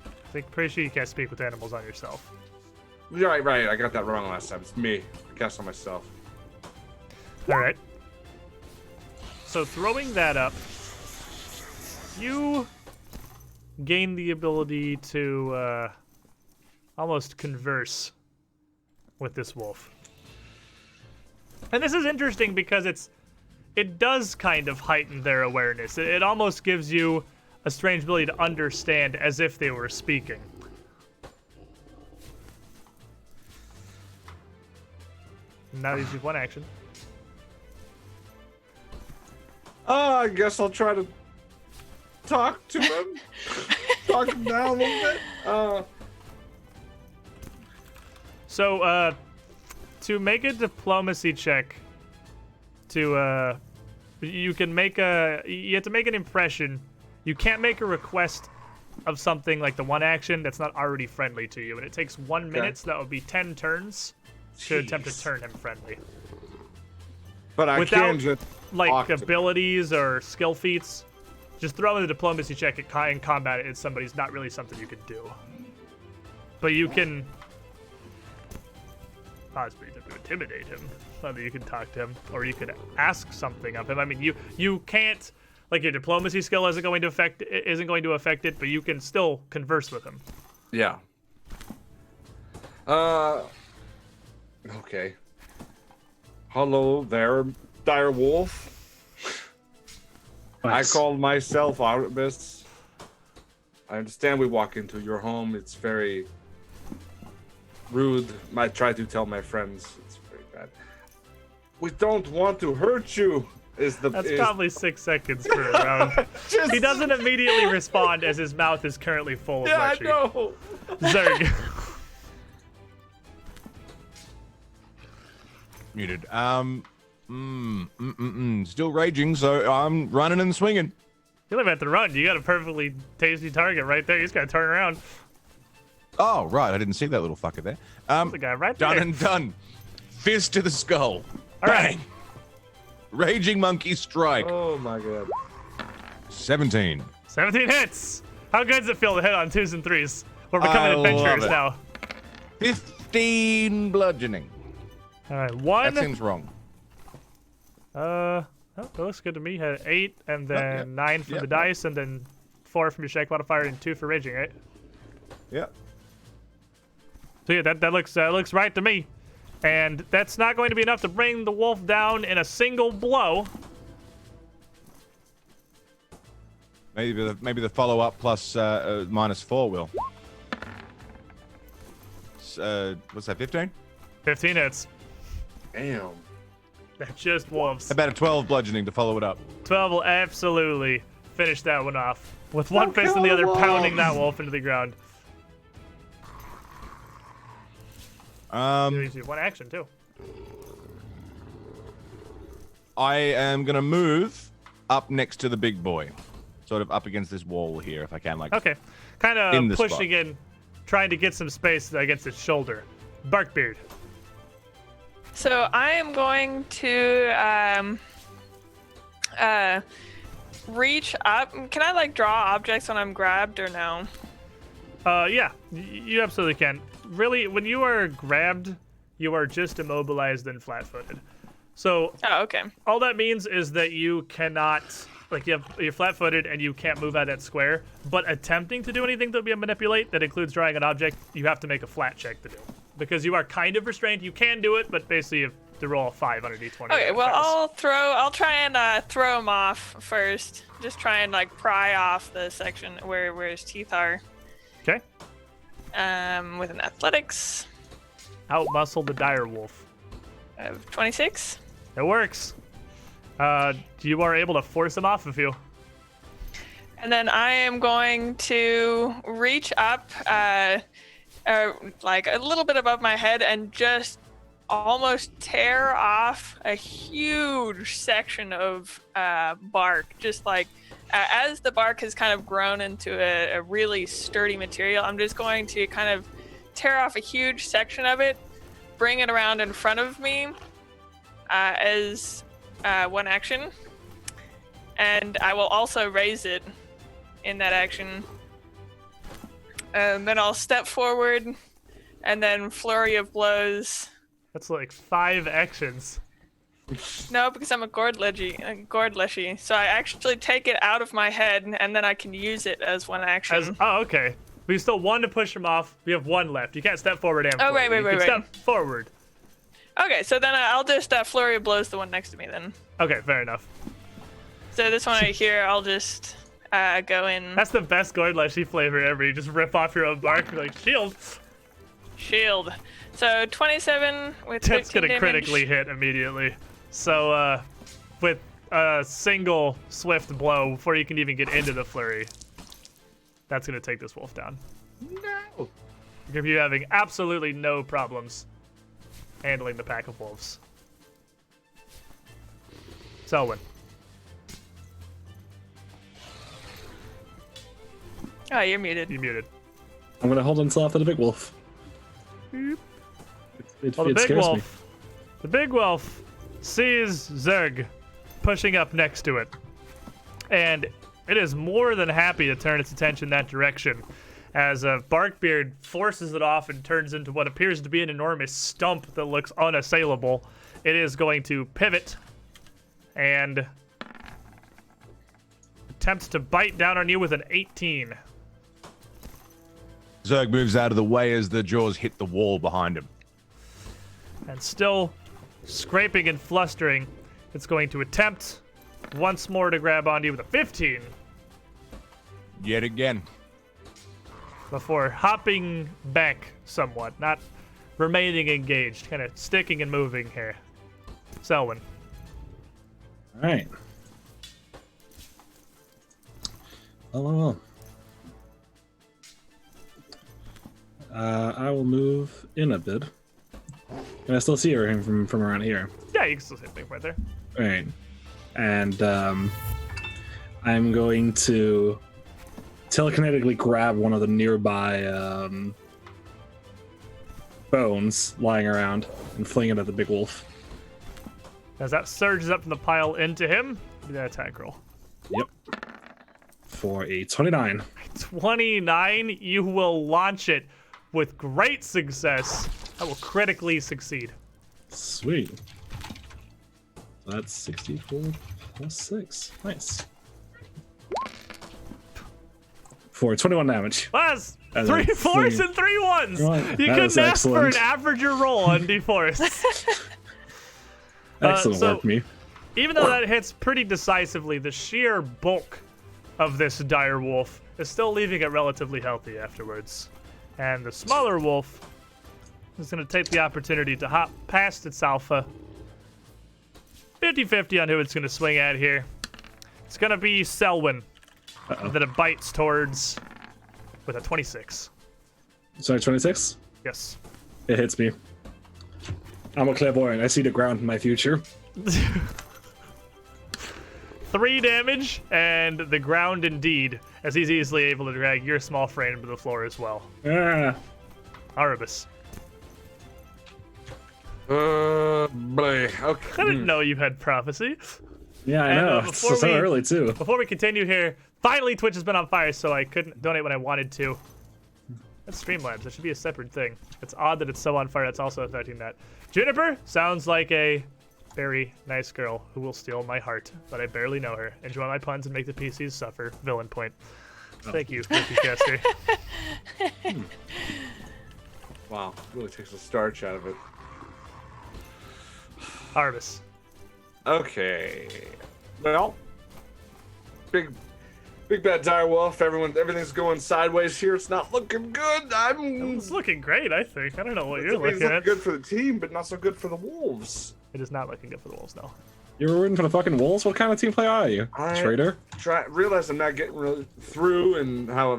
Speaker 1: I think pretty sure you can't speak with animals on yourself.
Speaker 3: Right. I got that wrong last time. It's me. I cast on myself.
Speaker 1: All right. So throwing that up, you gain the ability to almost converse with this wolf. And this is interesting because it does kind of heighten their awareness. It almost gives you a strange ability to understand as if they were speaking. Now you have one action.
Speaker 3: I guess I'll try to talk to him. Talk him down a little bit.
Speaker 1: So, to make a diplomacy check, you have to make an impression. You can't make a request of something like the one action that's not already friendly to you, and it takes 1 minute, so that would be 10 turns to attempt to turn him friendly.
Speaker 3: But I
Speaker 1: Without,
Speaker 3: can just
Speaker 1: like,
Speaker 3: talk to
Speaker 1: abilities or skill feats, just throw in the diplomacy check in combat. It's somebody's not really something you could do. But you can... it's pretty tough to intimidate him. Whether you can talk to him, or you could ask something of him. I mean, you can't Like your diplomacy skill isn't going to affect it, but you can still converse with him.
Speaker 3: Yeah. Okay. Hello there, dire wolf.
Speaker 2: Nice.
Speaker 3: I called myself Artemis. I understand we walk into your home. It's very rude. I try to tell my friends it's very bad. We don't want to hurt you.
Speaker 1: That's probably 6 seconds per round. He doesn't immediately respond as his mouth is currently full of
Speaker 3: Yeah,
Speaker 1: Leshy.
Speaker 3: I know.
Speaker 1: Zerg.
Speaker 5: Muted. Still raging, so I'm running and swinging.
Speaker 1: You don't even have to run. You got a perfectly tasty target right there. You just got to turn around.
Speaker 5: Oh, right. I didn't see that little fucker there.
Speaker 1: The guy right there.
Speaker 5: Done and done. Fist to the skull.
Speaker 1: All right.
Speaker 5: Bang. Raging monkey strike.
Speaker 3: Oh my god.
Speaker 5: 17.
Speaker 1: 17 hits. How good does it feel to hit on 2s and 3s? We're becoming
Speaker 5: I
Speaker 1: adventurers
Speaker 5: love
Speaker 1: now.
Speaker 5: 15 bludgeoning.
Speaker 1: All right, 1.
Speaker 5: That seems wrong.
Speaker 1: Oh, that looks good to me. Had 8 and then
Speaker 5: yeah.
Speaker 1: 9 from
Speaker 5: Yeah,
Speaker 1: the
Speaker 5: yeah.
Speaker 1: dice, and then 4 from your shake modifier and 2 for raging, right?
Speaker 5: Yeah.
Speaker 1: So yeah, that looks right to me. And that's not going to be enough to bring the wolf down in a single blow.
Speaker 5: Maybe the follow up plus -4 will. What's that? 15?
Speaker 1: 15 hits.
Speaker 3: Damn.
Speaker 1: That's just wolves.
Speaker 5: About a 12 bludgeoning to follow it up.
Speaker 1: 12 will absolutely finish that one off. With one fist and the other pounding that wolf into the ground. You do one action too.
Speaker 5: I am gonna move up next to the big boy, sort of up against this wall here, if I can. Like,
Speaker 1: Okay. Kind
Speaker 5: In
Speaker 1: of
Speaker 5: the
Speaker 1: pushing
Speaker 5: spot.
Speaker 1: in, trying to get some space against his shoulder. Barkbeard.
Speaker 4: So I am going to reach up. Can I like draw objects when I'm grabbed or no?
Speaker 1: Yeah, you absolutely can. Really, when you are grabbed, you are just immobilized and flat-footed. So
Speaker 4: Oh, okay.
Speaker 1: all that means is that you cannot, like, you're flat-footed and you can't move out of that square. But attempting to do anything that would be a manipulate that includes drawing an object, you have to make a flat check to do. Because you are kind of restrained. You can do it, but basically you have to roll a 5 on a d20.
Speaker 4: Okay,
Speaker 1: that
Speaker 4: well,
Speaker 1: fails.
Speaker 4: I'll try and throw him off first. Just try and like pry off the section where his teeth are.
Speaker 1: Okay.
Speaker 4: With an athletics
Speaker 1: Outmuscle the dire wolf.
Speaker 4: of 26.
Speaker 1: It works. You are able to force him off of you.
Speaker 4: And then I am going to reach up, like a little bit above my head and just almost tear off a huge section of bark. Just like as the bark has kind of grown into a really sturdy material, I'm just going to kind of tear off a huge section of it, bring it around in front of me as one action. And I will also raise it in that action. And then I'll step forward and then flurry of blows.
Speaker 1: That's like 5 actions.
Speaker 4: No, because I'm a gourd leshy. So I actually take it out of my head and then I can use it as one action.
Speaker 1: Oh, okay. We still 1 to push him off. We have 1 left. You can't step forward and
Speaker 4: Oh,
Speaker 1: forward.
Speaker 4: wait,
Speaker 1: You can step forward.
Speaker 4: Okay, so then I'll just flurry of blows the one next to me then.
Speaker 1: Okay, fair enough.
Speaker 4: So this one right here, I'll just go in.
Speaker 1: That's the best gourd leshy flavor ever. You just rip off your own bark, like, shield.
Speaker 4: Shield. So 27 with 15
Speaker 1: That's gonna
Speaker 4: damage.
Speaker 1: critically hit immediately. So, with a single swift blow before you can even get into the flurry, that's gonna take this wolf down.
Speaker 3: No.
Speaker 1: If you're having absolutely no problems handling the pack of wolves. Selwyn.
Speaker 4: Oh, you're muted.
Speaker 1: You muted.
Speaker 2: I'm gonna hold on till after the big wolf. It
Speaker 1: Well, the big
Speaker 2: scares me.
Speaker 1: wolf. The big wolf sees Zerg pushing up next to it, and it is more than happy to turn its attention that direction. As Barkbeard forces it off and turns into what appears to be an enormous stump that looks unassailable, it is going to pivot and attempts to bite down on you with an 18.
Speaker 5: Zerg moves out of the way as the jaws hit the wall behind him.
Speaker 1: And still scraping and flustering, it's going to attempt once more to grab onto you with a 15.
Speaker 5: Yet again.
Speaker 1: Before hopping back somewhat, not remaining engaged, kind of sticking and moving here. Selwyn.
Speaker 2: All right. Oh. I will move in a bit. Can I still see her from around here?
Speaker 1: Yeah, you can still see the thing right there.
Speaker 2: All right. And I'm going to telekinetically grab one of the nearby bones lying around and fling it at the big wolf.
Speaker 1: As that surges up from the pile into him, do that attack roll.
Speaker 2: Yep. For a 29.
Speaker 1: 29, you will launch it with great success. I will critically succeed.
Speaker 2: Sweet. So that's 64 plus 6. Nice. For 21 damage.
Speaker 1: Plus
Speaker 2: As
Speaker 1: 3
Speaker 2: I
Speaker 1: 4s
Speaker 2: fling-
Speaker 1: and 3 1s.
Speaker 2: Right.
Speaker 1: You
Speaker 2: That
Speaker 1: couldn't
Speaker 2: is
Speaker 1: ask for an
Speaker 2: excellent.
Speaker 1: averager roll on D4s.
Speaker 2: Excellent
Speaker 1: so-
Speaker 2: work, me.
Speaker 1: Even though that hits pretty decisively, the sheer bulk of this dire wolf is still leaving it relatively healthy afterwards. And the smaller wolf is going to take the opportunity to hop past its alpha. 50-50 on who it's going to swing at here. It's going to be Selwyn that it bites towards with a 26.
Speaker 2: Sorry, 26?
Speaker 1: Yes.
Speaker 2: It hits me. I'm a clairvoyant. I see the ground in my future.
Speaker 1: 3 damage, and the ground indeed, as he's easily able to drag your small frame to the floor as well.
Speaker 2: Ah.
Speaker 1: Arabus.
Speaker 3: Boy. Okay.
Speaker 1: I didn't know you had prophecy.
Speaker 2: Yeah, I
Speaker 1: And,
Speaker 2: know. It's
Speaker 1: before
Speaker 2: so
Speaker 1: we-
Speaker 2: early, too.
Speaker 1: Before we continue here, finally Twitch has been on fire, so I couldn't donate when I wanted to. That's Streamlabs. That should be a separate thing. It's odd that it's so on fire. That's also affecting that. Juniper sounds like a very nice girl who will steal my heart, but I barely know her. Enjoy my puns and make the PCs suffer. Villain point. Thank you, Ricky Caster.
Speaker 3: Wow, really takes the starch out of it.
Speaker 1: Arvis.
Speaker 3: Okay. Well, big bad dire wolf. Everything's going sideways here. It's not looking good.
Speaker 1: It's looking great, I think. I don't know what you're
Speaker 3: It's
Speaker 1: looking
Speaker 3: looking
Speaker 1: at.
Speaker 3: good for the team, but not so good for the wolves.
Speaker 1: It is not looking good for the Wolves, no.
Speaker 2: You're rooting for the fucking wolves? What kind of team player are you? Traitor?
Speaker 3: Realize I'm not getting really through and how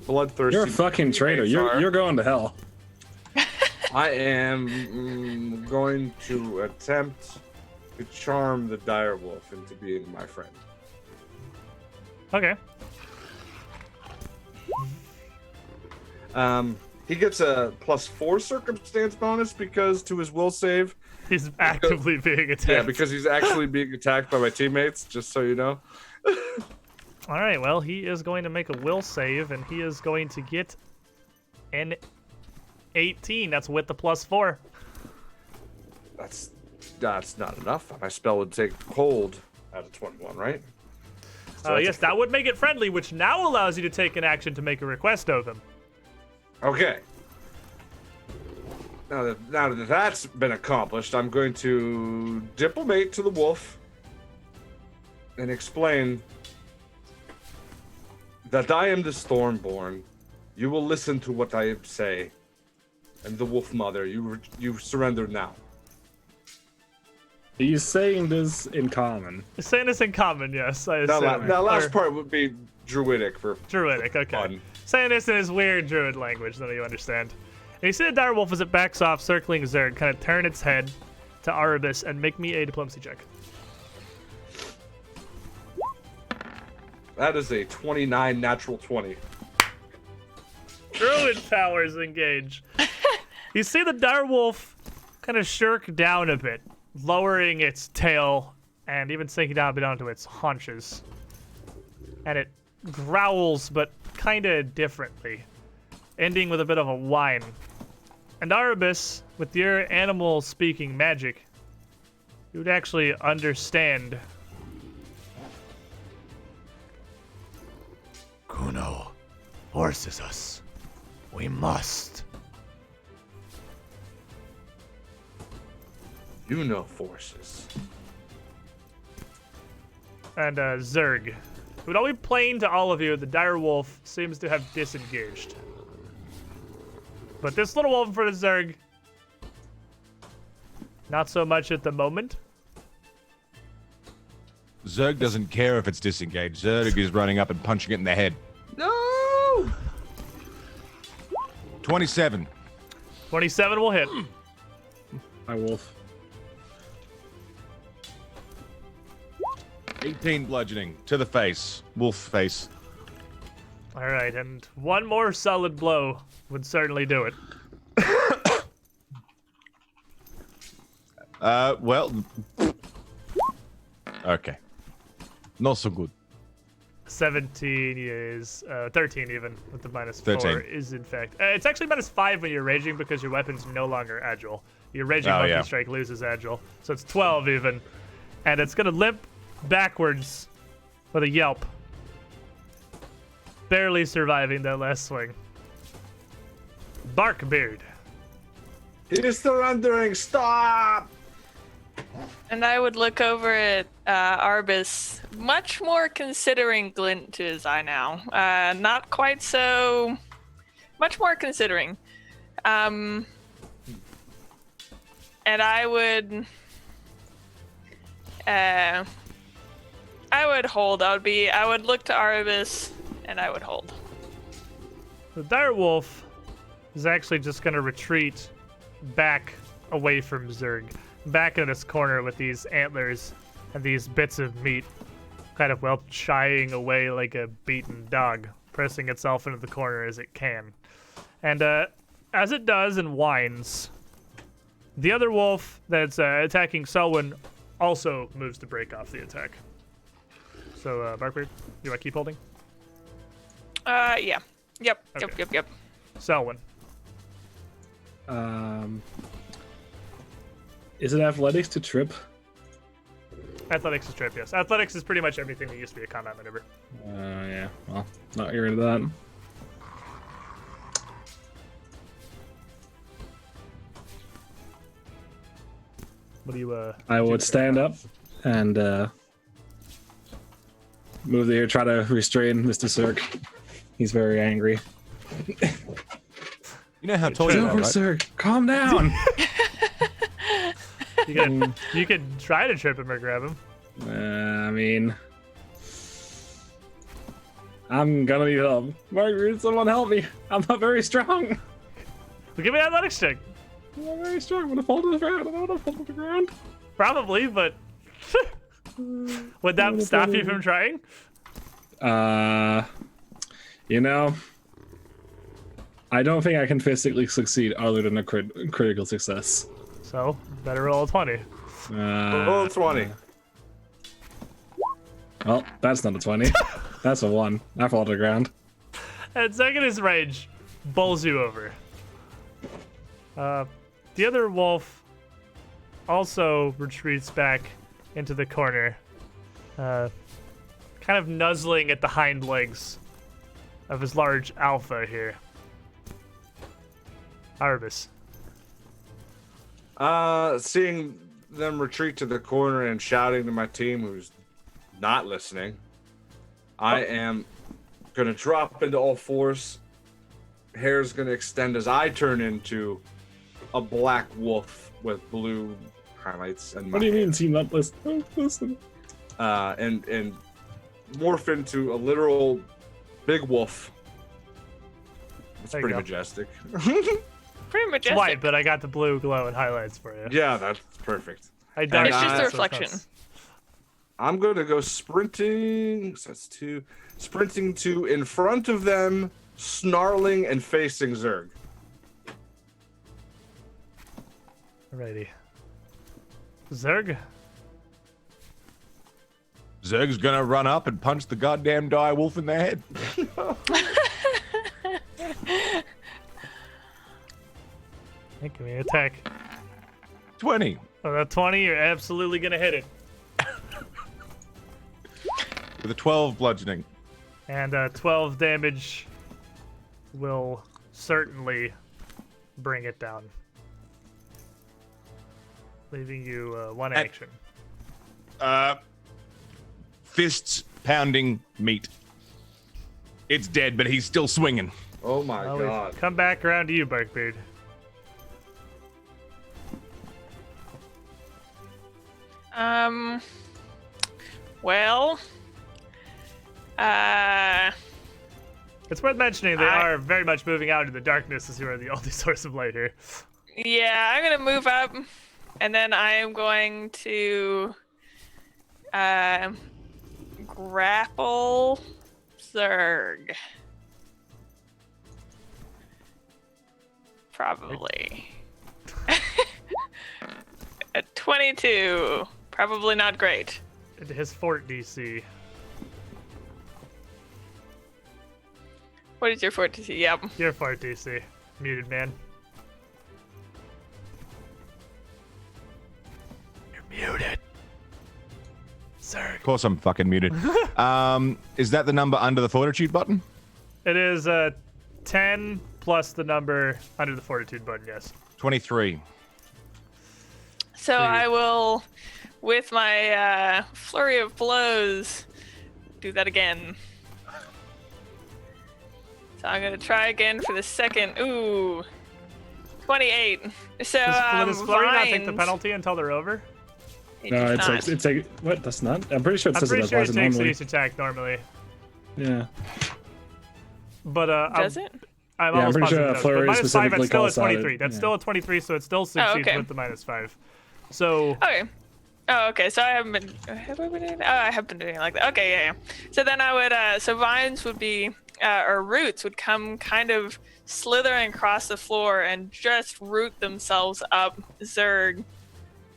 Speaker 3: bloodthirsty.
Speaker 2: You're a fucking traitor.
Speaker 3: teammates
Speaker 2: You're
Speaker 3: are.
Speaker 2: you're going to hell.
Speaker 3: I am going to attempt to charm the dire wolf into being my friend.
Speaker 1: Okay.
Speaker 3: He gets a +4 circumstance bonus because to his will save.
Speaker 1: He's actively being attacked.
Speaker 3: Yeah, because he's actually being attacked by my teammates, just so you know.
Speaker 1: All right, well, he is going to make a will save, and he is going to get an 18. That's with the +4.
Speaker 3: That's not enough. My spell would take hold out of 21, right? So that's
Speaker 1: Yes, that would make it friendly, which now allows you to take an action to make a request of him.
Speaker 3: Okay. Now that that's been accomplished, I'm going to diplomate to the wolf and explain that I am the Stormborn. You will listen to what I say, and the Wolf Mother. You surrender now.
Speaker 2: Are you saying this in common?
Speaker 1: Saying this in common, yes. I
Speaker 3: That
Speaker 1: assume.
Speaker 3: last
Speaker 1: Or
Speaker 3: part would be Druidic for
Speaker 1: Druidic, okay.
Speaker 3: fun.
Speaker 1: Saying this in his weird Druid language, none of you understand. And you see the dire wolf as it backs off, circling Zerg, kind of turn its head to Arabis and make me a diplomacy check.
Speaker 3: That is a 29 natural 20.
Speaker 1: Druid powers engage. You see the dire wolf kind of shirk down a bit, lowering its tail and even sinking down a bit onto its haunches. And it growls, but kind of differently, ending with a bit of a whine. And Arabis, with your animal speaking magic, you would actually understand forces us. We must.
Speaker 3: You know forces.
Speaker 1: And Zerg, who would all be plain to all of you, the dire wolf seems to have disengaged. But this little wolf in front of Zerg, not so much at the moment.
Speaker 5: Zerg doesn't care if it's disengaged. Zerg is running up and punching it in the head.
Speaker 3: No!
Speaker 5: 27.
Speaker 1: 27 will hit.
Speaker 2: Hi, wolf.
Speaker 5: 18 bludgeoning to the face. Wolf face.
Speaker 1: All right, and one more solid blow would certainly do it.
Speaker 5: Well. Okay. Not so good.
Speaker 1: 17 is 13 even with the minus 4
Speaker 5: 13.
Speaker 1: is in fact it's actually minus 5 when you're raging because your weapon's no longer agile. Your raging monkey
Speaker 5: yeah.
Speaker 1: strike loses agile, so it's 12 even, and it's gonna limp backwards with a yelp, barely surviving that last swing. Barkbeard.
Speaker 3: He is surrendering. Stop!
Speaker 4: And I would look over at Arbus, much more considering glint to his eye now. Not quite so... Much more considering. And I would... I would hold. I would look to Arbus, and I would hold.
Speaker 1: The dire wolf is actually just gonna retreat back away from Zerg, back in this corner with these antlers and these bits of meat, kind of shying away like a beaten dog, pressing itself into the corner as it can. And as it does and whines, the other wolf that's attacking Selwyn also moves to break off the attack. So, Barkbeard, you want to keep holding?
Speaker 4: Yeah. Yep.
Speaker 1: Okay.
Speaker 4: Yep.
Speaker 1: Selwyn.
Speaker 2: Is it athletics to trip?
Speaker 1: Athletics is trip, yes. Athletics is pretty much everything that used to be a combat maneuver.
Speaker 2: Yeah. Well, not get rid of that.
Speaker 1: What do you,
Speaker 2: I would stand up and move there, try to restrain Mr. Cirque. He's very angry.
Speaker 5: You know how tall you are,
Speaker 2: Over,
Speaker 5: right?
Speaker 2: Cirque. Calm down.
Speaker 1: You could try to trip him or grab him.
Speaker 2: I mean, I'm gonna need help. Margaret, someone help me. I'm not very strong.
Speaker 1: Well, give me an athletics check.
Speaker 2: I'm not very strong. I'm gonna fall to the ground. I don't want to fall to the ground.
Speaker 1: Probably, but would that stop you from trying?
Speaker 2: You know, I don't think I can physically succeed other than a critical success.
Speaker 1: So, better roll a 20.
Speaker 3: Roll 20.
Speaker 2: Well, that's not a 20. That's a 1. I fall to the ground.
Speaker 1: And second is rage bowls you over. The other wolf also retreats back into the corner, kind of nuzzling at the hind legs of his large alpha here. Arbus.
Speaker 3: Seeing them retreat to the corner and shouting to my team who's not listening, I am gonna drop into all fours. Hair's gonna extend as I turn into a black wolf with blue highlights and
Speaker 2: What do you mean, team not listen? Oh, listen.
Speaker 3: and morph into a literal big wolf. It's
Speaker 1: There you
Speaker 3: pretty
Speaker 1: go.
Speaker 3: majestic.
Speaker 4: Pretty majestic.
Speaker 1: It's white, but I got the blue glow and highlights for you.
Speaker 3: Yeah, that's perfect.
Speaker 1: I dark
Speaker 4: It's just
Speaker 1: so
Speaker 4: the
Speaker 1: it's
Speaker 4: reflection.
Speaker 1: not-
Speaker 3: I'm gonna go sprinting. So that's 2. Sprinting to in front of them, snarling and facing Zerg.
Speaker 1: Alrighty. Zerg?
Speaker 5: Zerg's gonna run up and punch the goddamn dire wolf in the head.
Speaker 1: Hey, give me an attack.
Speaker 5: 20
Speaker 1: Oh, that 20, you're absolutely gonna hit it.
Speaker 5: with a 12 bludgeoning.
Speaker 1: And 12 damage will certainly bring it down, leaving you one action.
Speaker 5: Fists pounding meat. It's dead, but he's still swinging.
Speaker 3: Oh my
Speaker 1: Well, we've
Speaker 3: god.
Speaker 1: come back around to you, Barkbeard.
Speaker 4: Well,
Speaker 1: It's worth mentioning they are very much moving out into the darkness as you are the only source of light here.
Speaker 4: yeah, I'm gonna move up, and then I am going to grapple Zerg. Probably. At 22. Probably not great.
Speaker 1: Into his fort DC.
Speaker 4: What is your fort DC? Yep.
Speaker 1: Your fort DC. Muted, man. You're muted. Zerg.
Speaker 5: Of course I'm fucking muted. Is that the number under the fortitude button?
Speaker 1: It is 10 plus the number under the fortitude button, yes.
Speaker 5: 23.
Speaker 4: So I will, with my flurry of blows, do that again. So I'm gonna try again for the second. Ooh, 28. So
Speaker 1: Does Flurry not take the
Speaker 4: Vines-
Speaker 1: penalty until they're over?
Speaker 4: It
Speaker 2: No,
Speaker 4: does not.
Speaker 2: it's like what? That's not. I'm pretty sure it
Speaker 1: I'm
Speaker 2: says
Speaker 1: pretty
Speaker 2: it
Speaker 1: sure it
Speaker 2: applies
Speaker 1: takes
Speaker 2: normally.
Speaker 1: each attack normally.
Speaker 2: Yeah.
Speaker 1: But
Speaker 4: Does it?
Speaker 1: I'm
Speaker 2: Yeah, I'm
Speaker 1: almost
Speaker 2: pretty sure
Speaker 1: positive it does.
Speaker 2: Flurry
Speaker 1: But -5,
Speaker 2: specifically
Speaker 1: that's still a
Speaker 2: calls out
Speaker 1: 23.
Speaker 2: it,
Speaker 1: That's
Speaker 2: yeah.
Speaker 1: still a 23, so it still succeeds
Speaker 4: okay.
Speaker 1: with the -5. So
Speaker 4: Okay. Oh, okay. So I haven't been. Have I been doing? Oh, I have been doing it like that. Okay, yeah. So then I would. So vines would be, or roots would come kind of slithering across the floor and just root themselves up Zerg,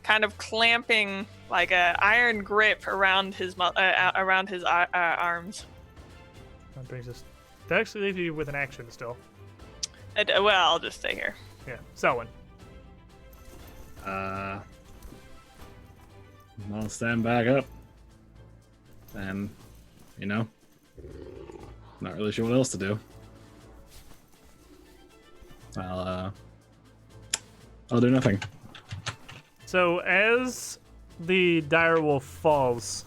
Speaker 4: kind of clamping like a iron grip around his arms.
Speaker 1: that brings us. That actually leaves you with an action still.
Speaker 4: Well, I'll just stay here.
Speaker 1: Yeah, Selwyn.
Speaker 2: I'll stand back up. And, not really sure what else to do. I'll do nothing.
Speaker 1: So as the dire wolf falls,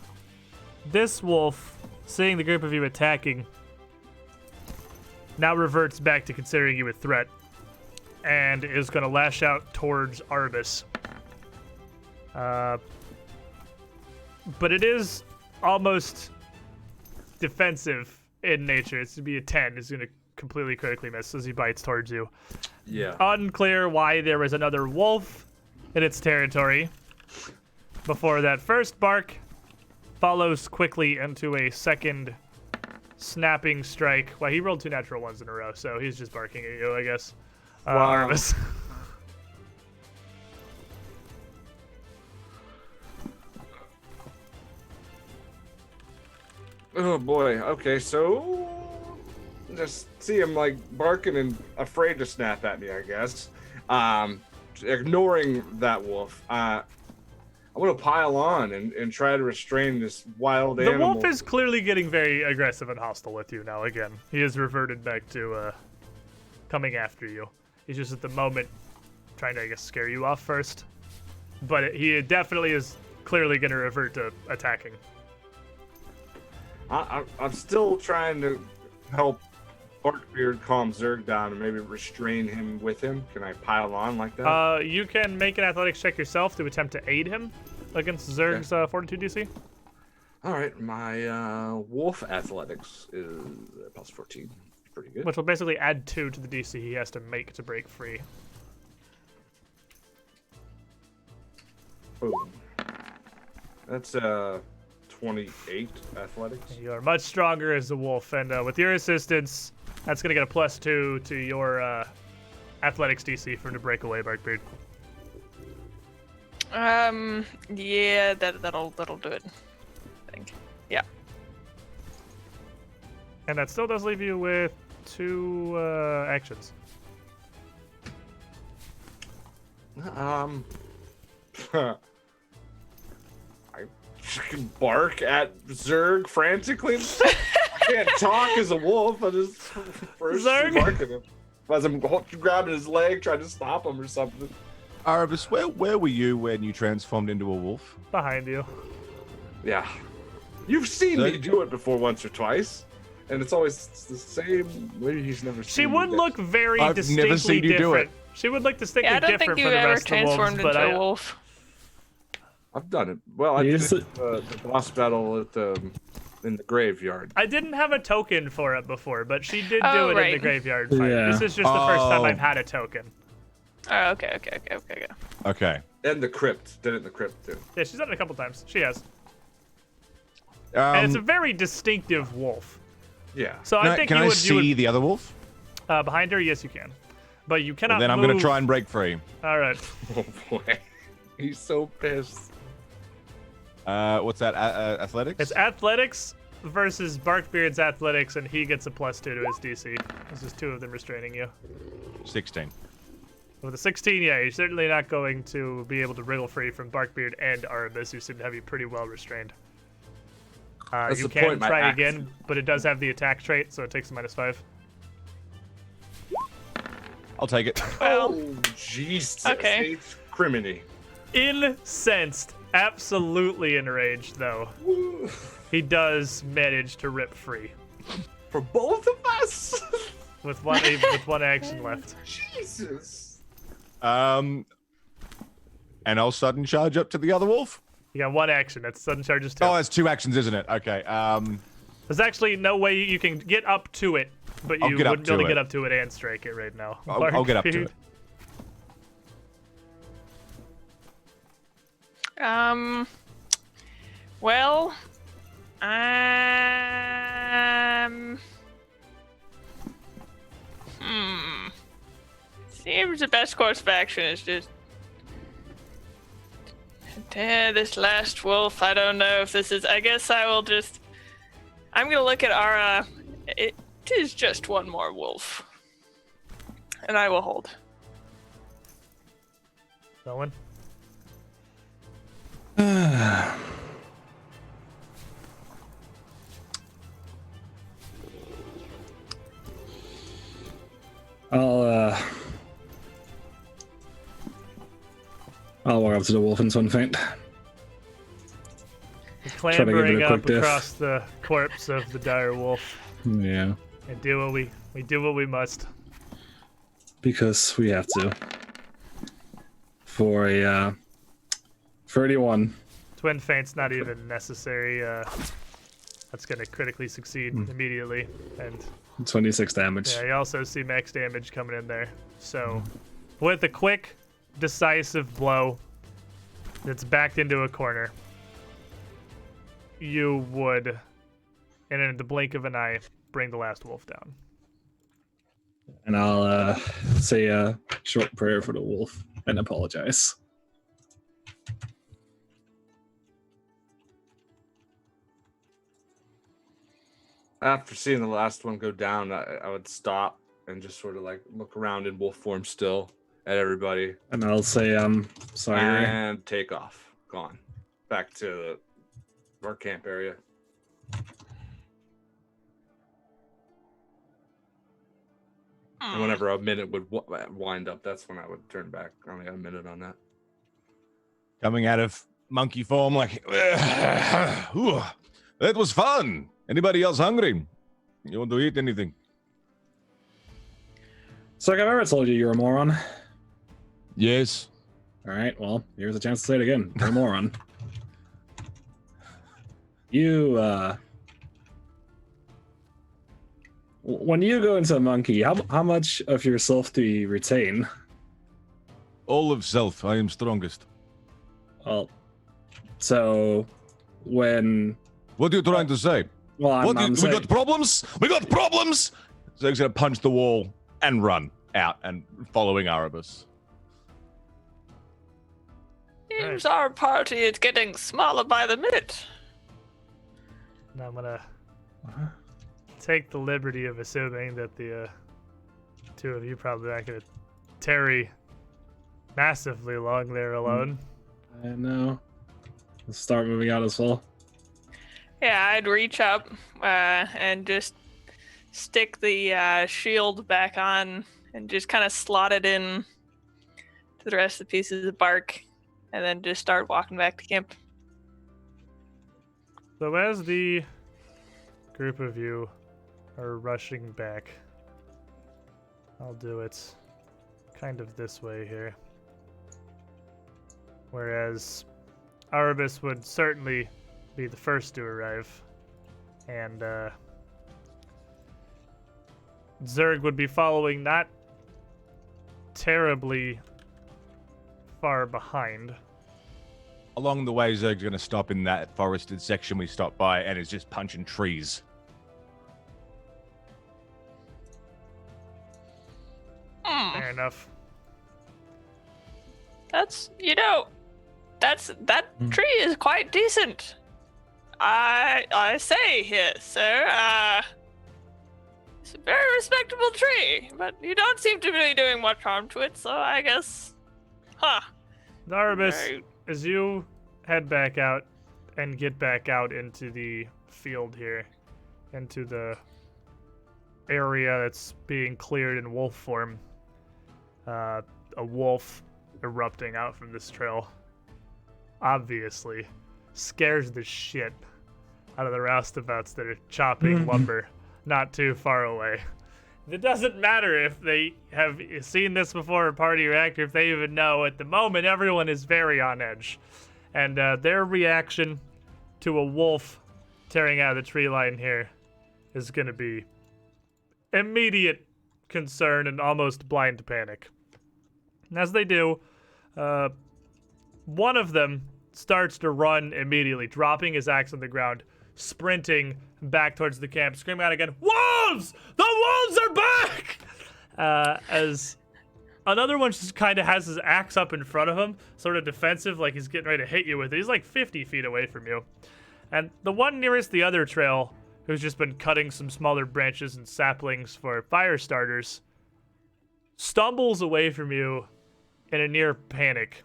Speaker 1: this wolf, seeing the group of you attacking, now reverts back to considering you a threat and is going to lash out towards Arbus. But it is almost defensive in nature. It's to be a 10. It's going to completely critically miss as he bites towards you.
Speaker 3: Yeah.
Speaker 1: Unclear why there was another wolf in its territory before that first bark follows quickly into a second snapping strike. Well, he rolled 2 natural ones in a row, so he's just barking at you, I guess.
Speaker 3: Wow.
Speaker 1: Arbus.
Speaker 3: Oh boy. Okay, so just see him like barking and afraid to snap at me, I guess. Ignoring that wolf. I'm gonna pile on and try to restrain this wild
Speaker 1: The
Speaker 3: animal.
Speaker 1: wolf is clearly getting very aggressive and hostile with you now again. He has reverted back to coming after you. He's just at the moment trying to, I guess, scare you off first. But he definitely is clearly going to revert to attacking.
Speaker 3: I'm still trying to help Barkbeard calm Zerg down and maybe restrain him with him. Can I pile on like that?
Speaker 1: You can make an athletics check yourself to attempt to aid him against Zerg's fortitude DC.
Speaker 3: All right, my wolf athletics is plus 14. Pretty good.
Speaker 1: Which will basically add 2 to the DC he has to make to break free.
Speaker 3: Boom. That's 28 athletics.
Speaker 1: You are much stronger as a wolf, and with your assistance, that's going to get a +2 to your athletics DC for him to break away, Barkbeard.
Speaker 4: Yeah, that'll do it. I think. Yeah.
Speaker 1: And that still does leave you with 2 actions.
Speaker 3: I can bark at Zerg frantically. can't talk as a wolf. I just first
Speaker 1: Zarg?
Speaker 3: barking him. As I'm grabbing his leg, trying to stop him or something.
Speaker 5: Arabus, where were you when you transformed into a wolf?
Speaker 1: Behind you.
Speaker 3: Yeah. You've seen me do it before once or twice. And it's always the same. Maybe he's never seen
Speaker 1: She would
Speaker 3: me
Speaker 1: look very
Speaker 5: I've
Speaker 1: distinctly
Speaker 5: never seen you do
Speaker 1: different.
Speaker 5: it.
Speaker 1: She would look distinctly
Speaker 4: Yeah, I don't
Speaker 1: different
Speaker 4: think you
Speaker 1: from the
Speaker 4: ever
Speaker 1: rest of the wolves,
Speaker 4: transformed
Speaker 1: but
Speaker 4: into a wolf.
Speaker 3: I've done it. Well, I
Speaker 2: You
Speaker 3: did
Speaker 2: used
Speaker 3: it, the boss battle at in the graveyard.
Speaker 1: I didn't have a token for it before, but she did do
Speaker 4: Oh,
Speaker 1: it in the
Speaker 4: right.
Speaker 1: graveyard fight.
Speaker 2: Yeah.
Speaker 1: This is just the first time
Speaker 5: Oh.
Speaker 1: I've had a token.
Speaker 4: Oh, okay.
Speaker 5: Okay.
Speaker 3: And the crypt. Did it in the crypt, too.
Speaker 1: Yeah, she's done it a couple times. She has. And it's a very distinctive wolf.
Speaker 3: Yeah.
Speaker 1: So I think
Speaker 5: can
Speaker 1: you
Speaker 5: I
Speaker 1: would,
Speaker 5: see the other wolf?
Speaker 1: behind her, yes you can. But you cannot
Speaker 5: Then I'm
Speaker 1: move.
Speaker 5: going to try and break free.
Speaker 1: All right.
Speaker 3: Oh, boy. He's so pissed.
Speaker 5: What's that? Athletics?
Speaker 1: It's athletics versus Barkbeard's athletics, and he gets a +2 to his DC. This is two of them restraining you.
Speaker 5: 16.
Speaker 1: With a 16, yeah, you're certainly not going to be able to wriggle free from Barkbeard and Arabus, who seem to have you pretty well restrained.
Speaker 3: That's
Speaker 1: You
Speaker 3: the
Speaker 1: can
Speaker 3: point, my
Speaker 1: try
Speaker 3: axe-
Speaker 1: again, but it does have the attack trait, so it takes a -5.
Speaker 5: I'll take it.
Speaker 4: Well,
Speaker 3: Oh, Jesus.
Speaker 4: Okay.
Speaker 3: It's criminy.
Speaker 1: Incensed. Absolutely enraged, though. He does manage to rip free.
Speaker 3: For both of us?
Speaker 1: With one action left.
Speaker 3: Jesus.
Speaker 5: And I'll sudden charge up to the other wolf.
Speaker 1: You got one action. That's sudden charges 2.
Speaker 5: Oh, that's 2 actions, isn't it? Okay.
Speaker 1: There's actually no way you can get up to it, but
Speaker 5: I'll
Speaker 1: you
Speaker 5: get up
Speaker 1: wouldn't be
Speaker 5: to
Speaker 1: able to
Speaker 5: it.
Speaker 1: get up to it and strike it right now.
Speaker 5: I'll get up to
Speaker 1: Barkbeard.
Speaker 5: it.
Speaker 4: Well, seems the best course of action is just. This last wolf, I don't know if this is. I guess I will just. I'm gonna look at Ara. It is just one more wolf. And I will hold.
Speaker 1: Owen?
Speaker 2: I'll walk up to the wolf in Sun Faint. Try to give it a
Speaker 1: Clambering
Speaker 2: quick
Speaker 1: up
Speaker 2: diff.
Speaker 1: across the corpse of the dire wolf.
Speaker 2: Yeah,
Speaker 1: And do what we do what we must.
Speaker 2: because we have to. For a 31.
Speaker 1: Twin feint's not even necessary. That's gonna critically succeed immediately. And
Speaker 2: 26 damage.
Speaker 1: yeah, you also see max damage coming in there. So with a quick, decisive blow that's backed into a corner, you would, in the blink of an eye, bring the last wolf down.
Speaker 2: And I'll say a short prayer for the wolf and apologize.
Speaker 3: After seeing the last one go down, I would stop and just sort of like look around in wolf form still at everybody
Speaker 2: And I'll say, sorry.
Speaker 3: and take off. Gone. Back to our camp area. And whenever a minute would wind up, that's when I would turn back. I only got a minute on that.
Speaker 5: Coming out of monkey form, like, "Ooh, that was fun. Anybody else hungry? You want to eat anything?"
Speaker 2: So I've ever told you you're a moron.
Speaker 5: Yes.
Speaker 2: All right, well, here's a chance to say it again. You're a moron. You, when you go into a monkey, how much of yourself do you retain?
Speaker 5: All of self. I am strongest.
Speaker 2: Well, so when,
Speaker 5: What are you trying to say?
Speaker 2: well,
Speaker 5: We
Speaker 2: I'm saying,
Speaker 5: got problems? We got problems? So he's going to punch the wall and run out and following Arabus.
Speaker 4: Seems our party is getting smaller by the minute.
Speaker 1: And I'm gonna take the liberty of assuming that the two of you probably aren't gonna tarry massively long there alone.
Speaker 2: I know. Let's start moving out as well.
Speaker 4: Yeah, I'd reach up and just stick the shield back on and just kind of slot it in to the rest of the pieces of bark, and then just start walking back to camp.
Speaker 1: So as the group of you are rushing back, I'll do it kind of this way here. Whereas Arabis would certainly be the first to arrive, and Zerg would be following not terribly far behind.
Speaker 5: Along the way, Zerg's going to stop in that forested section we stopped by and is just punching trees.
Speaker 1: Fair enough.
Speaker 4: That tree is quite decent. I say here, sir. It's a very respectable tree, but you don't seem to be doing much harm to it, so I guess,
Speaker 1: Narabis,
Speaker 4: Right.
Speaker 1: as you head back out and get back out into the field here, into the area that's being cleared in wolf form, a wolf erupting out from this trail obviously scares the shit out of the roustabouts that are chopping lumber not too far away. It doesn't matter if they have seen this before a party react, or if they even know. At the moment, everyone is very on edge. And their reaction to a wolf tearing out of the tree line here is going to be immediate concern and almost blind panic. And as they do, one of them starts to run immediately, dropping his axe on the ground, sprinting back towards the camp, screaming out again, "Wolves! The wolves are back!" As another one just kind of has his axe up in front of him, sort of defensive, like he's getting ready to hit you with it. He's like 50 feet away from you. And the one nearest the other trail, who's just been cutting some smaller branches and saplings for fire starters, stumbles away from you in a near panic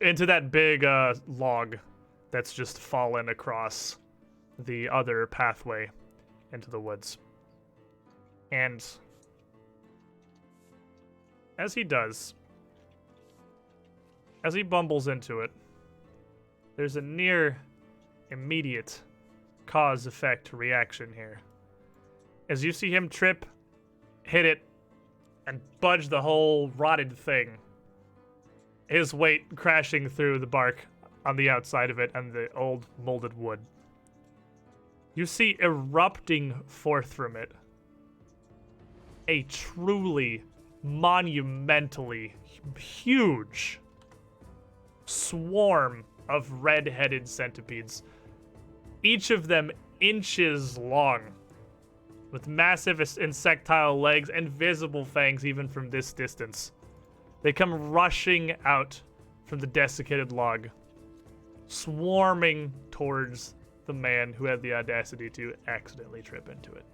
Speaker 1: into that big log that's just fallen across the other pathway into the woods. And as he does, as he bumbles into it, there's a near immediate cause-effect reaction here. As you see him trip, hit it, and budge the whole rotted thing, his weight crashing through the bark on the outside of it and the old molded wood. You see erupting forth from it a truly monumentally huge swarm of red-headed centipedes, each of them inches long, with massive insectile legs and visible fangs even from this distance. They come rushing out from the desiccated log, swarming towards the man who had the audacity to accidentally trip into it.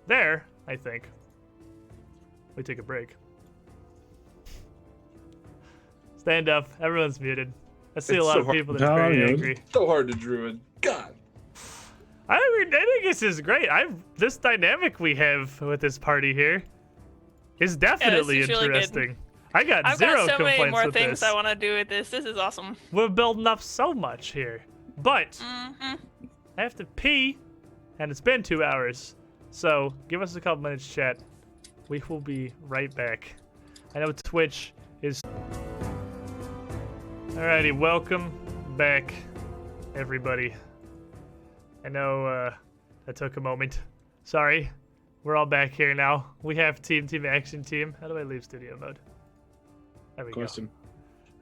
Speaker 1: There, I think, we take a break. Stand up. Everyone's muted. I see
Speaker 3: It's
Speaker 1: a lot
Speaker 3: so
Speaker 1: of
Speaker 3: hard-
Speaker 1: people that are very
Speaker 2: No, you're-
Speaker 1: angry.
Speaker 3: So hard to druid. God.
Speaker 1: I think this is great. This dynamic we have with this party here is definitely
Speaker 4: is really good.
Speaker 1: interesting. I got
Speaker 4: I've
Speaker 1: zero
Speaker 4: got so
Speaker 1: complaints
Speaker 4: many more
Speaker 1: with
Speaker 4: things
Speaker 1: this.
Speaker 4: I want to do with this. This is awesome.
Speaker 1: We're building up so much here. But
Speaker 4: Mm-hmm.
Speaker 1: I have to pee, and it's been 2 hours. So give us a couple minutes, chat. We will be right back. I know Twitch is... Alrighty, welcome back, everybody. I know that took a moment. Sorry. We're all back here now. We have team action team. How do I leave studio mode? There we go.
Speaker 2: Question.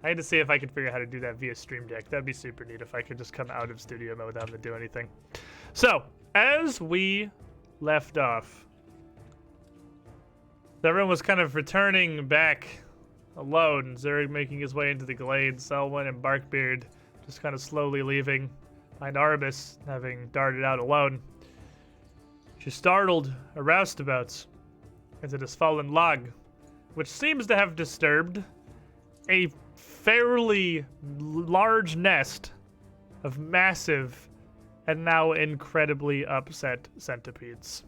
Speaker 1: I had to see if I could figure out how to do that via Stream Deck. That'd be super neat if I could just come out of studio mode without having to do anything. So, as we left off, everyone was kind of returning back alone. Zerg making his way into the glade, Selwyn and Barkbeard just kind of slowly leaving, behind Arabis having darted out alone. She startled a roustabouts into this fallen log, which seems to have disturbed a fairly large nest of massive and now incredibly upset centipedes.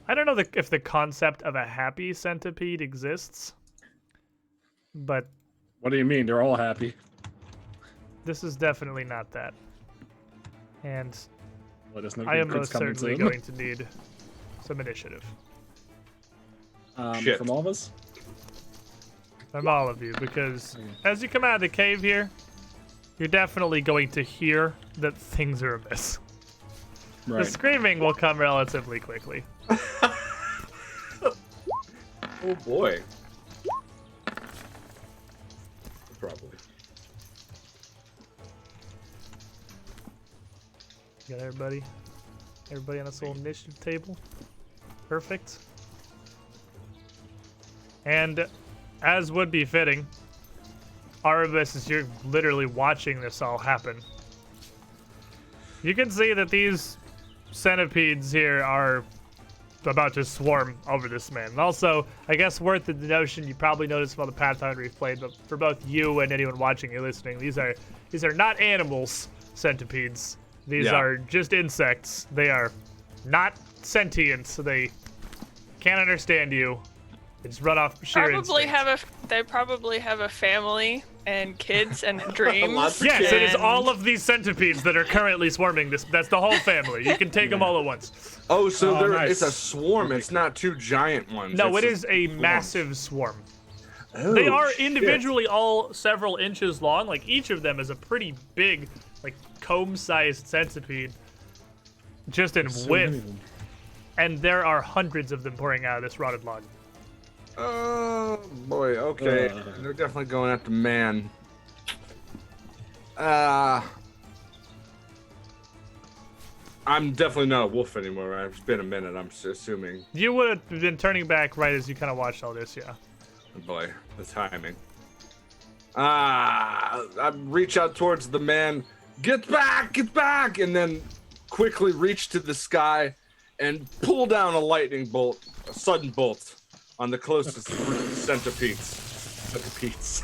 Speaker 1: I don't know if the concept of a happy centipede exists, but
Speaker 2: What do you mean? They're all happy.
Speaker 1: this is definitely not that. And
Speaker 2: Well, there's no
Speaker 1: I am
Speaker 2: crits
Speaker 1: most
Speaker 2: coming
Speaker 1: certainly
Speaker 2: soon.
Speaker 1: going to need some initiative
Speaker 3: Shit.
Speaker 2: From all of us?
Speaker 1: from all of you, because as you come out of the cave here, you're definitely going to hear that things are amiss.
Speaker 2: Right.
Speaker 1: The screaming will come relatively quickly.
Speaker 3: Oh boy. Probably.
Speaker 1: Got everybody on this little initiative table. Perfect. And as would be fitting, Arabus, as you're literally watching this all happen, you can see that these centipedes here are about to swarm over this man. And also, I guess worth the notion, you probably noticed from all the Pathfinder we've played, but for both you and anyone watching or listening, these are not animals, centipedes. These
Speaker 3: Yeah.
Speaker 1: are just insects. They are not sentient, so they can't understand you. They just run off sheer instinct.
Speaker 4: They probably have a family and kids and dreams.
Speaker 3: Lots of
Speaker 1: Yes, it is
Speaker 4: and-
Speaker 1: all of these centipedes that are currently swarming this. That's the whole family. You can take them all at once.
Speaker 3: Oh, so
Speaker 2: Oh, nice.
Speaker 3: it's a swarm. It's not two giant ones.
Speaker 1: No,
Speaker 3: it's
Speaker 1: it is a massive swarm.
Speaker 3: Oh,
Speaker 1: They are
Speaker 3: shit.
Speaker 1: individually all several inches long. Like each of them is a pretty big, like comb-sized centipede, just in
Speaker 2: So many of
Speaker 1: width.
Speaker 2: them.
Speaker 1: And there are hundreds of them pouring out of this rotted log.
Speaker 3: Oh boy. Okay. They're definitely going after man. I'm definitely not a wolf anymore. Right? It's been a minute. I'm assuming.
Speaker 1: You would have been turning back right as you kind of watched all this, yeah.
Speaker 3: Oh boy, the timing. I reach out towards the man. Get back! Get back! And then quickly reach to the sky and pull down a lightning bolt, a sudden bolt, on the closest centipedes. Centipedes.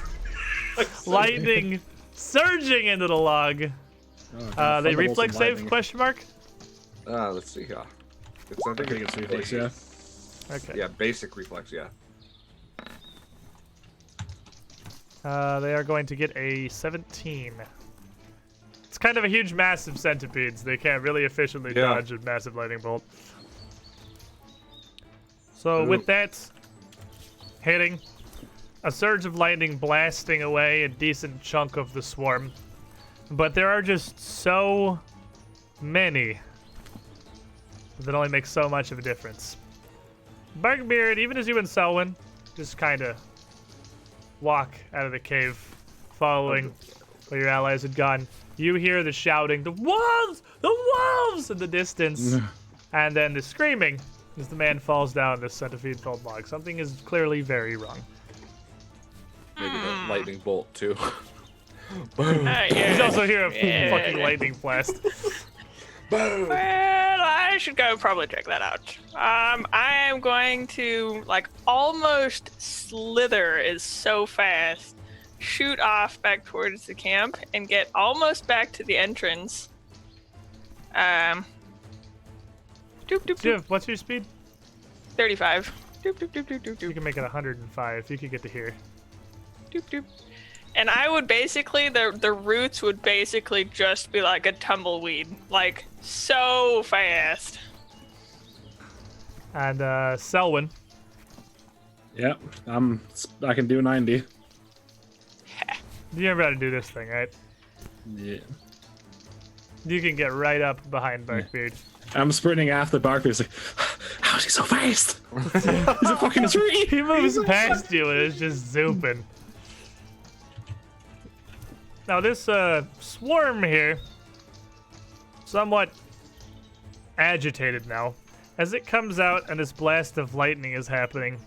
Speaker 1: Lightning surging into the log.
Speaker 2: Oh,
Speaker 1: They
Speaker 2: thunderbolts
Speaker 1: reflex
Speaker 2: and
Speaker 1: save?
Speaker 2: lightning.
Speaker 1: Question mark.
Speaker 3: Let's see here. I
Speaker 2: I think it's reflex, yeah.
Speaker 1: Okay.
Speaker 3: Yeah, basic reflex, yeah.
Speaker 1: They are going to get a 17. It's kind of a huge, massive centipedes. They can't really efficiently
Speaker 3: Yeah.
Speaker 1: dodge a massive lightning bolt. So
Speaker 3: Ooh.
Speaker 1: with that hitting, a surge of lightning blasting away a decent chunk of the swarm. But there are just so many that only make so much of a difference. Barkbeard, even as you and Selwyn just kind of walk out of the cave, following where your allies had gone, you hear the shouting, "The wolves! The wolves!" in the distance, and then the screaming as the man falls down this centipede-filled log. Something is clearly very wrong.
Speaker 3: Maybe the lightning bolt too.
Speaker 1: You also hear a fucking lightning blast.
Speaker 3: Boom!
Speaker 4: Well, I should go probably check that out. I am going to almost slither is so fast, shoot off back towards the camp and get almost back to the entrance. Doop, doop, doop.
Speaker 1: Jiv, what's your speed?
Speaker 4: 35. Doop, doop, doop, doop, doop,
Speaker 1: You
Speaker 4: doop,
Speaker 1: can make it 105. You could get to here.
Speaker 4: doop, doop. And I would basically, the roots would basically just be like a tumbleweed. Like, so fast.
Speaker 1: And Selwyn,
Speaker 2: Yeah, I can do 90.
Speaker 1: you never how to do this thing, right?
Speaker 2: Yeah.
Speaker 1: You can get right up behind Barkbeard.
Speaker 2: I'm sprinting after Barkley. It's like, how is he so fast? He's a fucking tree.
Speaker 1: He moves past you and is just zooping. Now this swarm here, somewhat agitated now, as it comes out and this blast of lightning is happening.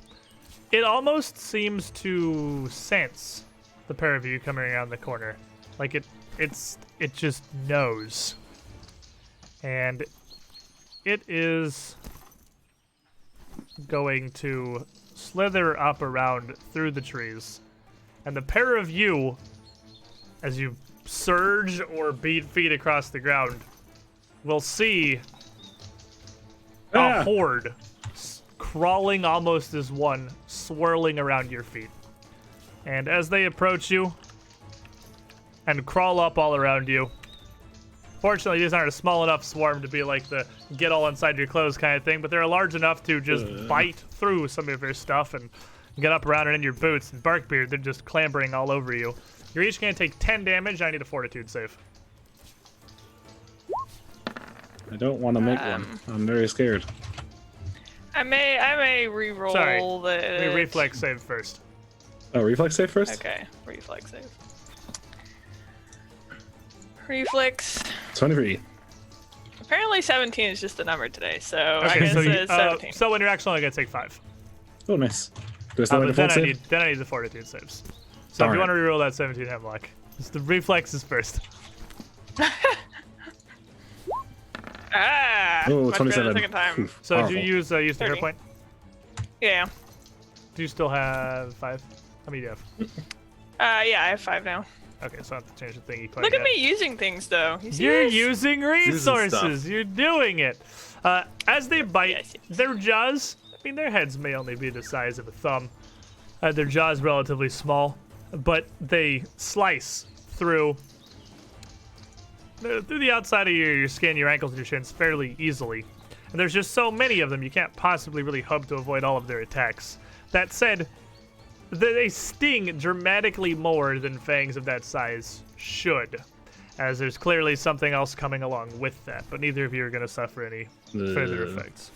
Speaker 1: It almost seems to sense the pair of you coming around the corner, like it just knows, and it is going to slither up around through the trees And the pair of you, as you surge or beat feet across the ground, will see a horde crawling almost as one, swirling around your feet. And as they approach you and crawl up all around you, fortunately, these aren't a small enough swarm to be like the get all inside your clothes kind of thing, but they're large enough to just bite through some of your stuff and get up around and in your boots. And Barkbeard, they're just clambering all over you. You're each going to take 10 damage. I need a fortitude save.
Speaker 2: I don't want to make one. I'm very scared.
Speaker 4: I may re-roll
Speaker 1: Sorry.
Speaker 4: the...
Speaker 1: Let me reflex save first.
Speaker 2: Oh, reflex save first?
Speaker 4: Okay, reflex save. Reflex.
Speaker 2: 23.
Speaker 4: Apparently 17 is just the number today, so I
Speaker 1: Okay,
Speaker 4: guess
Speaker 1: so,
Speaker 4: it's 17.
Speaker 1: so when you're actually only going to take 5.
Speaker 2: Oh, nice. Do I still
Speaker 1: But
Speaker 2: need a
Speaker 1: then
Speaker 2: full
Speaker 1: I
Speaker 2: save?
Speaker 1: need the fortitude saves. So if
Speaker 2: Darn
Speaker 1: you
Speaker 2: it.
Speaker 1: want to reroll that 17 hemlock, just the reflexes first.
Speaker 4: Ah!
Speaker 2: Oh,
Speaker 4: much better the
Speaker 2: 27.
Speaker 4: second time.
Speaker 2: Oof,
Speaker 1: So
Speaker 2: powerful.
Speaker 1: do you use the hero
Speaker 4: 30.
Speaker 1: point?
Speaker 4: Yeah.
Speaker 1: Do you still have 5? How many do you have?
Speaker 4: Yeah, I have 5 now.
Speaker 1: Okay, so I have to change the thing you quite
Speaker 4: Look at
Speaker 1: yet.
Speaker 4: me using things, though. You see
Speaker 1: You're
Speaker 4: this?
Speaker 1: using resources.
Speaker 3: stuff.
Speaker 1: You're doing it. As they bite,
Speaker 4: Yes, yes.
Speaker 1: their jaws, I mean, their heads may only be the size of a thumb. Their jaws relatively small, but they slice through the outside of your skin, your ankles, and your shins fairly easily. And there's just so many of them, you can't possibly really hope to avoid all of their attacks. That said, they sting dramatically more than fangs of that size should, as there's clearly something else coming along with that, but neither of you are going to suffer any further effects.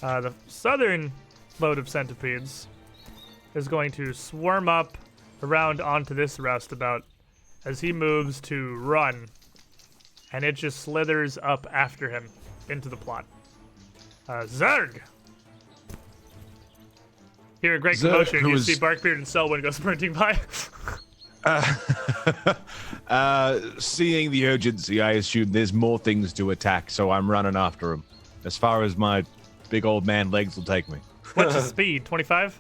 Speaker 1: The southern load of centipedes is going to swarm up around onto this roustabout as he moves to run, and it just slithers up after him into the plot. Zerg! Hear a great
Speaker 5: Zerg,
Speaker 1: commotion.
Speaker 5: who
Speaker 1: You
Speaker 5: is-
Speaker 1: see Barkbeard and Selwyn go sprinting by.
Speaker 5: Seeing the urgency, I assume there's more things to attack, so I'm running after him. As far as my big old man legs will take me.
Speaker 1: What's his speed? 25?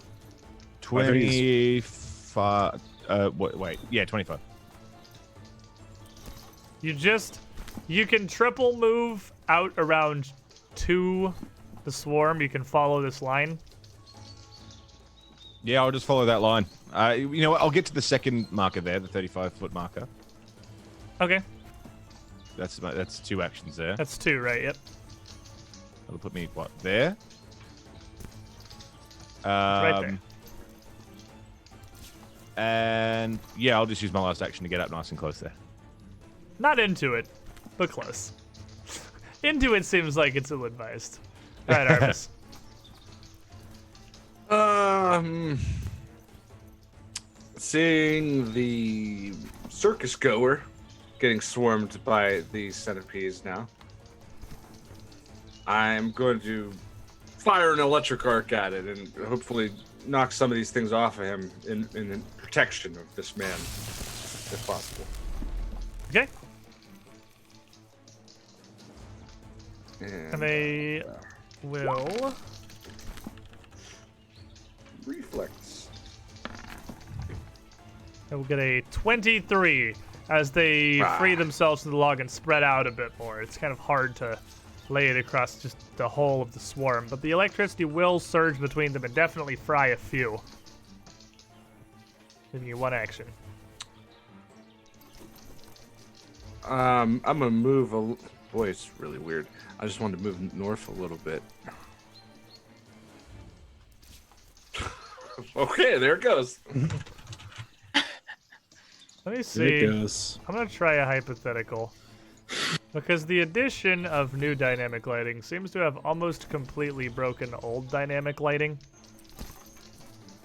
Speaker 5: 25. Wait. Yeah, 25.
Speaker 1: You can triple move out around to the swarm. You can follow this line.
Speaker 5: Yeah, I'll just follow that line. You know what? I'll get to the second marker there, the 35-foot marker.
Speaker 1: Okay,
Speaker 5: That's 2 actions there.
Speaker 1: that's 2, right? Yep.
Speaker 5: That'll put me, what, there?
Speaker 1: Right there.
Speaker 5: And yeah, I'll just use my last action to get up nice and close there.
Speaker 1: Not into it, but close. Into it seems like it's ill-advised. All right, Arvis.
Speaker 3: Seeing the circus goer getting swarmed by these centipedes now, I'm going to fire an electric arc at it and hopefully knock some of these things off of him in protection of this man, if possible.
Speaker 1: Okay.
Speaker 3: And
Speaker 1: And they will.
Speaker 3: reflex.
Speaker 1: They will get a 23 as they free themselves from the log and spread out a bit more. It's kind of hard to lay it across just the whole of the swarm, but the electricity will surge between them and definitely fry a few. Giving you 1 action.
Speaker 3: I'm gonna move boy, it's really weird. I just wanted to move north a little bit. Okay, there it goes.
Speaker 1: Let me
Speaker 2: There it
Speaker 1: see.
Speaker 2: goes.
Speaker 1: I'm going to try a hypothetical. Because the addition of new dynamic lighting seems to have almost completely broken old dynamic lighting.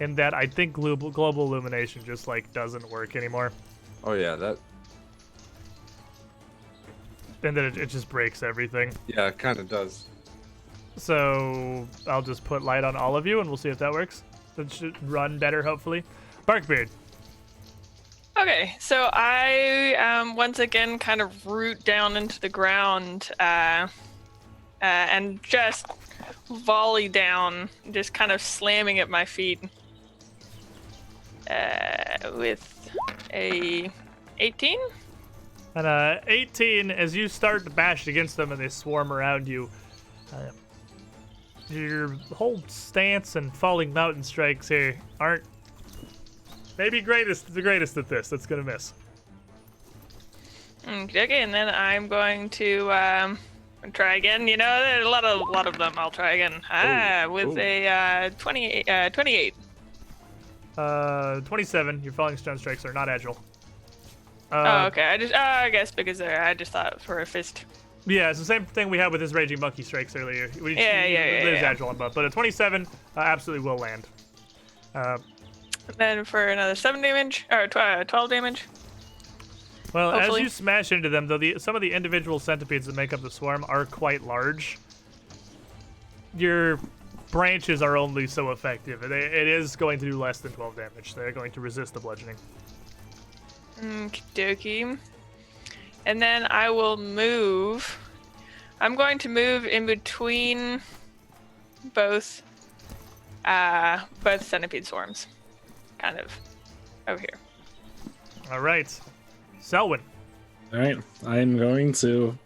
Speaker 1: In that I think global illumination just like doesn't work anymore.
Speaker 3: Oh yeah, that
Speaker 1: And then it just breaks everything.
Speaker 3: yeah, it kind of does.
Speaker 1: So I'll just put light on all of you and we'll see if that works. That should run better, hopefully. Barkbeard.
Speaker 4: Okay, so I once again kind of root down into the ground and just volley down, just kind of slamming at my feet. with a 18.
Speaker 1: And 18, as you start to bash against them and they swarm around you, your whole stance and falling mountain strikes here aren't maybe the greatest at this. That's gonna miss.
Speaker 4: Okay, and then I'm going to try again. You know, there's a lot of them. I'll try again. With a 28.
Speaker 1: 27. Your falling stone strikes are not agile.
Speaker 4: Okay. I guess because I just thought for a fist.
Speaker 1: Yeah, it's the same thing we had with his raging monkey strikes earlier.
Speaker 4: Yeah.
Speaker 1: Agile on both, but a 27 absolutely will land.
Speaker 4: Then for another 7 damage or 12 damage.
Speaker 1: Well,
Speaker 4: Hopefully.
Speaker 1: as you smash into them, though, some of the individual centipedes that make up the swarm are quite large. Your branches are only so effective. It is going to do less than 12 damage. They're going to resist the bludgeoning.
Speaker 4: Okey-dokey. And then I will move. I'm going to move in between both centipede swarms. Kind of over here.
Speaker 1: All right. Selwyn.
Speaker 2: All right, I'm going to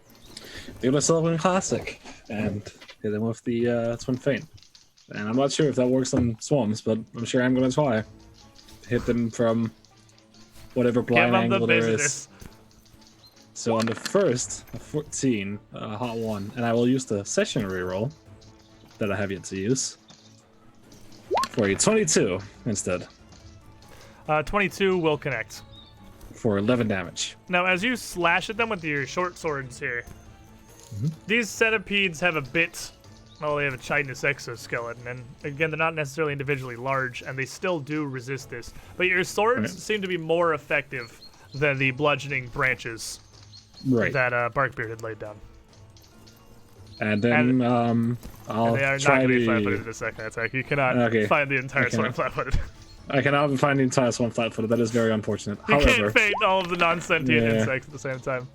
Speaker 2: do the Selwyn Classic and hit him with the Twin Feint. And I'm not sure if that works on swarms, but I'm sure I'm going to try. Hit them from whatever blind angle there is. So on the first, a 14, hot one, and I will use the session reroll that I have yet to use for a 22 instead.
Speaker 1: 22 will connect.
Speaker 2: For 11 damage.
Speaker 1: Now, as you slash at them with your short swords here, these centipedes have a bit. Well, they have a chitinous exoskeleton, and again, they're not necessarily individually large, and they still do resist this. But your swords seem to be more effective than the bludgeoning branches that Barkbeard had laid down.
Speaker 2: And then I'll
Speaker 1: they are
Speaker 2: try
Speaker 1: not going to be
Speaker 2: the...
Speaker 1: flat-footed in the second attack. You cannot find the entire swarm flat-footed.
Speaker 2: I cannot find the entire swarm flat-footed. That is very unfortunate.
Speaker 1: You
Speaker 2: However,
Speaker 1: can't feint all of the non-sentient insects at the same time.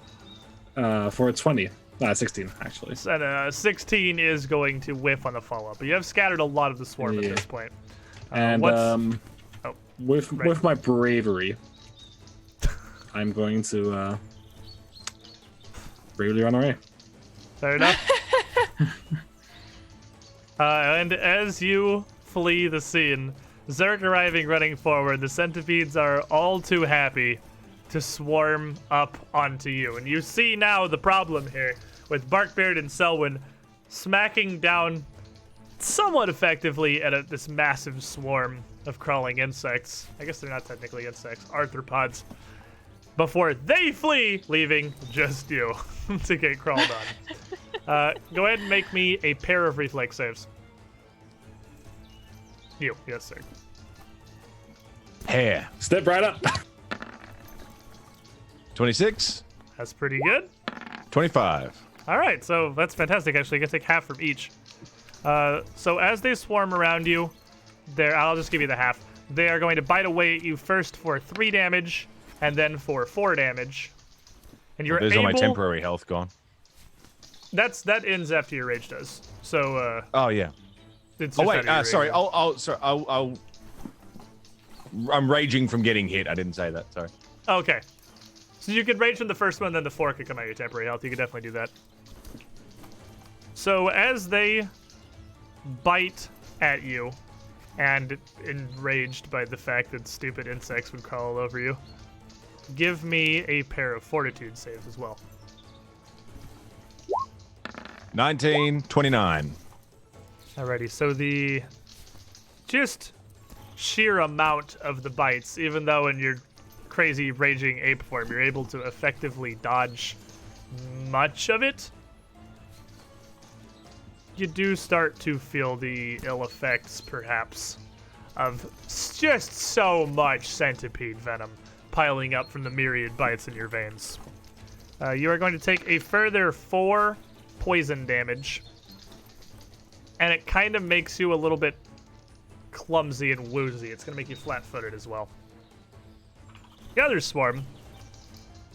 Speaker 2: For a 20. 16, actually.
Speaker 1: And 16 is going to whiff on the follow-up. But you have scattered a lot of the swarm at this point.
Speaker 2: And with my bravery, I'm going to bravely run away.
Speaker 1: Fair enough. And as you flee the scene, Zerk arriving running forward, the centipedes are all too happy to swarm up onto you. And you see now the problem here with Barkbeard and Selwyn smacking down somewhat effectively at this massive swarm of crawling insects. I guess they're not technically insects, arthropods. Before they flee, leaving just you to get crawled on. Go ahead and make me a pair of reflex saves. You, yes, sir.
Speaker 5: Hair.
Speaker 2: Step right up.
Speaker 5: 26.
Speaker 1: That's pretty good.
Speaker 5: 25.
Speaker 1: All right, so that's fantastic. Actually, you get to take half from each. So as they swarm around you, I'll just give you the half. They are going to bite away at you first for 3 damage, and then for 4 damage. And you're
Speaker 5: There's
Speaker 1: able...
Speaker 5: all my temporary health gone.
Speaker 1: That ends after your rage does. So.
Speaker 5: Oh yeah.
Speaker 1: It's
Speaker 5: Oh
Speaker 1: just
Speaker 5: wait.
Speaker 1: out of your rage.
Speaker 5: Sorry. I'm raging from getting hit. I didn't say that. Sorry.
Speaker 1: Okay. So you could rage from the first one, then the 4 could come out of your temporary health. You could definitely do that. So as they bite at you, and enraged by the fact that stupid insects would crawl all over you, give me a pair of fortitude saves as well.
Speaker 5: 19, 29.
Speaker 1: Alrighty, so the just sheer amount of the bites, even though in your crazy raging ape form you're able to effectively dodge much of it, you do start to feel the ill effects, perhaps, of just so much centipede venom piling up from the myriad bites in your veins. You are going to take a further 4 poison damage, and it kind of makes you a little bit clumsy and woozy. It's going to make you flat-footed as well. The other swarm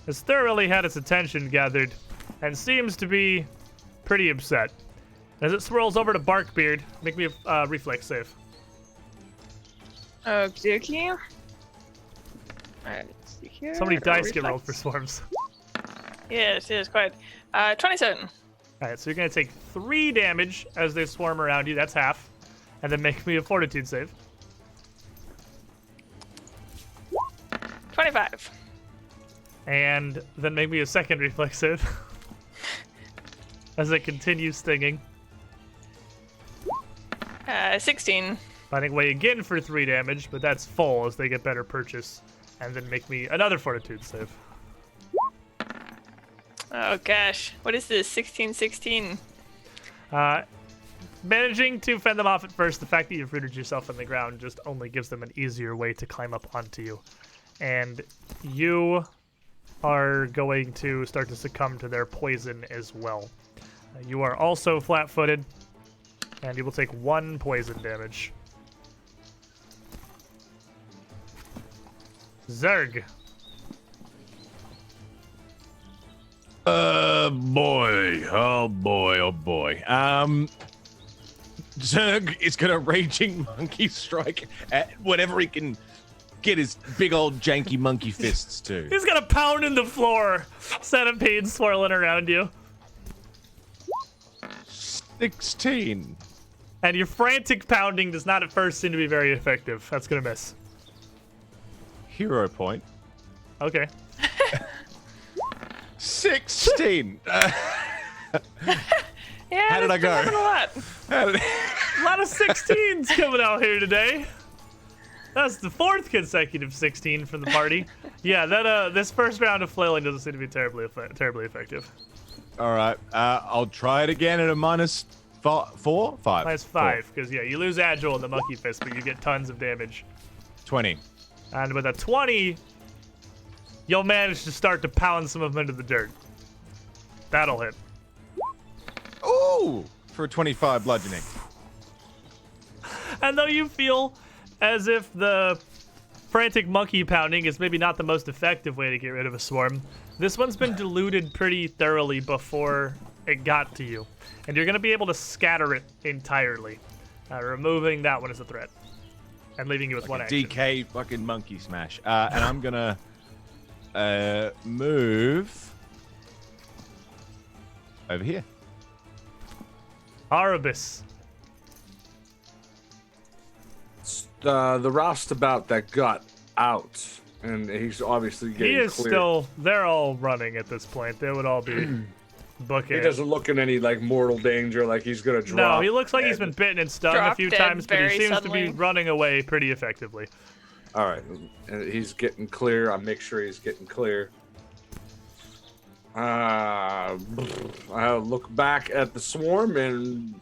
Speaker 1: has thoroughly had its attention gathered and seems to be pretty upset. As it swirls over to Barkbeard, make me a reflex save.
Speaker 4: Okie dokie. Alright, let's see here.
Speaker 1: So many dice get rolled
Speaker 4: Reflex.
Speaker 1: for swarms.
Speaker 4: Yes, quite. 27.
Speaker 1: Alright, so you're going to take 3 damage as they swarm around you. That's half. And then make me a fortitude save.
Speaker 4: 25.
Speaker 1: And then make me a second reflex save. As it continues stinging.
Speaker 4: 16.
Speaker 1: Finding a way again for 3 damage, but that's full as they get better purchase. And then make me another fortitude save.
Speaker 4: Oh gosh, what is this? 16.
Speaker 1: Managing to fend them off at first, the fact that you've rooted yourself in the ground just only gives them an easier way to climb up onto you. And you are going to start to succumb to their poison as well. You are also flat-footed, and you will take 1 poison damage. Zerg.
Speaker 5: Boy. Oh boy. Zerg is gonna raging monkey strike at whatever he can get his big old janky monkey fists to.
Speaker 1: He's got a pound in the floor. Centipede swirling around you.
Speaker 5: 16.
Speaker 1: And your frantic pounding does not at first seem to be very effective. That's gonna miss.
Speaker 5: Hero point.
Speaker 1: Okay.
Speaker 5: 16.
Speaker 4: Yeah,
Speaker 5: How did I
Speaker 4: that's
Speaker 5: go?
Speaker 4: been a lot.
Speaker 1: A lot of 16s coming out here today. That's the 4th consecutive 16 from the party. Yeah, that this first round of flailing doesn't seem to be terribly effective.
Speaker 5: All right. I'll try it again at a minus 4, 5.
Speaker 1: Minus 5, because yeah, you lose agile in the monkey fist, but you get tons of damage.
Speaker 5: 20.
Speaker 1: And with a 20, you'll manage to start to pound some of them into the dirt. That'll hit.
Speaker 5: Ooh! For a 25 bludgeoning.
Speaker 1: And though you feel as if the frantic monkey pounding is maybe not the most effective way to get rid of a swarm, this one's been diluted pretty thoroughly before it got to you. And you're going to be able to scatter it entirely, removing that one as a threat. And leaving you with one action.
Speaker 5: DK fucking monkey smash. And I'm gonna move over here.
Speaker 1: Arabis.
Speaker 3: The roustabout that got out, and he's obviously getting
Speaker 1: He is
Speaker 3: clear.
Speaker 1: still, they're all running at this point. They would all be booking.
Speaker 3: He doesn't look in any like mortal danger, like he's gonna drop.
Speaker 1: No, he looks like he's been bitten and stung a
Speaker 4: Drop
Speaker 1: few
Speaker 4: dead
Speaker 1: times, but he
Speaker 4: very
Speaker 1: seems to
Speaker 4: suddenly.
Speaker 1: be running away pretty effectively.
Speaker 3: All right, and he's getting clear. I make sure he's getting clear. I'll look back at the swarm and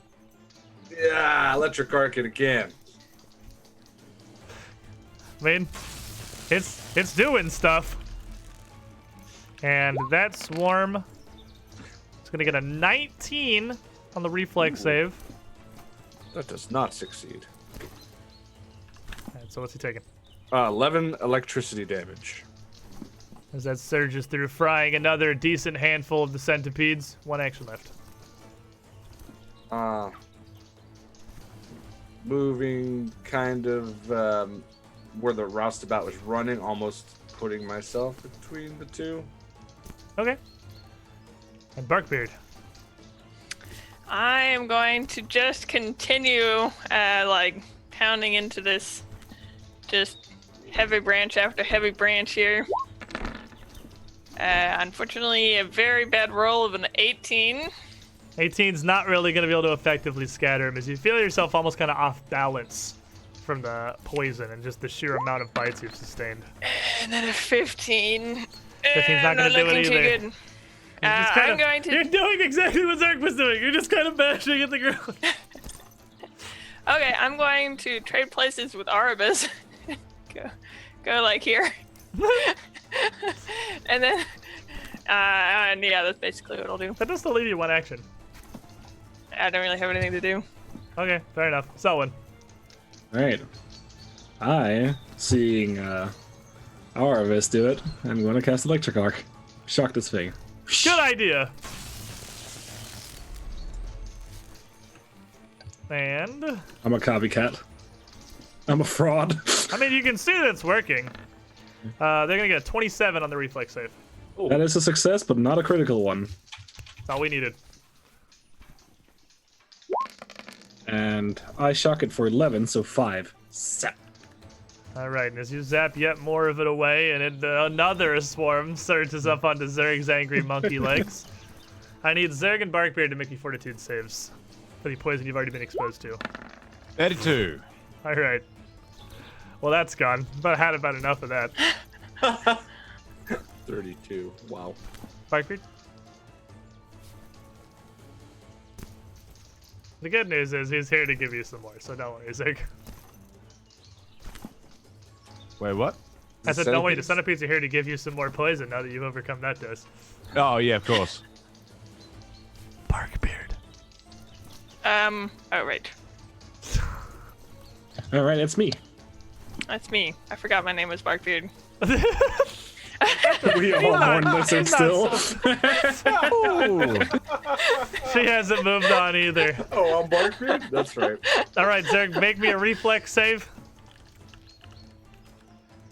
Speaker 3: electric arc it again.
Speaker 1: I mean, it's doing stuff. And that swarm is going to get a 19 on the reflex save.
Speaker 3: That does not succeed.
Speaker 1: All right, so what's he taking?
Speaker 3: 11 electricity damage.
Speaker 1: As that surges through, frying another decent handful of the centipedes. 1 action left.
Speaker 3: Moving kind of where the roustabout was running, almost putting myself between the two.
Speaker 1: Okay. And Barkbeard.
Speaker 4: I am going to just continue, like, pounding into this, just heavy branch after heavy branch here. Unfortunately, a very bad roll of an 18.
Speaker 1: 18's not really going to be able to effectively scatter him as you feel yourself almost kind of off balance from the poison and just the sheer amount of bites you've sustained.
Speaker 4: And then a 15.
Speaker 1: 15's not going to do it
Speaker 4: looking too
Speaker 1: either.
Speaker 4: good.
Speaker 1: Just kinda-
Speaker 4: I'm going to...
Speaker 1: You're doing exactly what Zerg was doing. You're just kind of bashing at the ground.
Speaker 4: Okay, I'm going to trade places with Arabis. go like here. And then... and yeah, that's basically what I'll do.
Speaker 1: That does still leave you 1 action.
Speaker 4: I don't really have anything to do.
Speaker 1: Okay, fair enough. Selwyn.
Speaker 2: Alright. Seeing Aravis do it, I'm going to cast Electric Arc. Shock this thing.
Speaker 1: Good idea. And
Speaker 2: I'm a copycat. I'm a fraud.
Speaker 1: I mean, you can see that it's working. They're gonna get a 27 on the reflex save.
Speaker 2: That is a success, but not a critical one.
Speaker 1: That's all we needed.
Speaker 2: And I shock it for 11, so 5. Zap.
Speaker 1: All right, and as you zap yet more of it away, and another swarm surges up onto Zerg's angry monkey legs. I need Zerg and Barkbeard to make me fortitude saves for the poison you've already been exposed to.
Speaker 5: 82.
Speaker 1: All right. Well, that's gone. But I had about enough of that.
Speaker 3: 32. Wow.
Speaker 1: Barkbeard? The good news is he's here to give you some more, so don't worry, Zerg.
Speaker 5: Wait, what?
Speaker 1: I said, don't worry, the centipedes are here to give you some more poison now that you've overcome that dose.
Speaker 5: Oh, yeah, of course.
Speaker 1: Barkbeard.
Speaker 4: Oh, right.
Speaker 2: All right, it's me.
Speaker 4: That's me. I forgot my name was Barkbeard.
Speaker 2: We all mourn lizard still.
Speaker 1: She hasn't moved on either.
Speaker 3: Oh, I'm Barkbeard? That's right.
Speaker 1: All right, Zerg, make me a reflex save.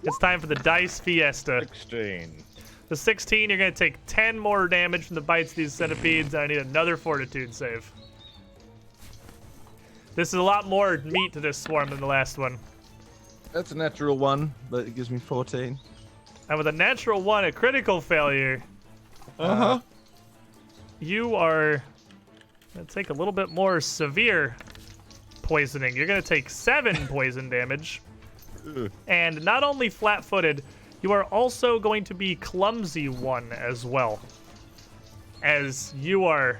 Speaker 1: It's time for the dice fiesta.
Speaker 5: 16.
Speaker 1: The 16, you're going to take 10 more damage from the bites of these centipedes, and I need another fortitude save. This is a lot more meat to this swarm than the last one.
Speaker 5: That's a natural 1, but it gives me 14.
Speaker 1: And with a natural 1, a critical failure, you are going to take a little bit more severe poisoning. You're going to take 7 poison damage. And not only flat-footed, you are also going to be clumsy 1 as well. As you are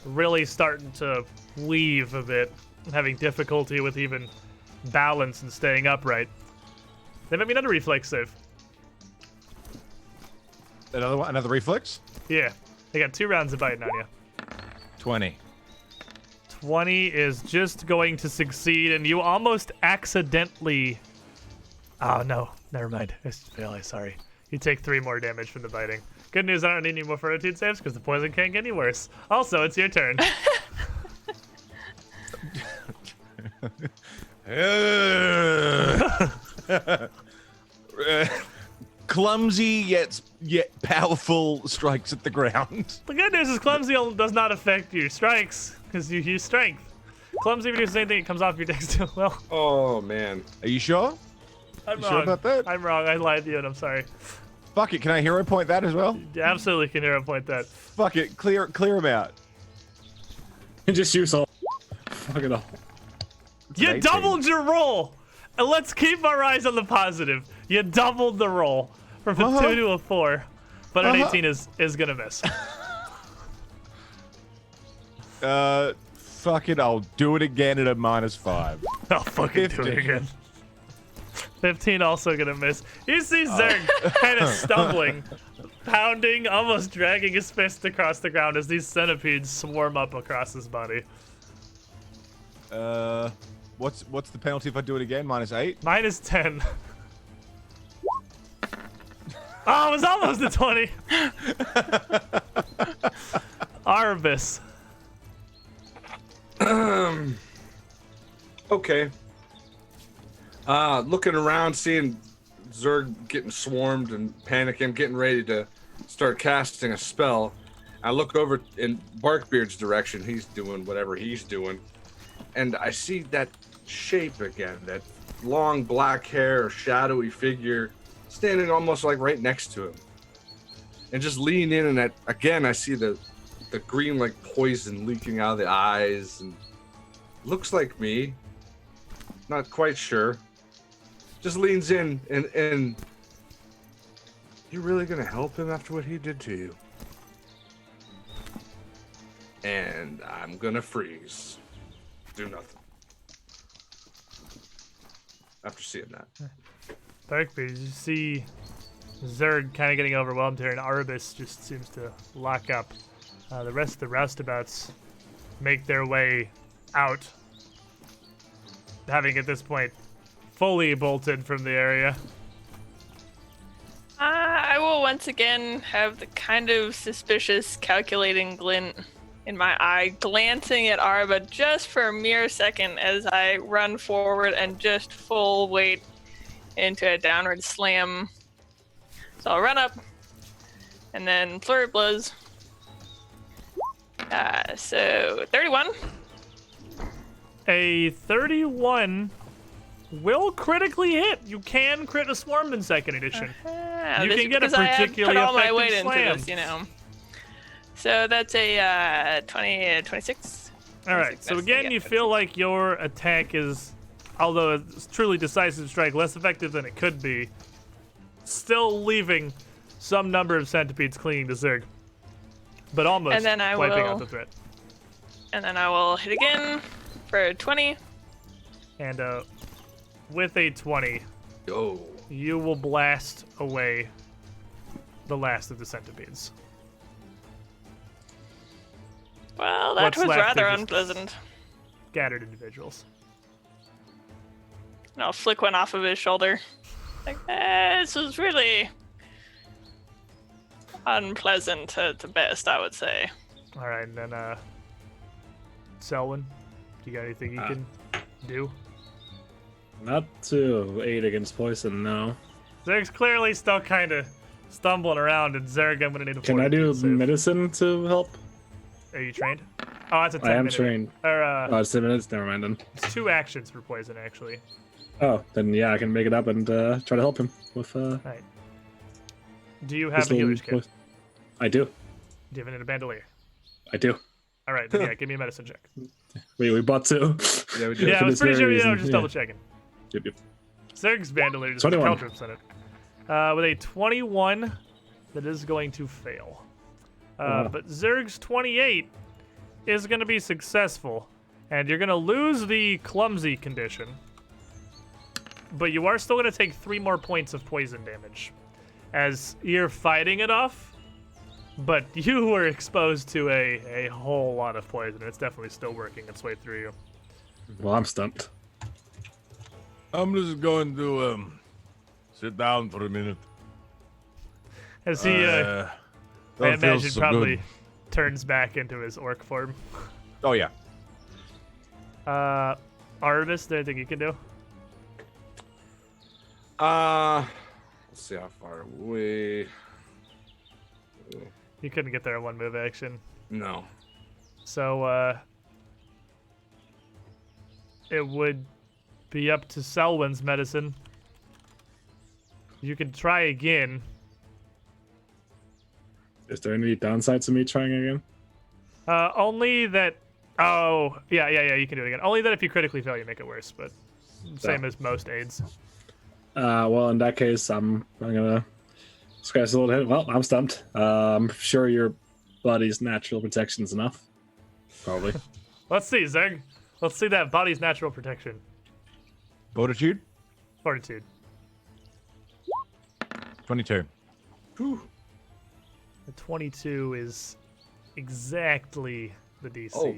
Speaker 1: really starting to weave a bit, having difficulty with even balance and staying upright. Then make me another reflex save.
Speaker 5: Another one? Another reflex?
Speaker 1: Yeah, they got 2 rounds of biting on you.
Speaker 5: 20.
Speaker 1: 20 is just going to succeed, and you almost accidentally... Oh, no. Never mind. It's really sorry. You take 3 more damage from the biting. Good news, I don't need any more fortitude saves because the poison can't get any worse. Also, it's your turn.
Speaker 5: Clumsy yet powerful strikes at the ground.
Speaker 1: The good news is clumsy does not affect your strikes because you use strength. Clumsy, if you do the same thing, it comes off your dex too. Well,
Speaker 3: Oh, man.
Speaker 5: Are you sure?
Speaker 1: I'm
Speaker 5: You
Speaker 1: wrong.
Speaker 5: sure about that?
Speaker 1: I'm wrong. I lied to you, and I'm sorry.
Speaker 5: Fuck it, can I hero point that as well?
Speaker 1: You absolutely can hero point that.
Speaker 5: Fuck it, clear them out.
Speaker 2: And just use all. Fuck it all.
Speaker 1: You
Speaker 5: 18.
Speaker 1: doubled your roll! And let's keep our eyes on the positive. You doubled the roll from a 2 to a 4. But an 18 is gonna miss.
Speaker 5: Fuck it, I'll do it again at a -5.
Speaker 1: I'll fucking do it
Speaker 5: 15.
Speaker 1: again. 15 also gonna miss. You see Zerg kind of stumbling, pounding, almost dragging his fist across the ground as these centipedes swarm up across his body.
Speaker 5: What's the penalty if I do it again? -8?
Speaker 1: Minus 10. Oh, it was almost a 20. Arbus.
Speaker 3: Okay. Looking around, seeing Zerg getting swarmed and panicking, getting ready to start casting a spell. I look over in Barkbeard's direction. He's doing whatever he's doing. And I see that shape again, that long black hair, shadowy figure, standing almost like right next to him. And just lean in, and again, I see the green like poison leaking out of the eyes, and looks like me. Not quite sure. Just leans in, and you're really gonna help him after what he did to you? And I'm gonna freeze. Do nothing. After seeing that.
Speaker 1: Darkbeard, you see Zerg kind of getting overwhelmed here, and Arbus just seems to lock up. The rest of the roustabouts make their way out, having at this point fully bolted from the area.
Speaker 4: I will once again have the kind of suspicious, calculating glint in my eye, glancing at Arba just for a mere second as I run forward and just full weight into a downward slam So I'll run up, and then flurry of blows. So 31.
Speaker 1: A 31 will critically hit. You can crit a swarm in second edition. You
Speaker 4: This
Speaker 1: can
Speaker 4: is
Speaker 1: get a
Speaker 4: because I have
Speaker 1: particularly
Speaker 4: put all my
Speaker 1: effective
Speaker 4: weight
Speaker 1: slam.
Speaker 4: into this, you know. So that's a 26.
Speaker 1: All right. So again, you feel like your attack is, although it's truly decisive strike, less effective than it could be, still leaving some number of centipedes clinging to Zerg, but almost
Speaker 4: And then I
Speaker 1: wiping out
Speaker 4: will-
Speaker 1: the threat.
Speaker 4: And then I will hit again for 20.
Speaker 1: And with a 20,
Speaker 3: Yo.
Speaker 1: you will blast away the last of the centipedes.
Speaker 4: Well, that
Speaker 1: What's
Speaker 4: was
Speaker 1: left
Speaker 4: rather
Speaker 1: are just-
Speaker 4: unpleasant.
Speaker 1: Scattered individuals.
Speaker 4: And I'll flick one off of his shoulder. Like, this was really unpleasant at the best, I would say.
Speaker 1: All right, and then Selwyn, you got anything you can do?
Speaker 2: Not to aid against poison, no.
Speaker 1: Zerg's clearly still kind of stumbling around, and Zerg, I'm gonna need a
Speaker 2: Can I do
Speaker 1: fortitude save.
Speaker 2: medicine to help?
Speaker 1: Are you trained? Oh, that's a 10
Speaker 2: I am
Speaker 1: minute.
Speaker 2: trained.
Speaker 1: Or,
Speaker 2: Oh, it's 10 minutes? Never mind then.
Speaker 1: it's 2 actions for poison, actually.
Speaker 2: Oh, then yeah, I can make it up and try to help him with
Speaker 1: Alright. Do you have
Speaker 2: this
Speaker 1: a
Speaker 2: little
Speaker 1: healer's kit?
Speaker 2: poison. I do.
Speaker 1: Do you have it in a bandolier?
Speaker 2: I do.
Speaker 1: Alright, then yeah, give me a medicine check.
Speaker 2: We bought 2.
Speaker 3: Yeah, we did.
Speaker 1: Yeah, I
Speaker 2: for
Speaker 1: was
Speaker 2: this
Speaker 1: pretty sure,
Speaker 2: very
Speaker 1: you know,
Speaker 2: reason,
Speaker 1: just
Speaker 2: yeah.
Speaker 1: double checking.
Speaker 2: Yep, yep.
Speaker 1: Zerg's bandolier just has
Speaker 2: 21.
Speaker 1: caltrips in it. With a 21, that is going to fail.
Speaker 2: Wow.
Speaker 1: But Zerg's 28 is going to be successful, and you're going to lose the clumsy condition, but you are still going to take 3 more points of poison damage, as you're fighting it off, but you were exposed to a whole lot of poison. It's definitely still working its way through you.
Speaker 2: Well, I'm stumped.
Speaker 5: I'm just going to sit down for a minute.
Speaker 1: As he, I
Speaker 5: That feels
Speaker 1: imagine,
Speaker 5: so
Speaker 1: probably
Speaker 5: good.
Speaker 1: turns back into his orc form.
Speaker 5: Oh yeah.
Speaker 1: Artemis, is there anything you can do?
Speaker 3: Let's see how far away.
Speaker 1: You couldn't get there in 1 move action.
Speaker 3: No.
Speaker 1: So, it would be up to Selwyn's medicine. You can try again.
Speaker 2: Is there any downsides to me trying again?
Speaker 1: Only that. Oh, yeah, you can do it again. Only that if you critically fail, you make it worse, but same as most aids.
Speaker 2: Well, in that case, I'm gonna scratch a little hit. Well, I'm stumped. I'm sure your body's natural protection's enough. Probably.
Speaker 1: Let's see, Zerg. Let's see that body's natural protection.
Speaker 5: Fortitude.
Speaker 1: Fortitude.
Speaker 5: 22.
Speaker 3: Whew.
Speaker 1: The 22 is exactly the DC.
Speaker 3: Oh,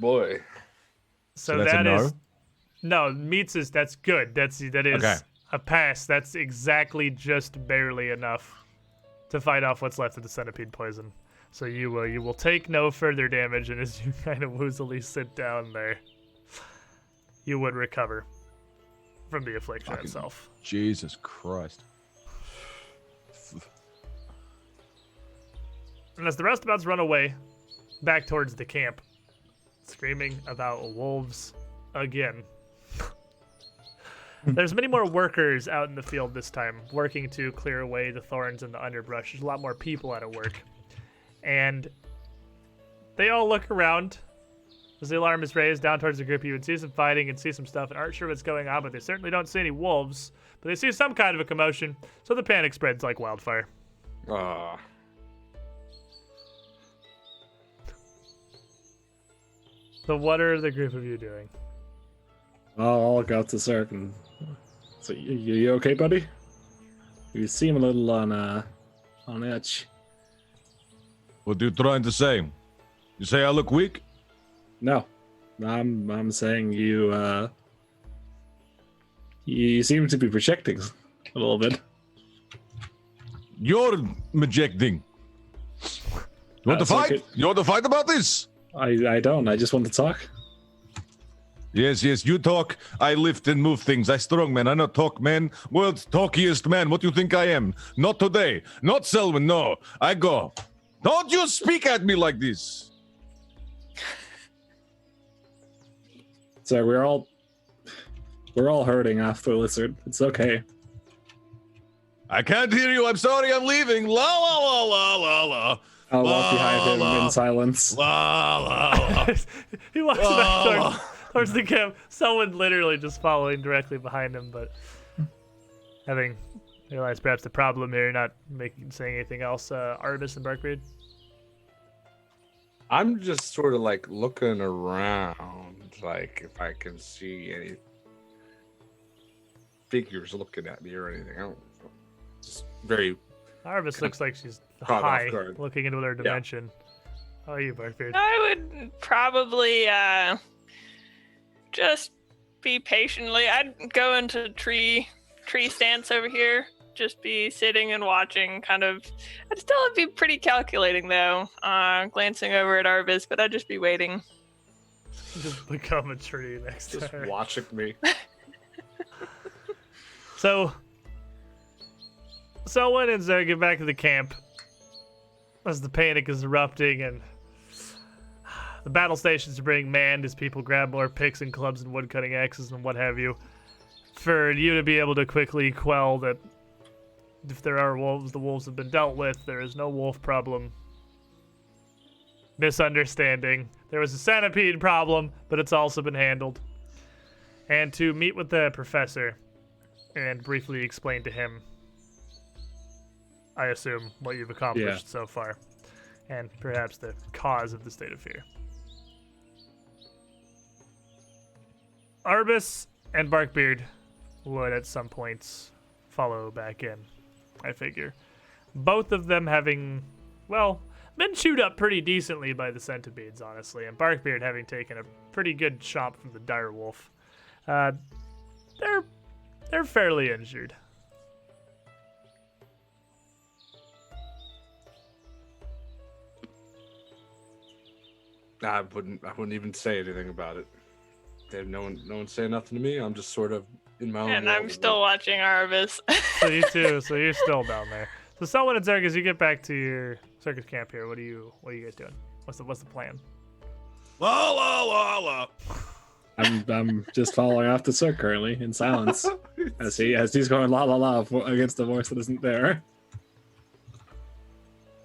Speaker 3: boy.
Speaker 1: So
Speaker 5: that's a
Speaker 1: that
Speaker 5: no?
Speaker 1: is no meets is that's good. That is
Speaker 5: Okay.
Speaker 1: a pass. That's exactly just barely enough to fight off what's left of the centipede poison. So you will take no further damage, and as you kind of woozily sit down there, you would recover from the affliction
Speaker 5: Fucking-
Speaker 1: itself.
Speaker 5: Jesus Christ.
Speaker 1: And as the roustabouts run away back towards the camp, screaming about wolves again. There's many more workers out in the field this time, working to clear away the thorns and the underbrush. There's a lot more people out at work. And they all look around as the alarm is raised down towards the group. You would see some fighting and see some stuff and aren't sure what's going on, but they certainly don't see any wolves. But they see some kind of a commotion, so the panic spreads like wildfire.
Speaker 3: Ah.
Speaker 1: So what are the group of you doing?
Speaker 2: I'll go to Cirque and. So you okay, buddy? You seem a little on edge.
Speaker 5: What are you trying to say? You say I look weak?
Speaker 2: No, I'm saying you you seem to be projecting a little bit.
Speaker 5: You're projecting. You want to
Speaker 2: so
Speaker 5: fight?
Speaker 2: good.
Speaker 5: You want to fight about this?
Speaker 2: I don't. I just want to talk.
Speaker 5: Yes, you talk. I lift and move things. I strong man. I not talk man. World's talkiest man. What you think I am? Not today. Not Selwyn. No. I go. Don't you speak at me like this.
Speaker 2: So we're all hurting after Lizard. It's okay.
Speaker 5: I can't hear you. I'm sorry. I'm leaving. La la la la la la.
Speaker 2: I'll walk behind him in silence.
Speaker 5: La la la.
Speaker 1: He walks back towards the camp. Someone literally just following directly behind him, but having realized perhaps the problem here, not saying anything else. Artemis and Barkbeard.
Speaker 3: I'm just sort of like looking around, like if I can see any figures looking at me or anything. I don't know. Just very.
Speaker 1: Artemis looks like she's
Speaker 3: caught off
Speaker 1: high,
Speaker 3: guard.
Speaker 1: looking into another dimension. How are you, Barkbeard?
Speaker 4: I would probably just be patiently. I'd go into tree stance over here. Just be sitting and watching, kind of. I'd still be pretty calculating though, glancing over at Arvis, but I'd just be waiting.
Speaker 1: Just become a tree next to
Speaker 3: Just
Speaker 1: her.
Speaker 3: watching me.
Speaker 1: So when and Zerg get back to the camp as the panic is erupting and the battle stations are being manned as people grab more picks and clubs and woodcutting axes and what have you, for you to be able to quickly quell that if there are wolves, the wolves have been dealt with. There is no wolf problem. Misunderstanding. There was a centipede problem, but it's also been handled. And to meet with the professor and briefly explain to him, I assume, what you've accomplished so far, and perhaps the cause of the state of fear. Arbus and Barkbeard would at some points follow back in, I figure. Both of them having, well, been chewed up pretty decently by the centipedes, honestly, and Barkbeard having taken a pretty good chomp from the direwolf. They're fairly injured.
Speaker 3: I wouldn't even say anything about it. No one saying nothing to me. I'm just sort of in my own.
Speaker 4: And
Speaker 3: world
Speaker 4: I'm
Speaker 3: of
Speaker 4: still watching Arvis.
Speaker 1: So you too. So you're still down there. So Selwyn and Zerg, as you get back to your circus camp here, what are you guys doing? What's the plan?
Speaker 5: La la la la.
Speaker 2: I'm just following after Sir currently in silence as he's going la la la against the voice that isn't there.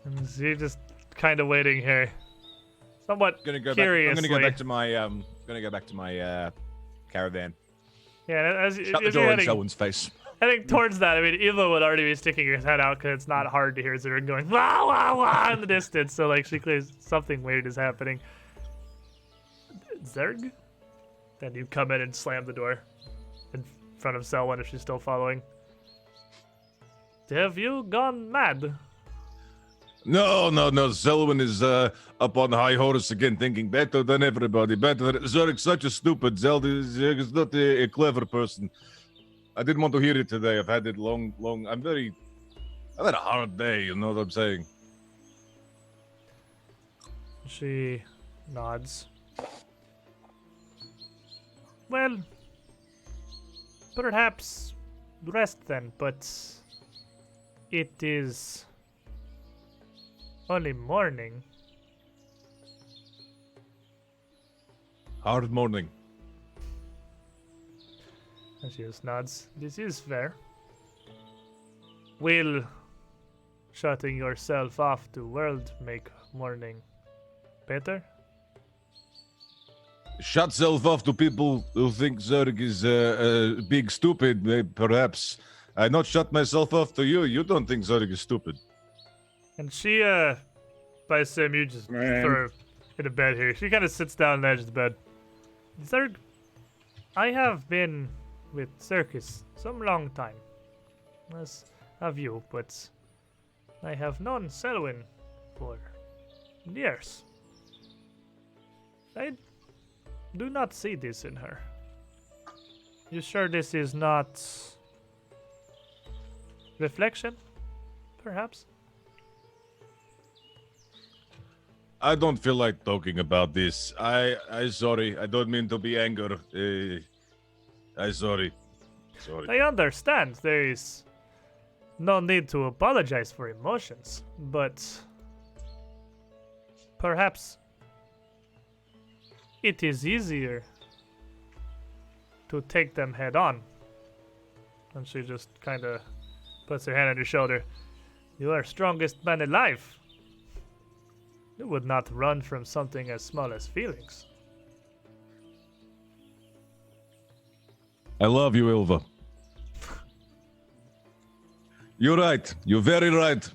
Speaker 1: And so you're just kind of waiting here, somewhat
Speaker 5: I'm gonna
Speaker 1: curiously.
Speaker 5: go back to my caravan.
Speaker 1: Yeah, as
Speaker 5: Shut the
Speaker 1: you're
Speaker 5: door in
Speaker 1: heading,
Speaker 5: someone's face.
Speaker 1: heading towards that, I mean, Eva would already be sticking her head out because it's not hard to hear Zerg going wah wah wah in the distance. So like she clears something weird is happening. Zerg? Then you come in and slam the door in front of Selwyn if she's still following. Have you gone mad?
Speaker 5: No. Selwyn is up on the high horse again, thinking better than everybody. Better. Zerg's such a stupid. Zerg is not a clever person. I didn't want to hear it today. I've had it long. I've had a hard day. You know what I'm saying?
Speaker 1: She nods. Well, perhaps rest then, but it is only morning.
Speaker 5: Hard morning.
Speaker 1: And she just nods. This is fair. Will shutting yourself off to world make morning better?
Speaker 5: Shut self off to people who think Zerg is big stupid, perhaps. I not shut myself off to you. You don't think Zerg is stupid.
Speaker 1: And she, by Sim, you just throw her in a bed here. She kind of sits down on the edge of the bed. Zerg, I have been with circus some long time. As have you, but I have known Selwyn for years. I do not see this in her. You sure this is not reflection, perhaps?
Speaker 5: I don't feel like talking about this. I sorry. I don't mean to be anger. I sorry.
Speaker 1: I understand there is no need to apologize for emotions, but perhaps it is easier to take them head on. And she just kind of puts her hand on your shoulder. You are strongest man alive. You would not run from something as small as feelings.
Speaker 5: I love you, Ilva. You're right. You're very right.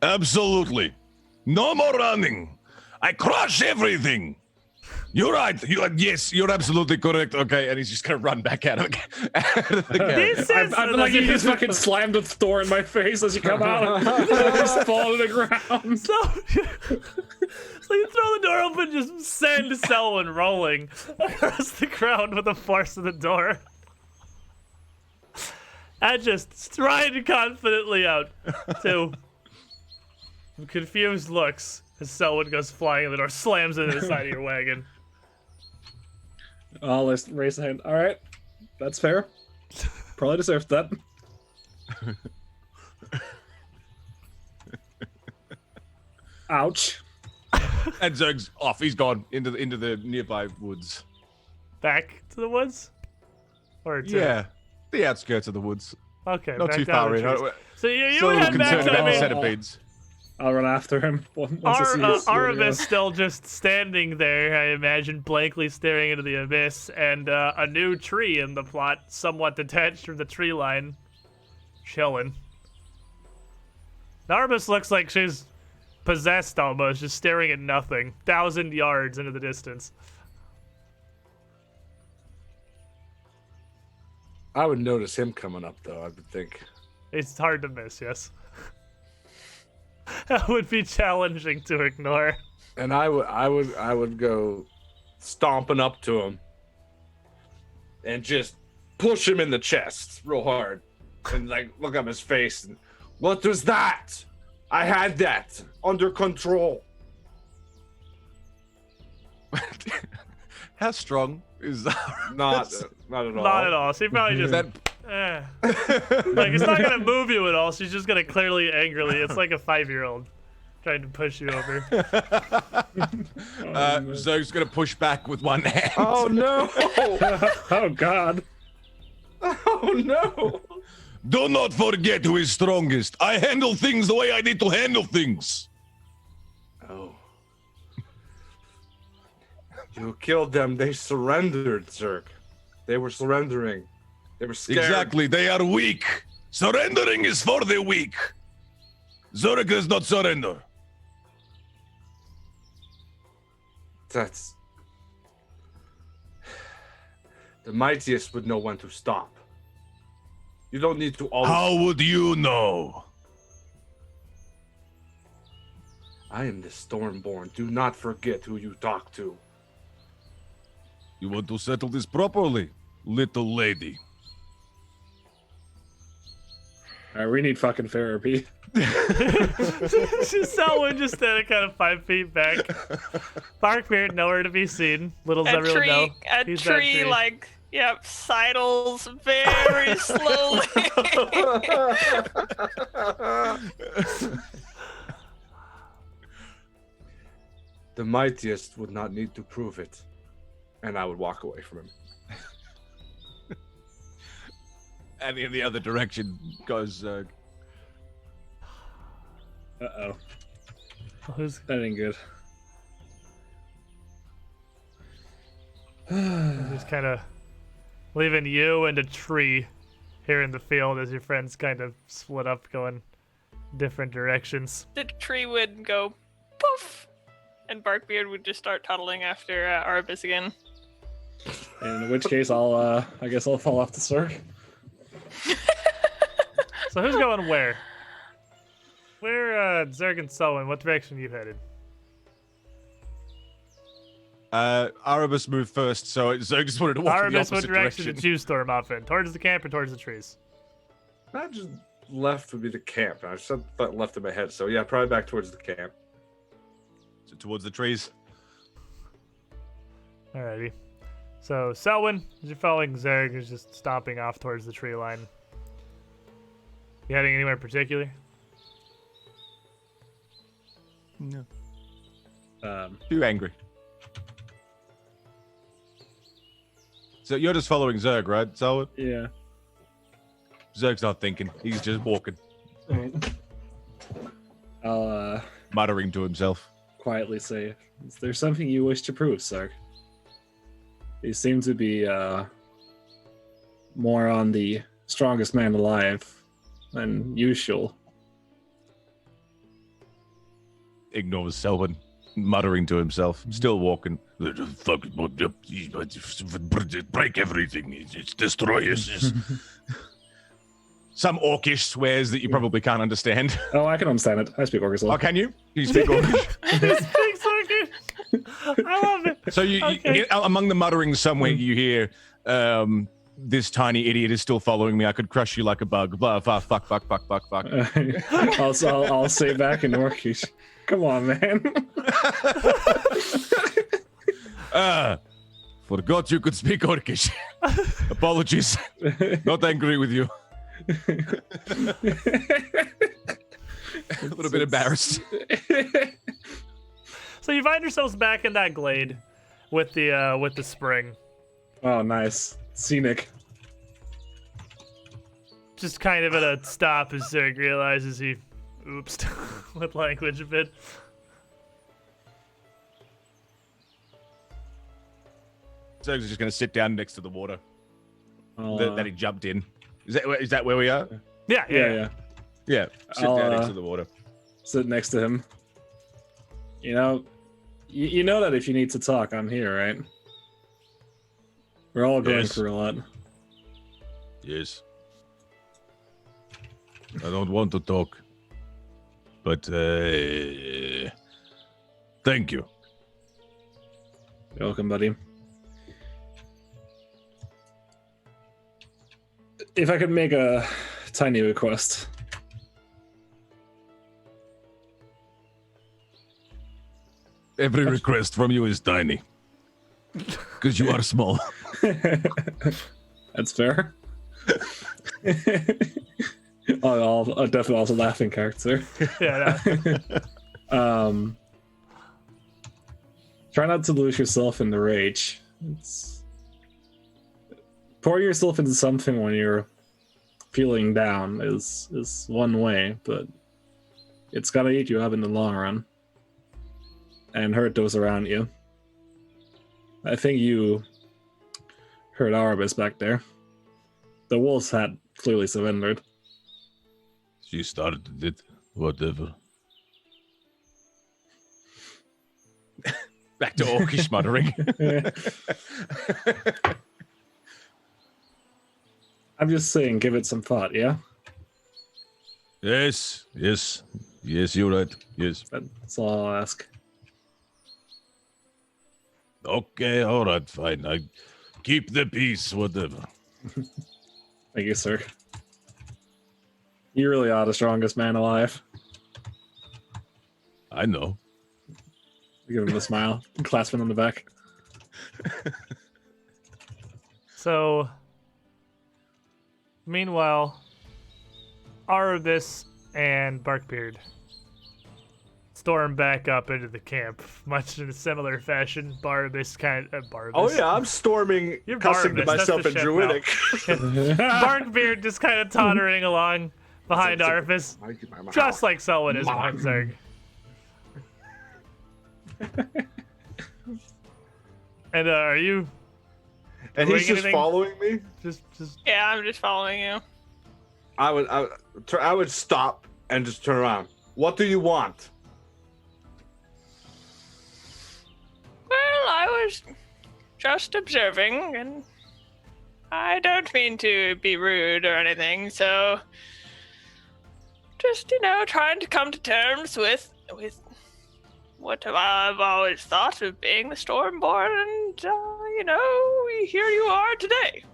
Speaker 5: Absolutely. No more running. I crush everything. You're right. Yes, you're absolutely correct. Okay, and he's just gonna run back at him.
Speaker 1: This is
Speaker 2: I'm like, you just fucking slammed the door in my face as you come out. I just fall to the ground.
Speaker 1: So you throw the door open, just send Selwyn rolling across the ground with the force of the door. And just stride confidently out to confused looks as Selwyn goes flying in the door, slams into the side of your wagon.
Speaker 2: I'll raise a hand. All right, that's fair. Probably deserved that. Ouch.
Speaker 5: And Zerg's off. He's gone into the nearby woods.
Speaker 1: Back to the woods? Or to...
Speaker 5: Yeah, the outskirts of the woods.
Speaker 1: Okay,
Speaker 5: Not
Speaker 1: back
Speaker 5: too
Speaker 1: down
Speaker 5: far
Speaker 1: the
Speaker 5: in.
Speaker 1: trees. So you
Speaker 5: Still a
Speaker 1: would
Speaker 5: little
Speaker 1: head back
Speaker 5: concerned
Speaker 1: to
Speaker 5: about the
Speaker 1: the
Speaker 5: centipedes.
Speaker 2: I'll run after him. Once I see his
Speaker 1: Aramis still just standing there, I imagine, blankly staring into the abyss, and a new tree in the plot, somewhat detached from the tree line, chilling. Aramis looks like she's possessed almost, just staring at nothing, 1,000 yards into the distance.
Speaker 3: I would notice him coming up, though, I would think.
Speaker 1: It's hard to miss, yes. That would be challenging to ignore.
Speaker 3: And I would go stomping up to him and just push him in the chest real hard and like look up his face and, what was that? I had that under control.
Speaker 5: How strong is that?
Speaker 3: Not at all.
Speaker 1: Not at all. She probably just... Like, it's not gonna move you at all. She's just gonna clearly, angrily. It's like a 5-year-old trying to push you over.
Speaker 5: Zerg's gonna push back with one hand.
Speaker 3: Oh no!
Speaker 2: Oh god.
Speaker 3: Oh no!
Speaker 5: Do not forget who is strongest. I handle things the way I need to handle things.
Speaker 3: Oh. You killed them. They surrendered, Zerg. They were surrendering. They were scared.
Speaker 5: Exactly. They are weak. Surrendering is for the weak. Zerg does not surrender.
Speaker 3: That's... The mightiest would know when to stop. You don't need to always...
Speaker 5: How would you know?
Speaker 3: I am the Stormborn. Do not forget who you talk to.
Speaker 5: You want to settle this properly, little lady?
Speaker 2: All right, we need fucking therapy.
Speaker 1: Selwyn just standing kind of 5 feet back. Barkbeard nowhere to be seen. Little does everyone know.
Speaker 4: A
Speaker 1: He's that
Speaker 4: tree, like, yep, sidles very slowly.
Speaker 3: The mightiest would not need to prove it. And I would walk away from him.
Speaker 5: And in the other direction goes Zerg.
Speaker 2: Uh-oh.
Speaker 1: Who's...
Speaker 2: That ain't good.
Speaker 1: Just kind of leaving you and a tree here in the field as your friends kind of split up going different directions.
Speaker 4: The tree would go poof, and Barkbeard would just start toddling after Arbus again.
Speaker 2: In which case, I guess I'll fall off the Zerg.
Speaker 1: So who's going where? Where, Zerg and Selwyn, what direction are you headed?
Speaker 5: Arabus moved first, so Zerg just wanted to walk in the
Speaker 1: Aramis, what
Speaker 5: opposite
Speaker 1: direction
Speaker 5: direction.
Speaker 1: did you storm off in? Towards the camp or towards the trees?
Speaker 3: Not just left would be the camp. I said that left in my head. So yeah, probably back towards the camp.
Speaker 5: towards the trees.
Speaker 1: Alrighty. So, Selwyn, as you're following Zerg, is just stomping off towards the tree line. You heading anywhere particular?
Speaker 5: No.
Speaker 2: Um,
Speaker 5: Too angry. So you're just following Zerg, right, Selwyn?
Speaker 2: yeah.
Speaker 5: Zerg's not thinking. He's just walking,
Speaker 2: I'll
Speaker 5: muttering to himself.
Speaker 2: quietly say, "Is there something you wish to prove, sir?" You seem to be more on the strongest man alive than usual.
Speaker 5: Ignores Selwyn, muttering to himself, still walking. Fuck, break everything. It's destroy us. Some Orcish swears that you probably can't understand.
Speaker 2: Oh, I can understand it. I speak Orcish.
Speaker 5: Oh, can you? Can you speak Orcish?
Speaker 1: This big circuit. I love it.
Speaker 5: So you,
Speaker 1: Okay.
Speaker 5: among the mutterings somewhere, you hear, "This tiny idiot is still following me. I could crush you like a bug." Blah, fuck, fuck, fuck, fuck, fuck, fuck.
Speaker 2: I'll say back in Orcish. Come on, man.
Speaker 5: Forgot you could speak Orcish. Apologies. Not angry with you. A little bit embarrassed.
Speaker 1: So you find yourselves back in that glade with the spring.
Speaker 2: Oh, nice. Scenic.
Speaker 1: Just kind of at a stop as Zerg realizes he oopsed with language a bit.
Speaker 5: Zerg's just going to sit down next to the water
Speaker 2: I'll,
Speaker 5: that he jumped in. Is that where we are?
Speaker 1: Yeah.
Speaker 2: yeah.
Speaker 5: Yeah. Sit
Speaker 2: I'll,
Speaker 5: down next to the water.
Speaker 2: Sit next to him. You know, you know that if you need to talk, I'm here, right? We're all going
Speaker 5: Yes.
Speaker 2: through a lot.
Speaker 5: Yes. I don't want to talk. But, thank you.
Speaker 2: You're welcome, buddy. If I could make a tiny request.
Speaker 5: Every request from you is tiny. Because you are small.
Speaker 2: That's fair. I'll definitely also laugh in character.
Speaker 1: Yeah. No.
Speaker 2: Try not to lose yourself in the rage. Pour yourself into something when you're feeling down is one way, but it's gonna eat you up in the long run and hurt those around you. I think you heard Arabis back there. The wolves had clearly surrendered.
Speaker 5: She started it. Whatever. Back to Orcish muttering.
Speaker 2: I'm just saying, give it some thought, yeah?
Speaker 5: Yes, you're right. Yes.
Speaker 2: That's all I'll ask.
Speaker 5: Okay, all right, fine. I keep the peace, whatever.
Speaker 2: Thank you, sir. You really are the strongest man alive.
Speaker 5: I know.
Speaker 2: Give him a smile, clasp him on the back.
Speaker 1: So, meanwhile, Arabis and Barkbeard storm back up into the camp, much in a similar fashion. Barabis kind of Barabis.
Speaker 3: Oh yeah, I'm storming,
Speaker 1: You're
Speaker 3: cussing to
Speaker 1: Barnabas,
Speaker 3: myself
Speaker 1: that's
Speaker 3: in
Speaker 1: the ship
Speaker 3: Druidic.
Speaker 1: Barkbeard just kind of tottering along behind Arabis, just like Selwyn is behind Zerg. And are you
Speaker 3: And
Speaker 1: doing
Speaker 3: he's just
Speaker 1: anything?
Speaker 3: following me.
Speaker 1: just
Speaker 4: Yeah, I'm just following you.
Speaker 3: I would stop and just turn around. What do you want?
Speaker 4: Well, I was just observing, and I don't mean to be rude or anything, so just, trying to come to terms with what I've always thought of being the Stormborn, and, here you are today.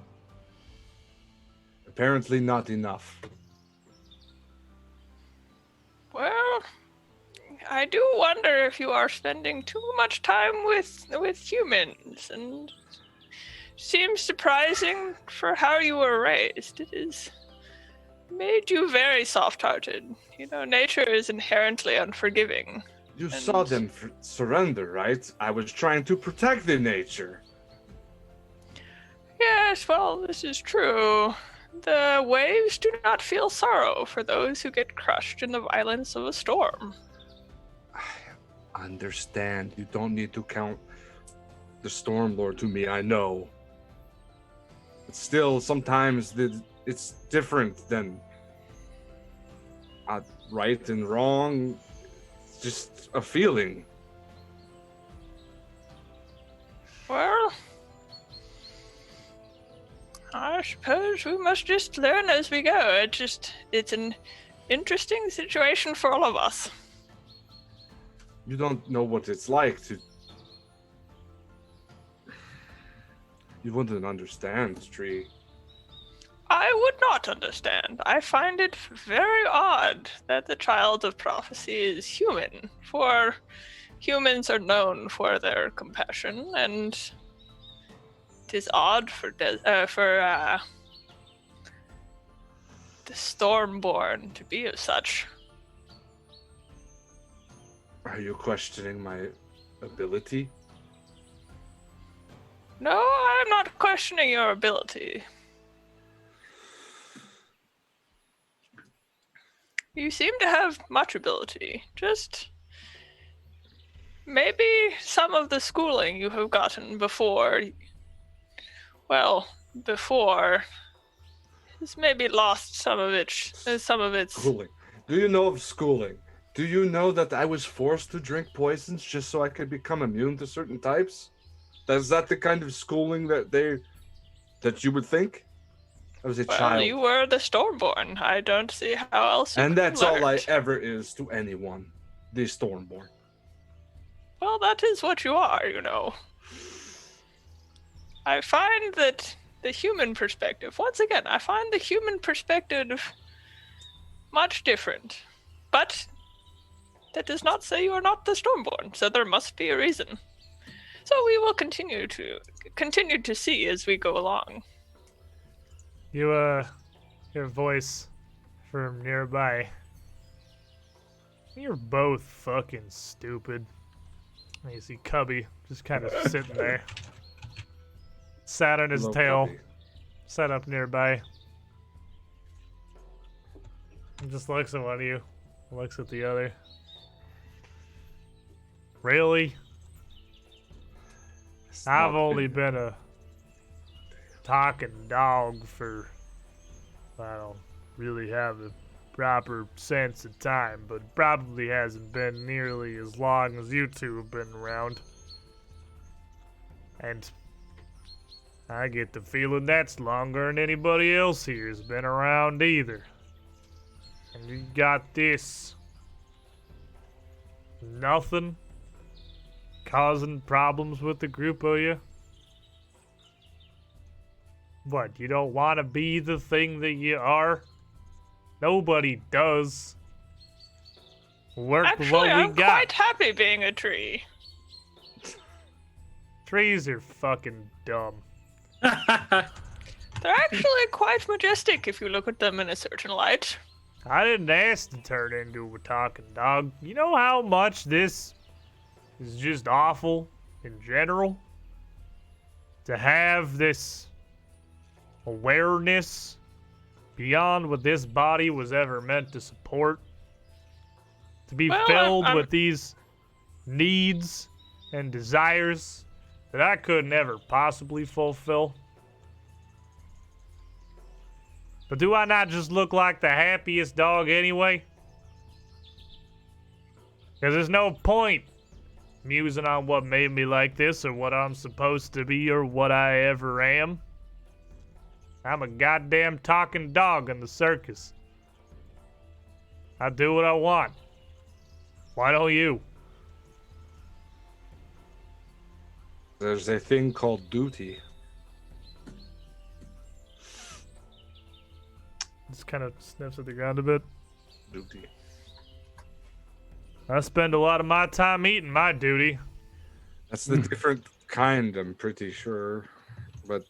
Speaker 3: Apparently not enough.
Speaker 4: Well, I do wonder if you are spending too much time with humans, and seems surprising for how you were raised. It has made you very soft-hearted. You know, nature is inherently unforgiving.
Speaker 3: You saw them surrender, right? I was trying to protect the nature.
Speaker 4: Yes, well, this is true. The waves do not feel sorrow for those who get crushed in the violence of a storm.
Speaker 3: I understand. You don't need to count the Storm Lord to me, I know. But still, sometimes it's different than right and wrong. It's just a feeling.
Speaker 4: Well, I suppose we must just learn as we go. It's an interesting situation for all of us.
Speaker 3: You don't know what it's like to... You wouldn't understand, Tree.
Speaker 4: I would not understand. I find it very odd that the child of prophecy is human, for humans are known for their compassion, and it is odd for the Stormborn to be of such.
Speaker 3: Are you questioning my ability?
Speaker 4: No, I'm not questioning your ability. You seem to have much ability. Just maybe some of the schooling you have gotten before, has maybe lost some of its.
Speaker 3: Schooling. Do you know of schooling? Do you know that I was forced to drink poisons just so I could become immune to certain types? Is that the kind of schooling that you would think? I was a
Speaker 4: Well,
Speaker 3: child.
Speaker 4: you were the Stormborn. I don't see how else you
Speaker 3: And
Speaker 4: could
Speaker 3: that's
Speaker 4: have
Speaker 3: all I
Speaker 4: learned.
Speaker 3: ever is to anyone. The Stormborn.
Speaker 4: Well, that is what you are, you know. I find that the human perspective, once again, I find the human perspective much different. But that does not say you are not the Stormborn, so there must be a reason. So we will continue to see as we go along.
Speaker 1: You, hear a voice from nearby. You're both fucking stupid. And you see Cubby just kind of sitting there. Sat on his
Speaker 3: Hello,
Speaker 1: tail.
Speaker 3: Cubby.
Speaker 1: Sat up nearby. And just looks at one of you. Looks at the other. Really?
Speaker 3: It's
Speaker 1: I've
Speaker 3: not
Speaker 1: only been a talking dog for, I don't really have a proper sense of time, but probably hasn't been nearly as long as you two have been around. And I get the feeling that's longer than anybody else here has been around either. And you got this. Nothing causing problems with the group, are you? What, you don't want to be the thing that you are? Nobody does. Work with what
Speaker 4: Actually,
Speaker 1: we
Speaker 4: I'm
Speaker 1: got.
Speaker 4: quite happy being a tree.
Speaker 1: Trees are fucking dumb.
Speaker 4: They're actually quite majestic if you look at them in a certain light.
Speaker 1: I didn't ask to turn into a talking dog. You know how much this is just awful in general? To have this awareness beyond what this body was ever meant to support. To be
Speaker 4: Well,
Speaker 1: filled
Speaker 4: I'm-
Speaker 1: with these needs and desires that I could never possibly fulfill. But do I not just look like the happiest dog anyway? Because there's no point musing on what made me like this or what I'm supposed to be or what I ever am. I'm a goddamn talking dog in the circus. I do what I want. Why don't you?
Speaker 3: There's a thing called duty.
Speaker 1: Just kind of sniffs at the ground a bit.
Speaker 3: Duty.
Speaker 1: I spend a lot of my time eating, my duty.
Speaker 3: That's the different kind, I'm pretty sure. But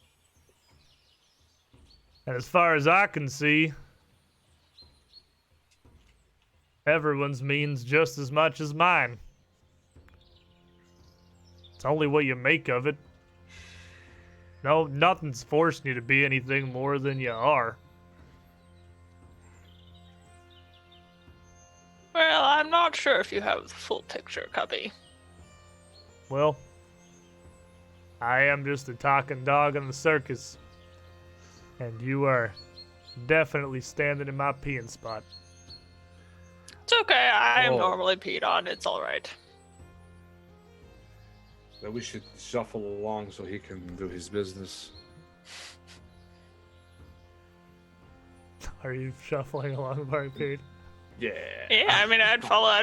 Speaker 1: And as far as I can see, everyone's means just as much as mine. It's only what you make of it. No, nothing's forcing you to be anything more than you are.
Speaker 4: Well, I'm not sure if you have the full picture, Cubby.
Speaker 1: Well, I am just a talking dog in the circus. And you are definitely standing in my peeing spot.
Speaker 4: It's okay, I am
Speaker 3: Oh.
Speaker 4: normally peed on, it's alright.
Speaker 3: that we should shuffle along so he can do his business.
Speaker 1: Are you shuffling along the barricade?
Speaker 3: Yeah.
Speaker 4: Yeah, I mean, I'd follow.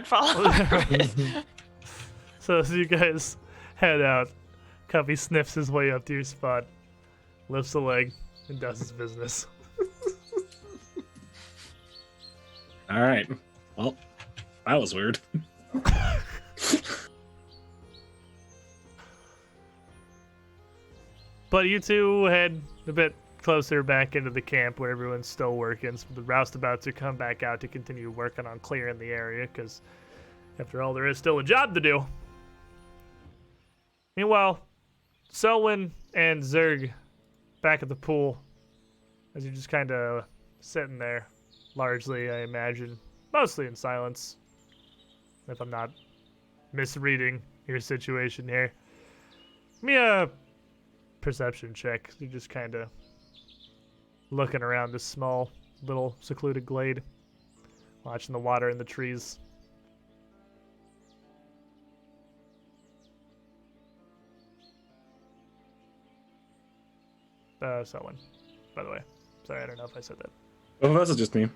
Speaker 1: So as you guys head out, Cubby sniffs his way up to your spot, lifts a leg, and does his business.
Speaker 2: All right. Well, that was weird.
Speaker 1: But you two head a bit closer back into the camp where everyone's still working. So the roustabouts are come back out to continue working on clearing the area because, after all, there is still a job to do. Meanwhile, Selwyn and Zerg back at the pool as you're just kind of sitting there, largely, I imagine, mostly in silence, if I'm not misreading your situation here. Give me a perception check. You're just kind of looking around this small, little secluded glade, watching the water and the trees. Selwyn, by the way. Sorry, I don't know if I said that.
Speaker 2: Oh, that's just me.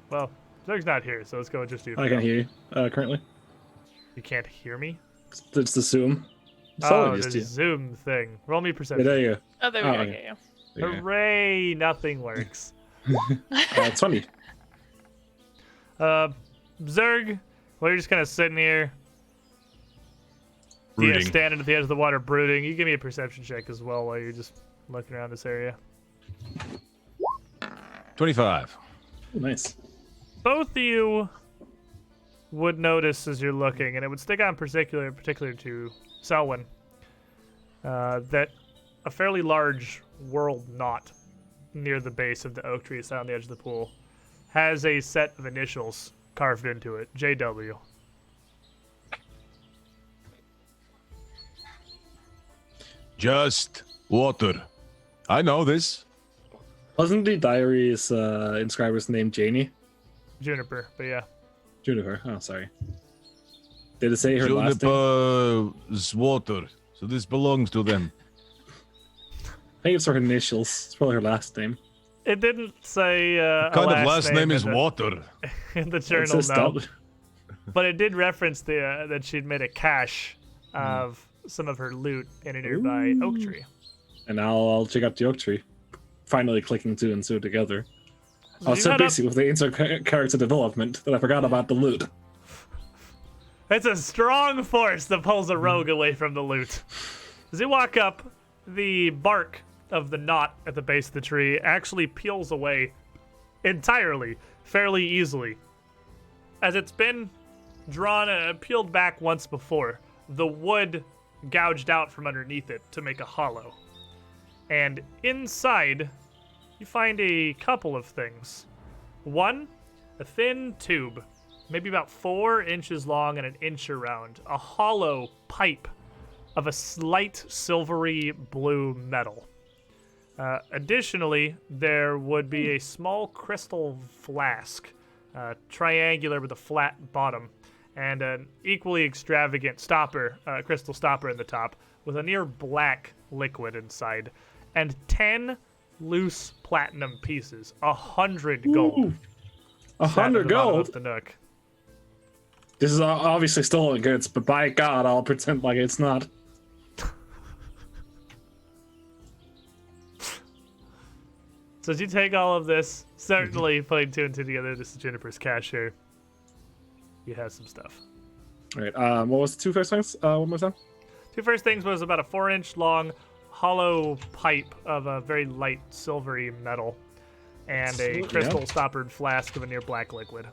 Speaker 1: Well, Zerg's not here, so let's go with just you.
Speaker 2: I can't hear you currently.
Speaker 1: You can't hear me?
Speaker 2: It's the Zoom.
Speaker 1: Oh,
Speaker 2: just
Speaker 1: the
Speaker 2: you.
Speaker 1: Zoom thing. Roll me
Speaker 2: Yeah,
Speaker 1: perception.
Speaker 2: there you
Speaker 4: Oh, there we
Speaker 2: Oh,
Speaker 4: go.
Speaker 2: okay.
Speaker 4: Yeah.
Speaker 2: go. Yeah.
Speaker 1: Hooray! Nothing works.
Speaker 2: It's funny.
Speaker 1: Zerg, well, you're just kind of sitting here,
Speaker 5: Brooding.
Speaker 1: standing at the edge of the water, brooding. You give me a perception check as well while you're just looking around this area.
Speaker 5: 25.
Speaker 2: Oh, nice.
Speaker 1: Both of you would notice as you're looking, and it would stick out in particular to Selwyn, that a fairly large world knot near the base of the oak tree sat on the edge of the pool has a set of initials carved into it, JW.
Speaker 5: Just water. I know this.
Speaker 2: Wasn't the diary's inscriber's name Janie?
Speaker 1: Juniper, but yeah.
Speaker 2: Juniper. Oh, sorry. Did it say her last name?
Speaker 5: Juniper's water. So this belongs to them.
Speaker 2: I think it's her initials. It's probably her last name.
Speaker 1: It didn't say a
Speaker 5: Kind of last name is
Speaker 1: in the,
Speaker 5: water.
Speaker 1: in the
Speaker 2: It
Speaker 1: journal,
Speaker 2: says
Speaker 1: no.
Speaker 2: that.
Speaker 1: But it did reference that she'd made a cache of some of her loot in a nearby oak tree.
Speaker 2: And now I'll check out the oak tree. Finally clicking two and two together. I was
Speaker 1: you
Speaker 2: so
Speaker 1: head up-
Speaker 2: busy with the insert character development that I forgot about the loot.
Speaker 1: It's a strong force that pulls a rogue away from the loot. As you walk up, the bark of the knot at the base of the tree actually peels away entirely, fairly easily. As it's been drawn and peeled back once before, the wood gouged out from underneath it to make a hollow. And inside, you find a couple of things. One, a thin tube, maybe about 4 inches long and an inch around, a hollow pipe of a slight silvery blue metal. Additionally, there would be a small crystal flask, triangular with a flat bottom, and an equally extravagant stopper, crystal stopper in the top, with a near black liquid inside, and 10 loose platinum pieces, 100 gold.
Speaker 2: Ooh,
Speaker 1: sat at
Speaker 2: 100
Speaker 1: the bottom
Speaker 2: gold.
Speaker 1: of the nook.
Speaker 2: This is obviously stolen goods, but by God, I'll pretend like it's not.
Speaker 1: So as you take all of this, certainly putting two and two together, this is Juniper's cash here. he has some stuff.
Speaker 2: All right. What was the two first things? One more time.
Speaker 1: Two first things was about a 4-inch long hollow pipe of a very light silvery metal and a
Speaker 2: Sweet,
Speaker 1: crystal
Speaker 2: yeah.
Speaker 1: stoppered flask of a near black liquid.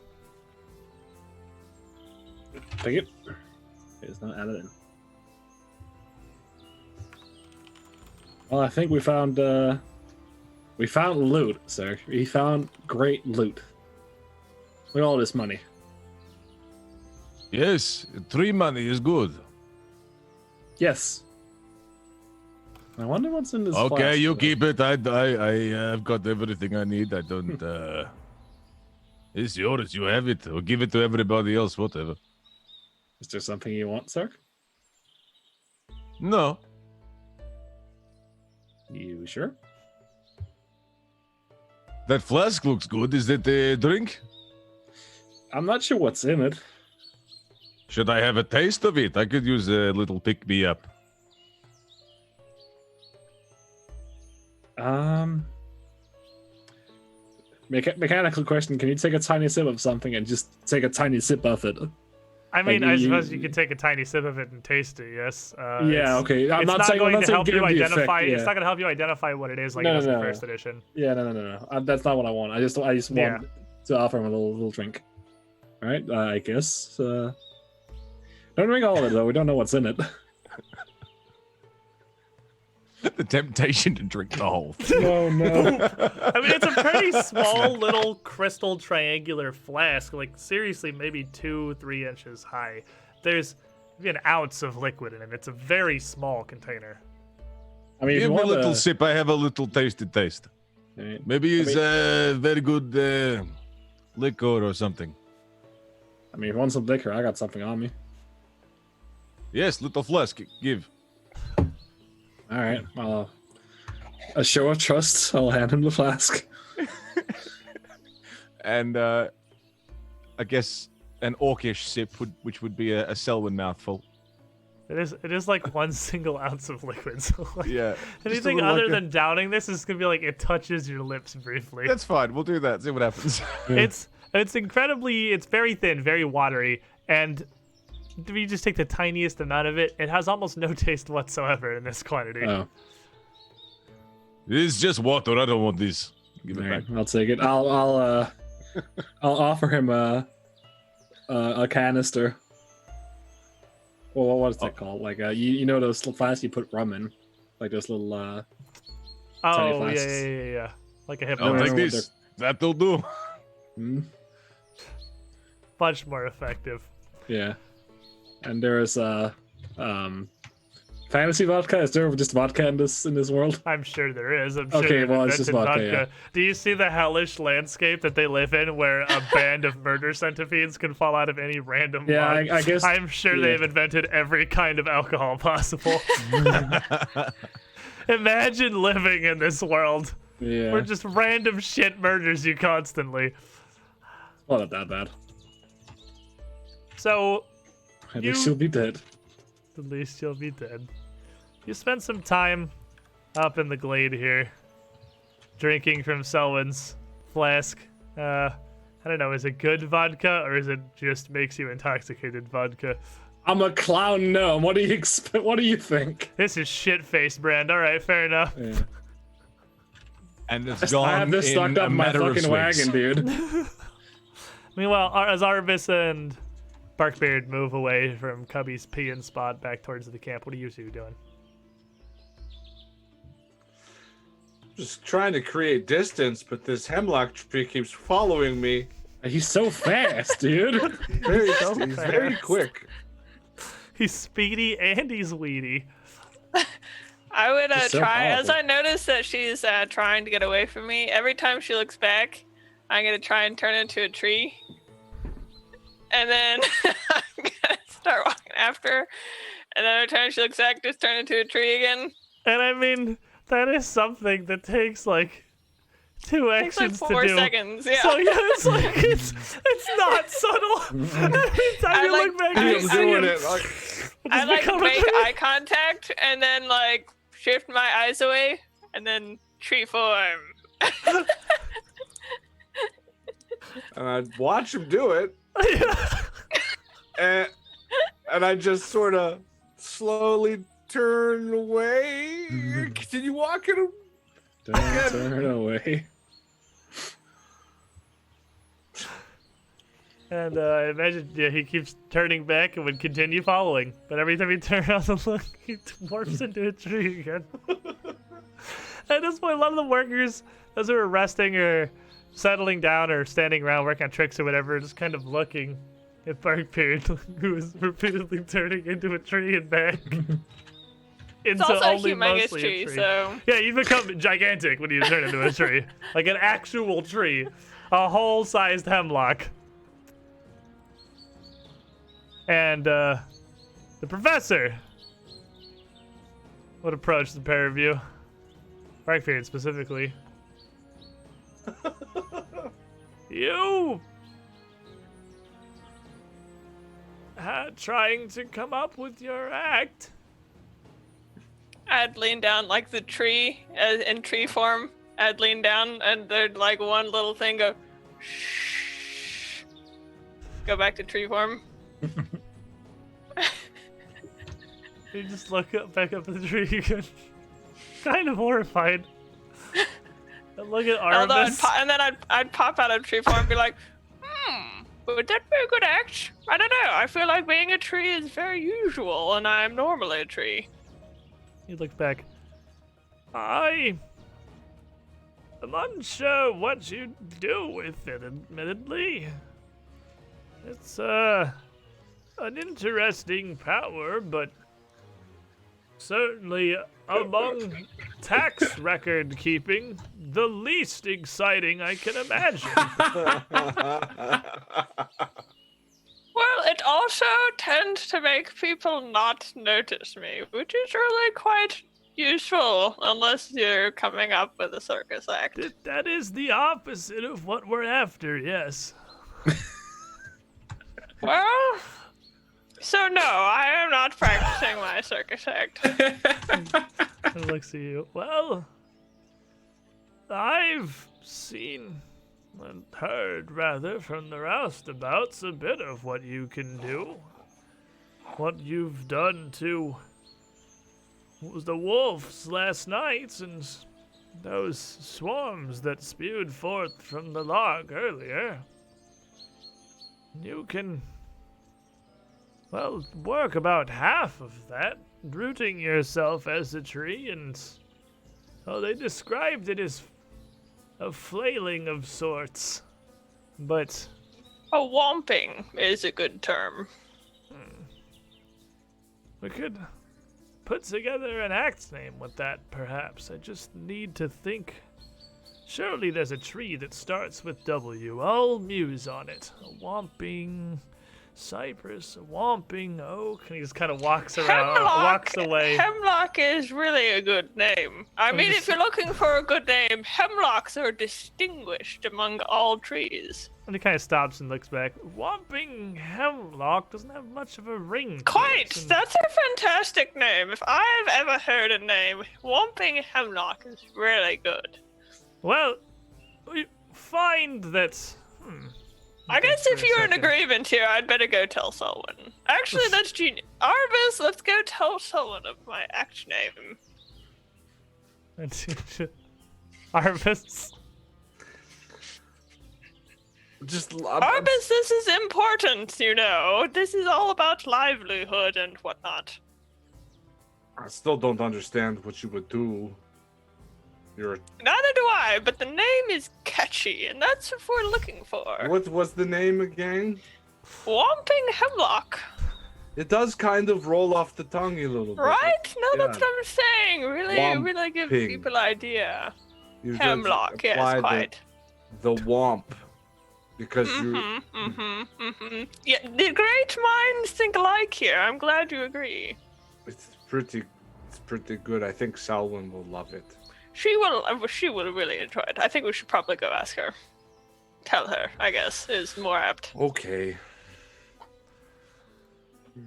Speaker 2: Take it. It's not added in. Well, I think we found loot, sir. We found great loot. Look at all this money.
Speaker 5: Yes, 3 money is good.
Speaker 2: Yes. I wonder what's in this.
Speaker 5: Okay,
Speaker 2: flask,
Speaker 5: you
Speaker 2: though.
Speaker 5: keep it. I've got everything I need. I don't. It's yours. You have it. Or give it to everybody else. Whatever.
Speaker 2: Is there something you want, sir?
Speaker 5: No.
Speaker 2: You sure?
Speaker 5: That flask looks good. Is that a drink?
Speaker 2: I'm not sure what's in it.
Speaker 5: Should I have a taste of it? I could use a little pick me up.
Speaker 2: Mechanical question: can you take a tiny sip of something and just take a tiny sip of it?
Speaker 1: I mean,
Speaker 2: Like,
Speaker 1: I suppose you could take a tiny sip of it and taste it. Yes.
Speaker 2: Yeah. Okay. I'm
Speaker 1: It's
Speaker 2: not
Speaker 1: not
Speaker 2: saying
Speaker 1: going
Speaker 2: I'm not
Speaker 1: to help
Speaker 2: saying
Speaker 1: you
Speaker 2: give the effect,
Speaker 1: identify.
Speaker 2: yeah.
Speaker 1: It's not going to help you identify what it is like
Speaker 2: No,
Speaker 1: it does
Speaker 2: no,
Speaker 1: in
Speaker 2: no.
Speaker 1: first edition.
Speaker 2: Yeah. No. That's not what I want. I just want
Speaker 1: Yeah.
Speaker 2: to offer him a little drink. All right. I guess. Don't drink all of it though. We don't know what's in it.
Speaker 5: The temptation to drink the whole thing.
Speaker 2: Oh no.
Speaker 1: I mean, it's a pretty small little crystal triangular flask, like seriously, maybe 2-3 inches high. There's maybe an ounce of liquid in it. It's a very small container.
Speaker 2: I mean, if
Speaker 5: Give
Speaker 2: you
Speaker 5: me a
Speaker 2: want
Speaker 5: little sip. I have a little tasty taste.
Speaker 2: Right.
Speaker 5: Maybe it's very good liquor or something.
Speaker 2: I mean, if you want some liquor, I got something on me.
Speaker 5: Yes, little flask. Give.
Speaker 2: All right. A show of trust. I'll hand him the flask.
Speaker 5: And I guess an orcish sip, which would be a Selwyn mouthful.
Speaker 1: It is like 1 single ounce of liquid. So like,
Speaker 5: Yeah.
Speaker 1: anything
Speaker 5: little,
Speaker 1: other
Speaker 5: like,
Speaker 1: than downing this is gonna be like it touches your lips briefly.
Speaker 5: That's fine. We'll do that. See what happens.
Speaker 1: It's very thin, very watery, and if you just take the tiniest amount of it, it has almost no taste whatsoever in this quantity.
Speaker 2: Oh.
Speaker 5: It's just water. I don't want this. Give it
Speaker 2: All
Speaker 5: back.
Speaker 2: right, I'll take it. I'll offer him a canister. Well, what is that called? Like you know those little flasks you put rum in, like those little tiny
Speaker 1: Oh
Speaker 2: flasks.
Speaker 1: yeah. Like a hip.
Speaker 5: I'll
Speaker 2: I
Speaker 5: take
Speaker 2: don't know what
Speaker 5: this. That'll do.
Speaker 2: Hmm?
Speaker 1: Much more effective.
Speaker 2: Yeah. And there is fantasy vodka. Is there just vodka in this world?
Speaker 1: I'm sure there is. I'm sure
Speaker 2: Okay,
Speaker 1: they've
Speaker 2: well, it's just
Speaker 1: invented
Speaker 2: vodka, yeah.
Speaker 1: Do you see the hellish landscape that they live in, where a band of murder centipedes can fall out of any random
Speaker 2: Yeah,
Speaker 1: log?
Speaker 2: I guess.
Speaker 1: I'm sure
Speaker 2: yeah.
Speaker 1: they've invented every kind of alcohol possible. Imagine living in this world
Speaker 2: Yeah.
Speaker 1: where just random shit murders you constantly.
Speaker 2: Well, not that bad.
Speaker 1: So,
Speaker 2: At
Speaker 1: You-
Speaker 2: least she'll be dead.
Speaker 1: at least you'll be dead. You spent some time up in the glade here, drinking from Selwyn's flask. I don't know, is it good vodka or is it just makes you intoxicated vodka?
Speaker 2: I'm a clown gnome. What do you expect? What do you think?
Speaker 1: This is shit-faced brand. All right, fair enough.
Speaker 2: Yeah.
Speaker 5: And it's gone
Speaker 2: I have this
Speaker 5: in
Speaker 2: stuck
Speaker 5: a
Speaker 2: up in my
Speaker 5: matter of
Speaker 2: fucking
Speaker 5: swigs.
Speaker 2: wagon, dude.
Speaker 1: Meanwhile, as Arbus and Barkbeard move away from Cubby's peeing spot back towards the camp, what are you two doing?
Speaker 3: Just trying to create distance, but this hemlock tree keeps following me.
Speaker 2: He's so fast, dude.
Speaker 3: He's very
Speaker 1: fast.
Speaker 3: quick.
Speaker 1: He's speedy and he's weedy.
Speaker 4: I would
Speaker 2: She's so
Speaker 4: try, as
Speaker 2: powerful.
Speaker 4: I notice that she's trying to get away from me, every time she looks back, I'm going to try and turn into a tree. And then I'm going to start walking after her. And then every time she looks back, just turn into a tree again.
Speaker 1: And I mean, that is something that takes like 2
Speaker 4: It's like
Speaker 1: actions
Speaker 4: 4
Speaker 1: to do.
Speaker 4: seconds, yeah.
Speaker 1: So yeah, it's like it's not subtle. Every time
Speaker 4: I
Speaker 1: you
Speaker 4: like-
Speaker 1: look back,
Speaker 4: I-
Speaker 1: you
Speaker 3: I'm
Speaker 1: see
Speaker 3: doing
Speaker 1: him.
Speaker 3: it. Like,
Speaker 4: I like
Speaker 1: become a
Speaker 4: make
Speaker 1: tree.
Speaker 4: eye contact and then like shift my eyes away and then tree form.
Speaker 3: and I watch him do it. and I just sort of slowly turn away. Continue walking.
Speaker 2: Don't turn away.
Speaker 1: And I imagine he keeps turning back and would continue following. But every time he turns around and look, he morphs into a tree again. At this point, a lot of the workers, those who are resting or settling down or standing around working on tricks or whatever, are just kind of looking at Barkbeard, who is repeatedly turning into a tree and back.
Speaker 4: It's also a humongous tree, so...
Speaker 1: Yeah, you become gigantic when you turn into a tree. Like an actual tree. A whole-sized hemlock. And the professor would approach the pair of you. Barkbeard specifically. You trying to come up with your act?
Speaker 4: I'd lean down like the tree, in tree form. I'd lean down and there'd like one little thing go, shh. Go back to tree form.
Speaker 1: You just look back up at the tree again. Kind of horrified. And look at Artemis.
Speaker 4: And then I'd pop out of tree form and be like, would that be a good act? I don't know. I feel like being a tree is very usual, and I'm normally a tree.
Speaker 1: He looked back. I am unsure what you do with it, admittedly. It's an interesting power, but certainly among tax record keeping, the least exciting I can imagine.
Speaker 4: Well, it also tends to make people not notice me, which is really quite useful, unless you're coming up with a circus act.
Speaker 1: That is the opposite of what we're after, yes.
Speaker 4: Well, so no, I am not practicing my circus act.
Speaker 1: He looks at you. Well, I've seen and heard, rather, from the roustabouts a bit of what you can do. What you've done to the wolves last night and those swarms that spewed forth from the log earlier. You can, well, work about half of that, rooting yourself as a tree, and they described it as a flailing of sorts, but...
Speaker 4: A whomping is a good term.
Speaker 1: We could put together an act name with that, perhaps. I just need to think. Surely there's a tree that starts with W. I'll muse on it. A whomping cypress, a whomping oak. And he just kind of walks around, walks away.
Speaker 4: Hemlock is really a good name. I mean, if you're looking for a good name, hemlocks are distinguished among all trees.
Speaker 1: And he kind of stops and looks back. Whomping hemlock doesn't have much of a ring to
Speaker 4: Quite!
Speaker 1: it.
Speaker 4: That's a fantastic name. If I've ever heard a name, Whomping Hemlock is really good.
Speaker 1: Well, we find that...
Speaker 4: I guess if you're in agreement here, I'd better go tell Selwyn. Actually, that's genius. Arvis, let's go tell Selwyn of my act name.
Speaker 1: Arvis?
Speaker 4: Arvis, this is important, you know. This is all about livelihood and whatnot.
Speaker 3: I still don't understand what you would do.
Speaker 4: Neither do I, but the name is catchy, and that's what we're looking for.
Speaker 3: What was the name again?
Speaker 4: Whomping Hemlock.
Speaker 3: It does kind of roll off the tongue a little bit.
Speaker 4: Right? No,
Speaker 3: Yeah.
Speaker 4: that's what I'm saying. Really give
Speaker 3: Whomping.
Speaker 4: people idea.
Speaker 3: You just
Speaker 4: Hemlock, yes,
Speaker 3: apply
Speaker 4: quite.
Speaker 3: The womp. Because
Speaker 4: Yeah, the great minds think alike here. I'm glad you agree.
Speaker 3: it's pretty good. I think Selwyn will love it.
Speaker 4: She will really enjoy it. I think we should probably go ask her. Tell her, I guess, is more apt.
Speaker 3: Okay.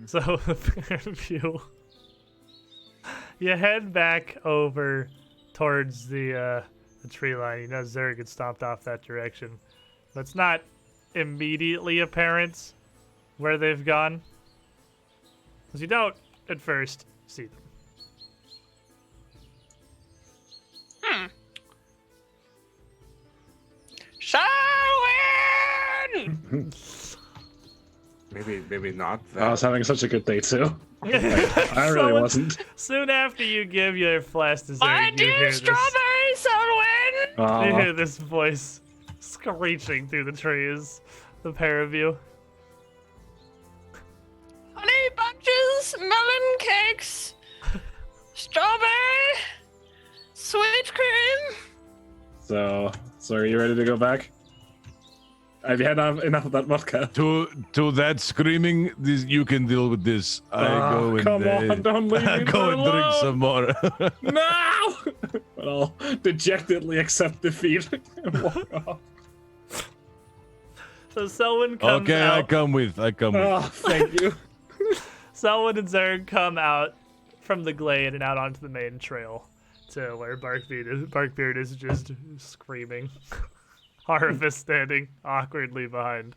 Speaker 1: So, you head back over towards the tree line. You know Zerg had stomped off that direction. But it's not immediately apparent where they've gone. Because you don't, at first, see them.
Speaker 4: Selwyn!
Speaker 3: Maybe not
Speaker 2: I
Speaker 3: that.
Speaker 2: was having such a good day too. I really
Speaker 1: Someone-
Speaker 2: wasn't.
Speaker 1: Soon after you give your flask to
Speaker 4: My
Speaker 1: Zerg, you hear
Speaker 4: dear
Speaker 1: this.
Speaker 4: strawberry Selwyn!
Speaker 1: You hear this voice screeching through the trees. The pair of you.
Speaker 4: Honey bunches, melon cakes, strawberry, sweet cream.
Speaker 2: So are you ready to go back? Have you had enough of that vodka?
Speaker 5: To that screaming, you can deal with this. I go and
Speaker 2: come on, don't leave me
Speaker 5: go and drink
Speaker 2: alone.
Speaker 5: some more.
Speaker 2: No! But I'll dejectedly accept defeat and walk off.
Speaker 1: So Selwyn comes
Speaker 5: Okay,
Speaker 1: out.
Speaker 5: I come with.
Speaker 2: Oh, thank you.
Speaker 1: Selwyn and Zerg come out from the glade and out onto the main trail to where Barkbeard is just screaming. Harvest standing awkwardly behind.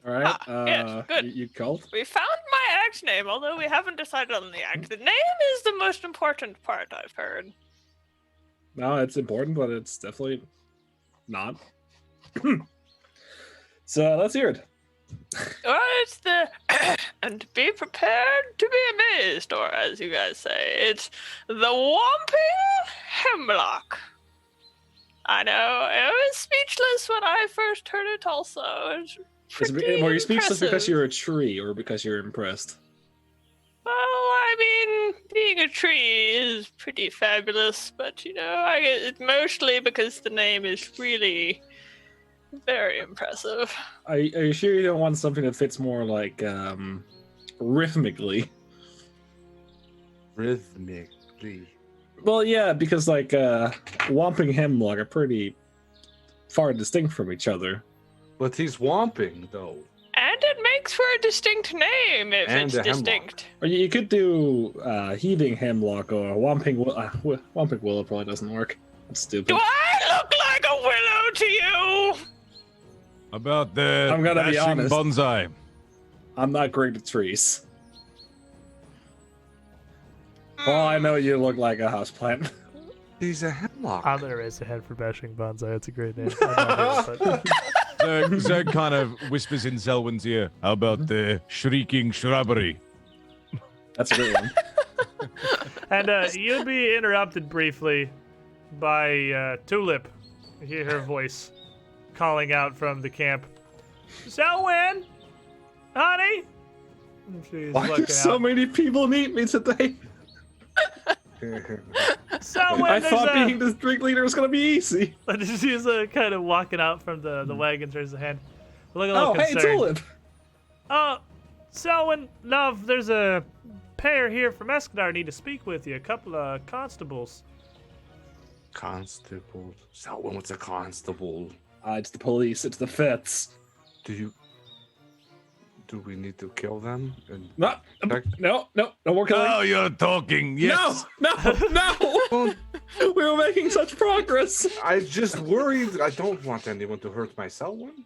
Speaker 2: All right.
Speaker 4: yes, good.
Speaker 2: You called?
Speaker 4: We found my act name, although we haven't decided on the act. The name is the most important part, I've heard.
Speaker 2: No, it's important, but it's definitely not. So let's hear it.
Speaker 4: Well, it's the and be prepared to be amazed, or as you guys say, it's the Whomping Hemlock. I know, I was speechless when I first heard it also.
Speaker 2: Were you speechless because
Speaker 4: impressive.
Speaker 2: you're a tree or because you're impressed?
Speaker 4: Well, I mean, being a tree is pretty fabulous, but you know, it's mostly because the name is really very impressive.
Speaker 2: Are you sure you don't want something that fits more like rhythmically?
Speaker 3: Rhythmically.
Speaker 2: Well, yeah, because like Whomping Hemlock are pretty far distinct from each other.
Speaker 3: But he's whomping, though.
Speaker 4: And it makes for a distinct name if
Speaker 3: And
Speaker 4: it's
Speaker 3: a hemlock.
Speaker 4: distinct.
Speaker 2: Or you could do Heaving Hemlock or Whomping Whomping Willow probably doesn't work. That's stupid.
Speaker 4: Do I look like a willow to you?
Speaker 5: About the
Speaker 2: I'm gonna be
Speaker 5: dashing
Speaker 2: honest.
Speaker 5: bonsai.
Speaker 2: I'm not great at trees. Well, I know you look like a houseplant.
Speaker 3: He's a hemlock.
Speaker 1: I'm gonna raise a head for bashing bonsai. That's a great name. I love it, but-
Speaker 5: Zerg kind of whispers in Selwyn's ear. How about the shrieking shrubbery?
Speaker 2: That's a great one.
Speaker 1: And you'll be interrupted briefly by Tulip. You hear her voice calling out from the camp. Selwyn! Honey! And she's
Speaker 2: Why do
Speaker 1: looking
Speaker 2: so
Speaker 1: out.
Speaker 2: many people meet me today?
Speaker 1: Selwyn,
Speaker 2: I
Speaker 1: there's
Speaker 2: thought
Speaker 1: a...
Speaker 2: being the drink leader was gonna be easy.
Speaker 1: She's kind of walking out from the wagon, turns the hand. Look a
Speaker 2: Oh,
Speaker 1: little
Speaker 2: hey,
Speaker 1: concerned.
Speaker 2: Tulip.
Speaker 1: Oh, Selwyn, love, there's a pair here from Escadar need to speak with you. A couple of constables.
Speaker 3: Constable. Selwyn, what's a constable?
Speaker 2: It's the police. It's the feds.
Speaker 3: Do we need to kill them? And
Speaker 2: No, no, we're killing.
Speaker 5: Now you're talking. Yes.
Speaker 2: No! We were making such progress.
Speaker 3: I just worried. I don't want anyone to hurt my Selwyn.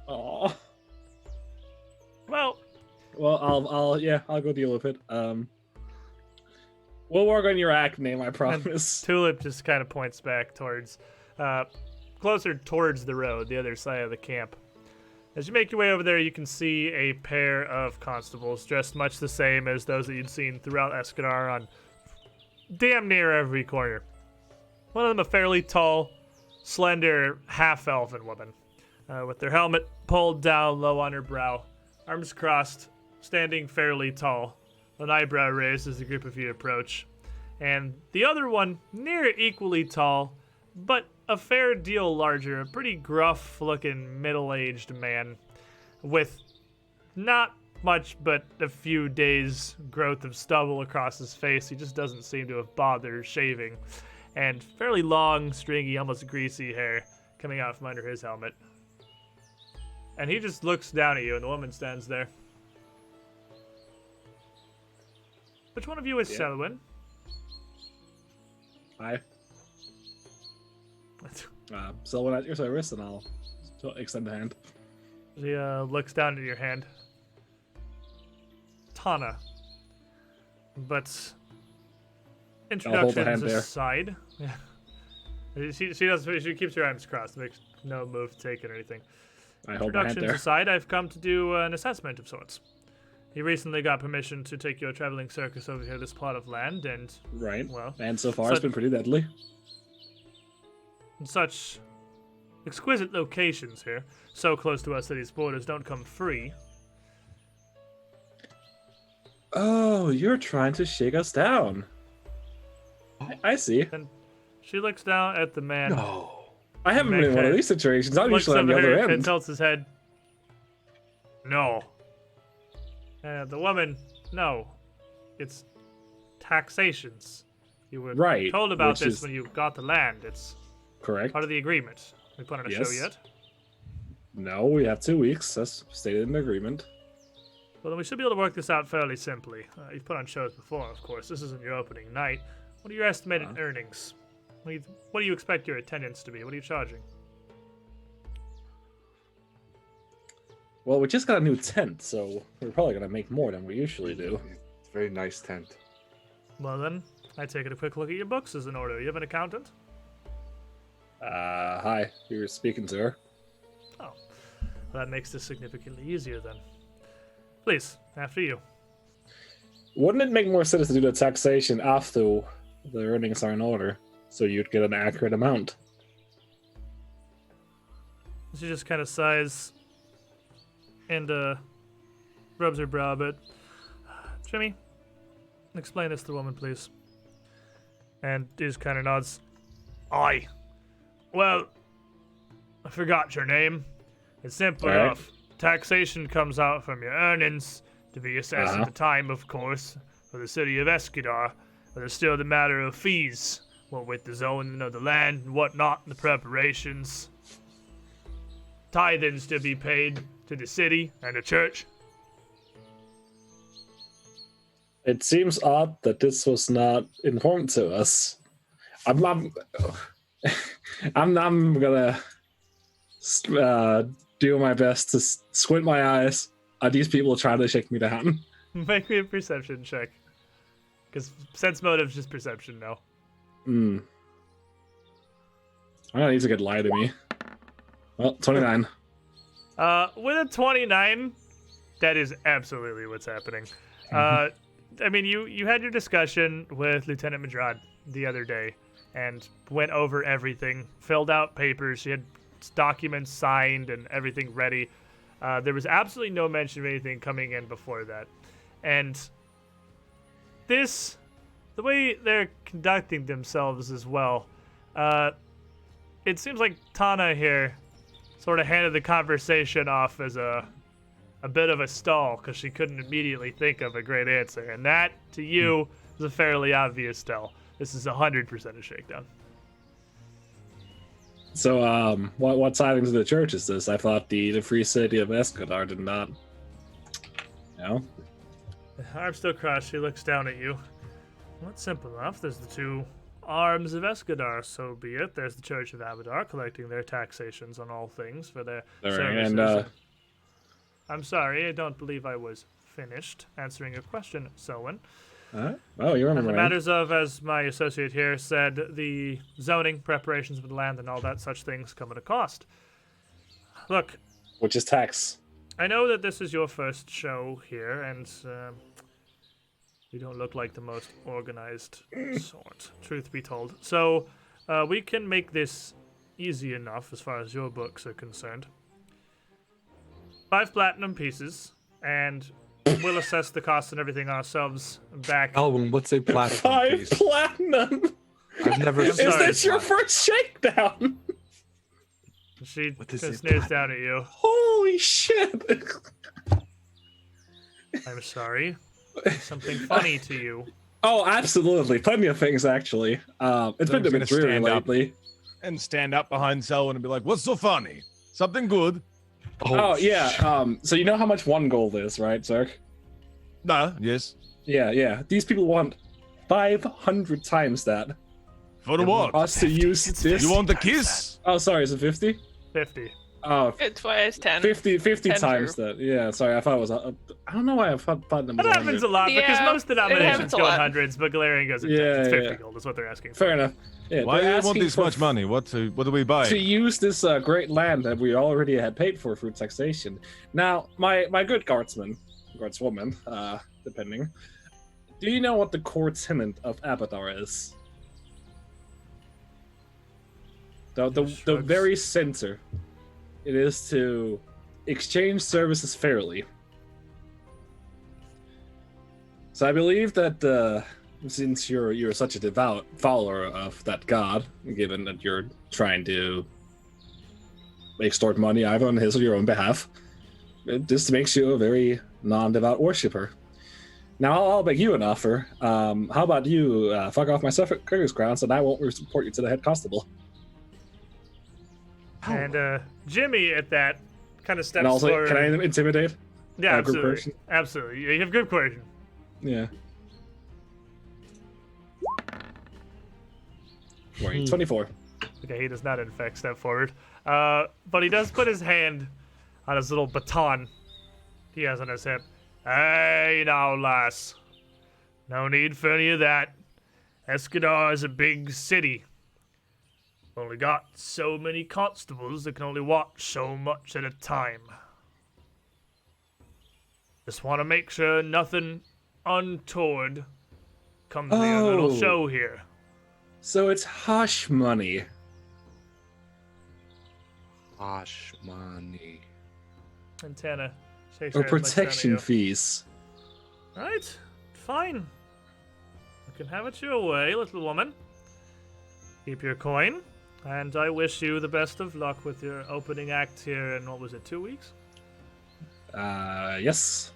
Speaker 2: Aw.
Speaker 1: Well,
Speaker 2: Well, I'll go deal with it. We'll work on your act name, I promise.
Speaker 1: Tulip just kind of points back towards, closer towards the road, the other side of the camp. As you make your way over there, you can see a pair of constables dressed much the same as those that you'd seen throughout Escadar on damn near every corner. One of them a fairly tall, slender, half-elven woman, with their helmet pulled down low on her brow, arms crossed, standing fairly tall, an eyebrow raised as the group of you approach. And the other one, near equally tall, but a fair deal larger, a pretty gruff-looking middle-aged man with not much but a few days' growth of stubble across his face. He just doesn't seem to have bothered shaving. And fairly long, stringy, almost greasy hair coming out from under his helmet. And he just looks down at you, and the woman stands there. Which one of you is
Speaker 2: Yeah.
Speaker 1: Selwyn?
Speaker 2: Hi. Selwyn at your service, and I'll So extend the hand.
Speaker 1: She looks down at your hand. Tana. But
Speaker 2: hold the hand
Speaker 1: introductions
Speaker 2: there.
Speaker 1: aside, yeah. She keeps her arms crossed, makes no move to take it or anything.
Speaker 2: I hold my hand
Speaker 1: Introductions
Speaker 2: there.
Speaker 1: aside, I've come to do an assessment of sorts. He recently got permission to take your traveling circus over here, this plot of land, and
Speaker 2: Right.
Speaker 1: well,
Speaker 2: And so far, it's been pretty deadly.
Speaker 1: such exquisite locations here, so close to our city's borders, don't come free.
Speaker 2: Oh, you're trying to shake us down. I see.
Speaker 1: And she looks down at the man.
Speaker 3: No.
Speaker 2: I haven't been in one of these situations. I'm
Speaker 1: Looks
Speaker 2: usually on the
Speaker 1: over
Speaker 2: other
Speaker 1: her and
Speaker 2: end.
Speaker 1: tilts his head. No. The woman, no. It's taxations. You were
Speaker 2: Right,
Speaker 1: told about
Speaker 2: which
Speaker 1: this
Speaker 2: is-
Speaker 1: when you got the land. It's
Speaker 2: Correct.
Speaker 1: part of the agreement. We put on a show
Speaker 2: Yes.
Speaker 1: yet?
Speaker 2: No, we have 2 weeks. That's stated in the agreement.
Speaker 1: Well, then we should be able to work this out fairly simply. You've put on shows before, of course. This isn't your opening night. What are your estimated earnings? What do you expect your attendance to be? What are you charging?
Speaker 2: Well, we just got a new tent, so we're probably gonna make more than we usually do.
Speaker 3: It's a very nice tent.
Speaker 1: Well then, I take a quick look at your books as an order. You have an accountant?
Speaker 2: Hi. You were speaking to her.
Speaker 1: Oh, well, that makes this significantly easier then. Please, after you.
Speaker 2: Wouldn't it make more sense to do the taxation after the earnings are in order, so you'd get an accurate amount?
Speaker 1: She just kind of sighs and rubs her brow a bit. Jimmy, explain this to the woman, please. And he just kind of nods. Aye. Well, I forgot your name. It's simple
Speaker 2: Alright.
Speaker 1: enough. Taxation comes out from your earnings to be assessed
Speaker 2: Uh-huh.
Speaker 1: at the time, of course, for the city of Eskidar. But there's still the matter of fees, what with the zoning of the land and whatnot, and the preparations. Tithings to be paid to the city and the church.
Speaker 2: It seems odd that this was not informed to us. I'm gonna do my best to squint my eyes at these people trying to shake me down.
Speaker 1: Make me a perception check. Because sense motive's just perception now.
Speaker 2: I'm gonna need to get lie to me. Well, 29.
Speaker 1: With a 29, that is absolutely what's happening. I mean, you had your discussion with Lieutenant Madrad the other day and went over everything, filled out papers. She had documents signed and everything ready. There was absolutely no mention of anything coming in before that. And the way they're conducting themselves as well, it seems like Tana here sort of handed the conversation off as a bit of a stall because she couldn't immediately think of a great answer. And that, to you, is a fairly obvious tell. This is 100% a shakedown.
Speaker 2: So, what tidings of the church is this? I thought the free city of Escadar did not. No?
Speaker 1: Arm still crossed, she looks down at you. Well, it's simple enough. There's the two arms of Escadar, so be it. There's the Church of Abadar collecting their taxations on all things for their services.
Speaker 2: And,
Speaker 1: I'm sorry, I don't believe I was finished answering your question, Selwyn.
Speaker 2: oh, you remember
Speaker 1: The
Speaker 2: right?
Speaker 1: matters of, as my associate here said, the zoning, preparations for the land, and all that such things come at a cost. Look,
Speaker 2: Which is tax.
Speaker 1: I know that this is your first show here, and you don't look like the most organized sort, truth be told. So we can make this easy enough as far as your books are concerned. 5 platinum pieces, and we'll assess the cost and everything ourselves back.
Speaker 3: Alwyn, what's a platinum
Speaker 2: 5
Speaker 3: piece?
Speaker 2: platinum!
Speaker 3: I've never
Speaker 1: I'm
Speaker 2: Is
Speaker 3: seen
Speaker 1: sorry.
Speaker 2: this your first shakedown?
Speaker 1: She
Speaker 3: What is
Speaker 1: just
Speaker 3: it,
Speaker 1: sneers down at you.
Speaker 2: Holy shit!
Speaker 1: I'm sorry. Something funny to you.
Speaker 2: Oh, absolutely. Plenty of things, actually. It's been
Speaker 5: I
Speaker 2: a
Speaker 5: was
Speaker 2: bit
Speaker 5: gonna
Speaker 2: dreary
Speaker 5: stand up.
Speaker 2: lately.
Speaker 5: And stand up behind Selwyn and be like, "What's so funny? Something good?"
Speaker 2: Oh, yeah. So you know how much 1 gold is, right, Zerk?
Speaker 5: Nah. Yes.
Speaker 2: Yeah. These people want 500 times that.
Speaker 5: For the what?
Speaker 2: Us to use this.
Speaker 5: You want the kiss?
Speaker 2: Oh, sorry, is it 50?
Speaker 1: 50.
Speaker 2: Oh,
Speaker 4: It's why it's 10.
Speaker 2: 50
Speaker 4: 10
Speaker 2: times
Speaker 4: true.
Speaker 2: that. Yeah, sorry, I thought it was. I don't know why I thought numbers.
Speaker 1: That happens a lot because
Speaker 4: Yeah,
Speaker 1: most
Speaker 4: it
Speaker 1: denominations
Speaker 4: happens a
Speaker 1: go in
Speaker 4: lot.
Speaker 1: hundreds, but Galarian goes in
Speaker 2: Yeah,
Speaker 1: tens. It's 50
Speaker 2: yeah.
Speaker 1: gold is what they're asking
Speaker 2: Fair
Speaker 1: for.
Speaker 2: enough. Yeah,
Speaker 5: Why do
Speaker 2: they're
Speaker 5: you want
Speaker 2: asking
Speaker 5: this
Speaker 2: for
Speaker 5: much money? What do we buy?
Speaker 2: to use this great land that we already had paid for through taxation. Now, my good guardswoman, depending. Do you know what the core tenant of Abadar is? The
Speaker 1: Shrugs.
Speaker 2: very center. It is to exchange services fairly. So I believe that since you're such a devout follower of that god, given that you're trying to extort money either on his or your own behalf, it just makes you a very non-devout worshiper. Now I'll make you an offer. How about you fuck off my circus grounds, and I won't report you to the head constable.
Speaker 1: And Jimmy at that kind of steps
Speaker 2: And also,
Speaker 1: forward.
Speaker 2: can I intimidate?
Speaker 1: Yeah,
Speaker 2: group
Speaker 1: absolutely.
Speaker 2: coercion?
Speaker 1: Absolutely. You have good coercion.
Speaker 2: Yeah. 24.
Speaker 1: Okay, he does not in fact step forward. But he does put his hand on his little baton he has on his hip. Hey, now, lass. No need for any of that. Escadar is a big city. Only got so many constables that can only watch so much at a time. Just want to make sure nothing untoward comes of your little
Speaker 2: Oh.
Speaker 1: show here.
Speaker 2: So it's hush money.
Speaker 3: Gosh, money.
Speaker 1: And Tana shakes
Speaker 2: Or
Speaker 1: her head and looks down at
Speaker 2: protection
Speaker 1: you.
Speaker 2: fees.
Speaker 1: Right, fine. You can have it your way, little woman. Keep your coin, and I wish you the best of luck with your opening act here in, what was it, 2 weeks?
Speaker 2: Yes.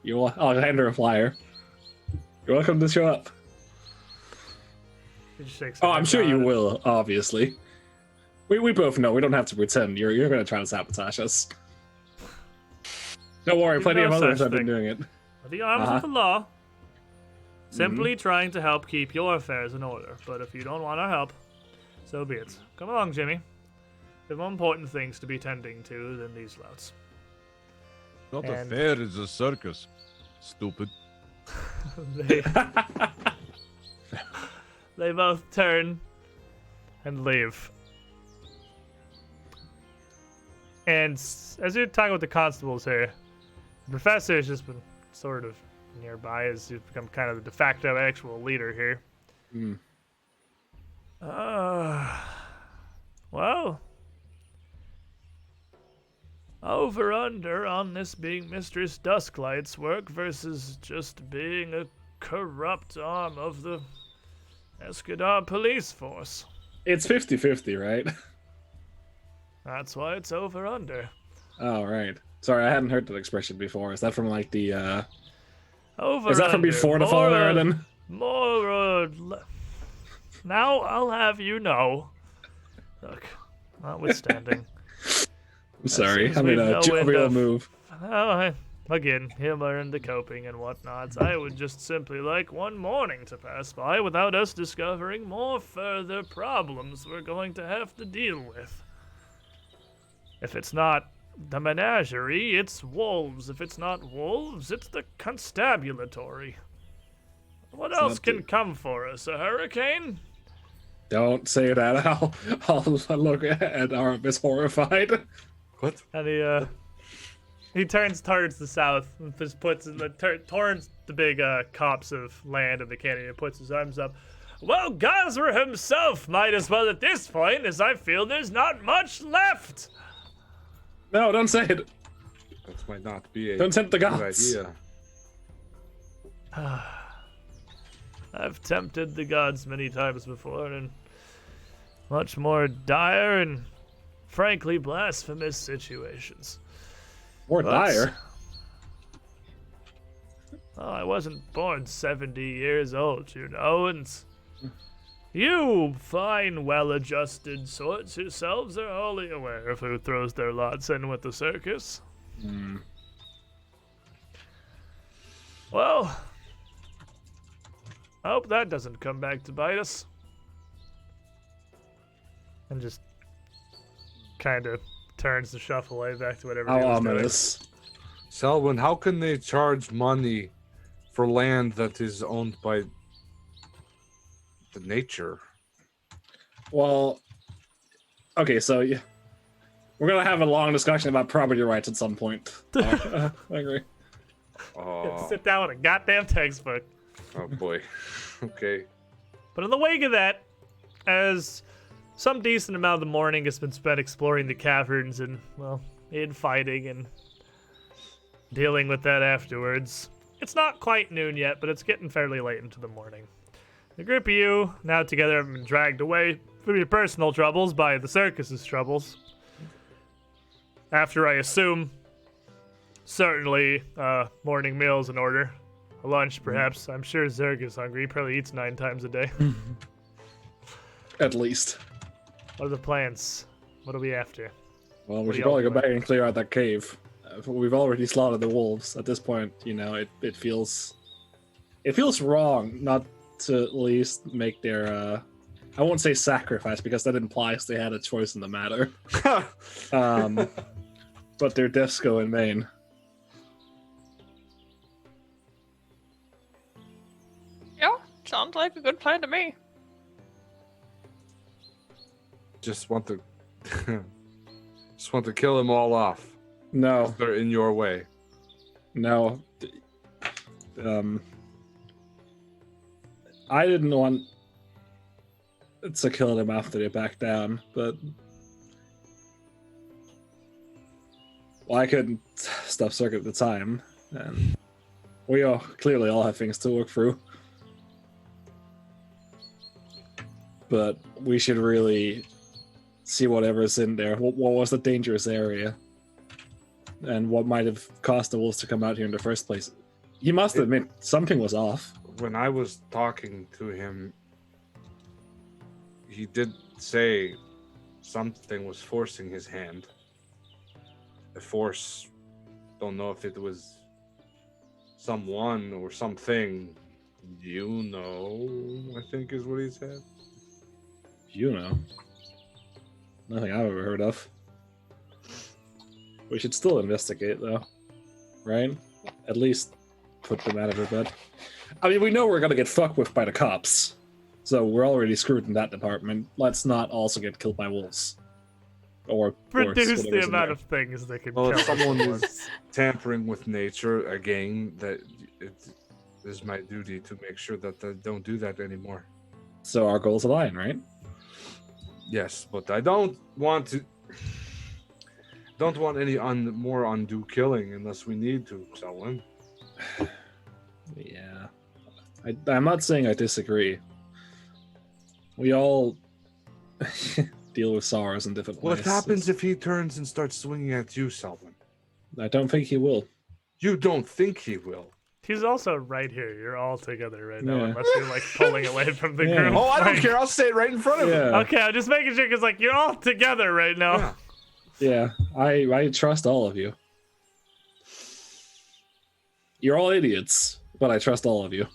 Speaker 2: I'll hand her a flyer. You're welcome to show up.
Speaker 1: He just shakes her
Speaker 2: Oh, I'm
Speaker 1: head
Speaker 2: sure you
Speaker 1: down.
Speaker 2: will, obviously. We both know, we don't have to pretend. You're gonna try to sabotage us. Don't worry,
Speaker 1: There's
Speaker 2: plenty
Speaker 1: no
Speaker 2: of others
Speaker 1: such
Speaker 2: have been
Speaker 1: thing.
Speaker 2: doing it.
Speaker 1: The arms
Speaker 2: Uh-huh.
Speaker 1: of the law. Simply trying to help keep your affairs in order. But if you don't want our help, so be it. Come along, Jimmy. There are more important things to be tending to than these louts.
Speaker 5: Not
Speaker 1: And-
Speaker 5: a fair, it's a circus. Stupid.
Speaker 1: they, they both turn and leave. And as you're talking with the constables here, the professor has just been sort of nearby as he's become kind of the de facto actual leader here.
Speaker 2: Hmm.
Speaker 1: Well, over under on this being Mistress Dusklight's work versus just being a corrupt arm of the Escadar police force.
Speaker 2: It's 50-50, right?
Speaker 1: That's why it's over under.
Speaker 2: Oh, right. Sorry, I hadn't heard that expression before. Is that from like the
Speaker 1: Over
Speaker 2: Is that from
Speaker 1: under.
Speaker 2: before the Fall of
Speaker 1: More,
Speaker 2: Erden?
Speaker 1: Now I'll have you know. Look, notwithstanding.
Speaker 2: I'm sorry.
Speaker 1: seems
Speaker 2: I mean
Speaker 1: we've
Speaker 2: a
Speaker 1: no
Speaker 2: jovial
Speaker 1: end of-
Speaker 2: move.
Speaker 1: Again, humor and the coping and whatnot. I would just simply like one morning to pass by without us discovering more further problems we're going to have to deal with. If it's not the menagerie, it's wolves. If it's not wolves, it's the constabulatory. What
Speaker 2: It's
Speaker 1: else
Speaker 2: not
Speaker 1: can
Speaker 2: the-
Speaker 1: come for us? A hurricane?
Speaker 2: Don't say that. I'll look at Aramis horrified.
Speaker 3: What?
Speaker 1: And he turns towards the south and just puts towards the big copse of land in the canyon and puts his arms up. Well, Gosler himself might as well at this point, as I feel there's not much left.
Speaker 2: No, don't say it.
Speaker 3: That might not be a
Speaker 2: Don't tempt the
Speaker 3: good
Speaker 2: gods.
Speaker 3: idea.
Speaker 1: I've tempted the gods many times before in much more dire and frankly blasphemous situations.
Speaker 2: More
Speaker 1: But-
Speaker 2: dire.
Speaker 1: Oh, I wasn't born 70 years old, you know, and you fine, well-adjusted sorts yourselves are wholly aware of who throws their lots in with the circus.
Speaker 2: Hmm.
Speaker 1: Well, I hope that doesn't come back to bite us. And just kind of turns to shuffle away back to whatever
Speaker 2: How
Speaker 1: he was doing.
Speaker 2: ominous.
Speaker 3: Selwyn, how can they charge money for land that is owned by the nature?
Speaker 2: Well, okay, so we're gonna have a long discussion about property rights at some point. I agree.
Speaker 3: Oh,
Speaker 1: Sit down with a goddamn textbook.
Speaker 3: oh boy. Okay.
Speaker 1: But in the wake of that, as some decent amount of the morning has been spent exploring the caverns and, well, infighting and dealing with that afterwards, it's not quite noon yet, but it's getting fairly late into the morning. The group of you, now together, have been dragged away from your personal troubles by the circus's troubles. After, I assume, certainly, morning meals in order. A lunch, perhaps. I'm sure Zerg is hungry. He probably eats 9 times a day.
Speaker 2: At least.
Speaker 1: What are the plans? What are we after?
Speaker 2: Well,
Speaker 1: What
Speaker 2: we
Speaker 1: do
Speaker 2: should
Speaker 1: y'all
Speaker 2: probably go
Speaker 1: doing?
Speaker 2: back and clear out that cave. We've already slaughtered the wolves. At this point, it feels wrong not to at least make their I won't say sacrifice because that implies they had a choice in the matter. But their deaths go in vain.
Speaker 4: Yeah, sounds like a good plan to me.
Speaker 3: Just want to kill them all off.
Speaker 2: No,
Speaker 3: They're in your way.
Speaker 2: no. I didn't want to kill them after they backed down, but I couldn't stop Circuit at the time, and we clearly all have things to work through. But we should really see whatever's in there. What was the dangerous area? And what might have caused the wolves to come out here in the first place? You must admit, something was off.
Speaker 3: When I was talking to him, he did say something was forcing his hand. The force, don't know if it was someone or something. I think is what he said.
Speaker 2: Nothing I've ever heard of. We should still investigate, though. Right? At least put them out of their bed. I mean, we know we're gonna get fucked with by the cops. So we're already screwed in that department. Let's not also get killed by wolves. Or
Speaker 1: Reduce the
Speaker 2: whatever's in
Speaker 1: amount
Speaker 2: there.
Speaker 1: of things that can
Speaker 3: Well,
Speaker 1: kill
Speaker 3: if someone
Speaker 1: us.
Speaker 3: is tampering with nature again, that it is my duty to make sure that they don't do that anymore.
Speaker 2: So our goals align, right?
Speaker 3: Yes, but I don't want any more undue killing unless we need to, Selwyn.
Speaker 2: Yeah. I'm not saying I disagree. We all deal with sorrows in different ways.
Speaker 3: What happens if he turns and starts swinging at you, Selwyn?
Speaker 2: I don't think he will.
Speaker 3: You don't think he will?
Speaker 1: He's also right here. You're all together right now,
Speaker 2: Yeah.
Speaker 1: unless you're like pulling away from the
Speaker 2: Yeah.
Speaker 1: group.
Speaker 3: Oh, I don't
Speaker 1: Like,
Speaker 3: care. I'll stay right in front of him.
Speaker 2: Yeah.
Speaker 1: Okay, I'm just making sure because like you're all together right now.
Speaker 3: Yeah.
Speaker 2: Yeah, I trust all of you. You're all idiots, but I trust all of you.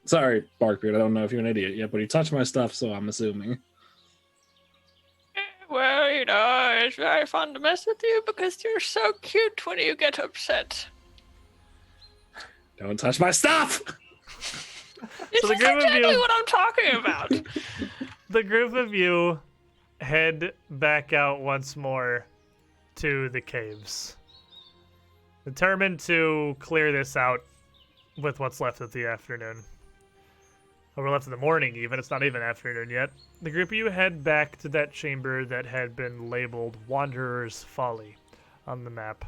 Speaker 2: Sorry, Barkbeard, I don't know if you're an idiot yet, but you touched my stuff, so I'm assuming.
Speaker 4: Well, it's very fun to mess with you because you're so cute when you get upset.
Speaker 2: Don't touch my stuff!
Speaker 4: This
Speaker 1: the
Speaker 4: is
Speaker 1: group of
Speaker 4: exactly
Speaker 1: you-
Speaker 4: what I'm talking about.
Speaker 1: The group of you head back out once more to the caves, determined to clear this out with what's left of the afternoon. Or we're left in the morning even, it's not even afternoon yet. The group of you head back to that chamber that had been labeled Wanderer's Folly on the map.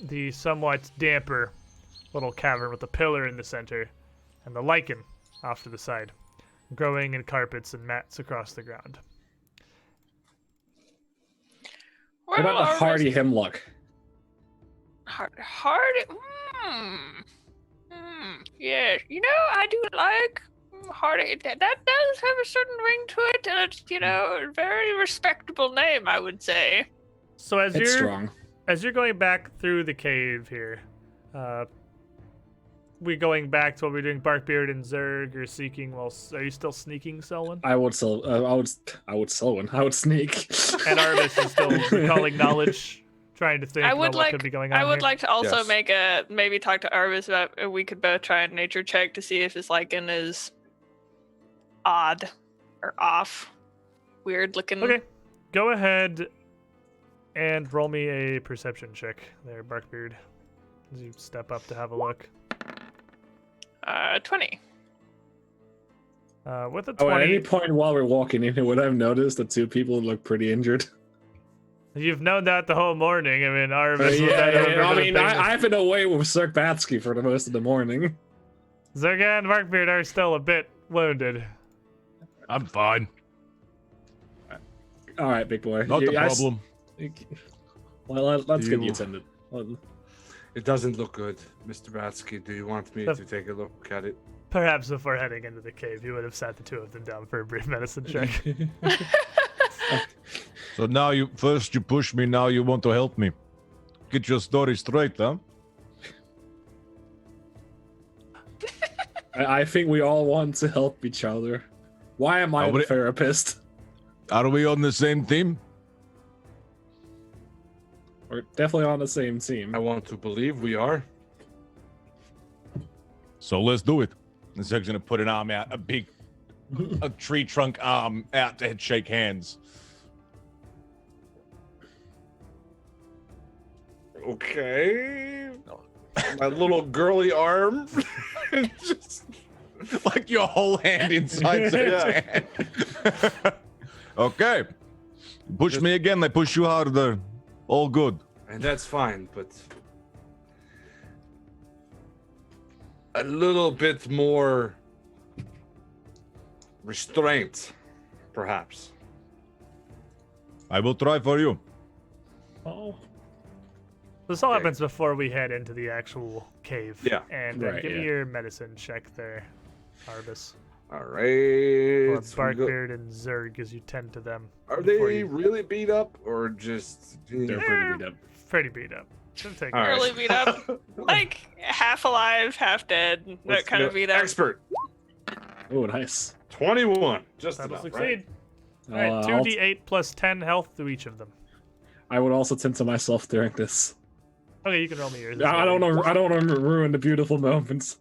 Speaker 1: The somewhat damper little cavern with a pillar in the center and the lichen off to the side, growing in carpets and mats across the ground.
Speaker 2: What about the hardy hemlock?
Speaker 4: Hardy? Yes, I do like hardy. That does have a certain ring to it, and it's, a very respectable name, I would say.
Speaker 1: So as
Speaker 2: It's
Speaker 1: you're
Speaker 2: strong.
Speaker 1: as you're going back through the cave here, we going back to what we're doing? Barkbeard and Zerg are seeking. Well, are you still sneaking, Selwyn?
Speaker 2: I would Selwyn. I would sneak.
Speaker 1: And Arvis is still recalling knowledge, trying to think about what could be going on.
Speaker 4: I would
Speaker 1: here.
Speaker 4: like to also
Speaker 3: Yes.
Speaker 4: make maybe talk to Arvis about if we could both try a nature check to see if his lichen is odd or off, weird looking.
Speaker 1: Okay, go ahead and roll me a perception check there, Barkbeard, as you step up to have a look.
Speaker 4: 20.
Speaker 1: With a
Speaker 2: Oh, at
Speaker 1: 20,
Speaker 2: any point while we're walking in here, would I've noticed that two people look pretty injured?
Speaker 1: you've known that the whole morning. I mean, Arvis was that over
Speaker 2: I
Speaker 1: the
Speaker 2: mean,
Speaker 1: thing.
Speaker 2: I've been away with Sir Batsky for the most of the morning.
Speaker 1: Zerga and Barkbeard are still a bit wounded.
Speaker 5: I'm fine.
Speaker 2: All right, big boy.
Speaker 5: Not the problem.
Speaker 2: Well, let's get you
Speaker 3: You-
Speaker 2: attended. Well,
Speaker 3: It doesn't look good, Mr. Batsky. Do you want me
Speaker 1: The-
Speaker 3: to take a look at it?
Speaker 1: Perhaps before heading into the cave, you would have sat the two of them down for a brief medicine check.
Speaker 5: So now you push me, now you want to help me. Get your story straight, huh?
Speaker 2: I think we all want to help each other. Why am I the
Speaker 5: Nobody-
Speaker 2: therapist?
Speaker 5: Are we on the same team?
Speaker 2: We're definitely on the same team.
Speaker 3: I want to believe we are.
Speaker 5: So let's do it. And Zerg's gonna put an arm out, a tree trunk arm out to shake hands.
Speaker 3: Okay. My little girly arm. Just
Speaker 5: Like your whole hand inside Zerg's hand. Okay. Push me again, they push you harder. All good.
Speaker 3: and that's fine, but a little bit more restraint, perhaps.
Speaker 5: I will try for you.
Speaker 2: Oh,
Speaker 1: This all
Speaker 3: Okay.
Speaker 1: happens before we head into the actual cave.
Speaker 3: Yeah.
Speaker 1: And
Speaker 2: Right,
Speaker 1: give me
Speaker 2: yeah.
Speaker 1: your medicine check there, Arbus.
Speaker 3: All
Speaker 1: Or
Speaker 3: right.
Speaker 1: Barkbeard and Zerg as you tend to them.
Speaker 3: Are
Speaker 1: before
Speaker 3: they
Speaker 1: you-
Speaker 3: really beat up or just?
Speaker 2: they're pretty beat up.
Speaker 1: Pretty beat up. Shouldn't take
Speaker 3: All
Speaker 1: it.
Speaker 3: right.
Speaker 4: Really beat up. Like half alive, half dead. That
Speaker 3: Let's
Speaker 4: kind of
Speaker 3: go.
Speaker 4: beat up.
Speaker 3: Expert.
Speaker 2: Oh, nice.
Speaker 3: 21. Just
Speaker 1: That'll
Speaker 3: enough,
Speaker 1: succeed.
Speaker 3: right?
Speaker 1: Alright,
Speaker 2: I'll-
Speaker 1: 2d8 plus 10 health to each of them.
Speaker 2: I would also tend to myself during this.
Speaker 1: Okay, you can roll me yours. as
Speaker 2: I
Speaker 1: well.
Speaker 2: don't want to ruin the beautiful moments.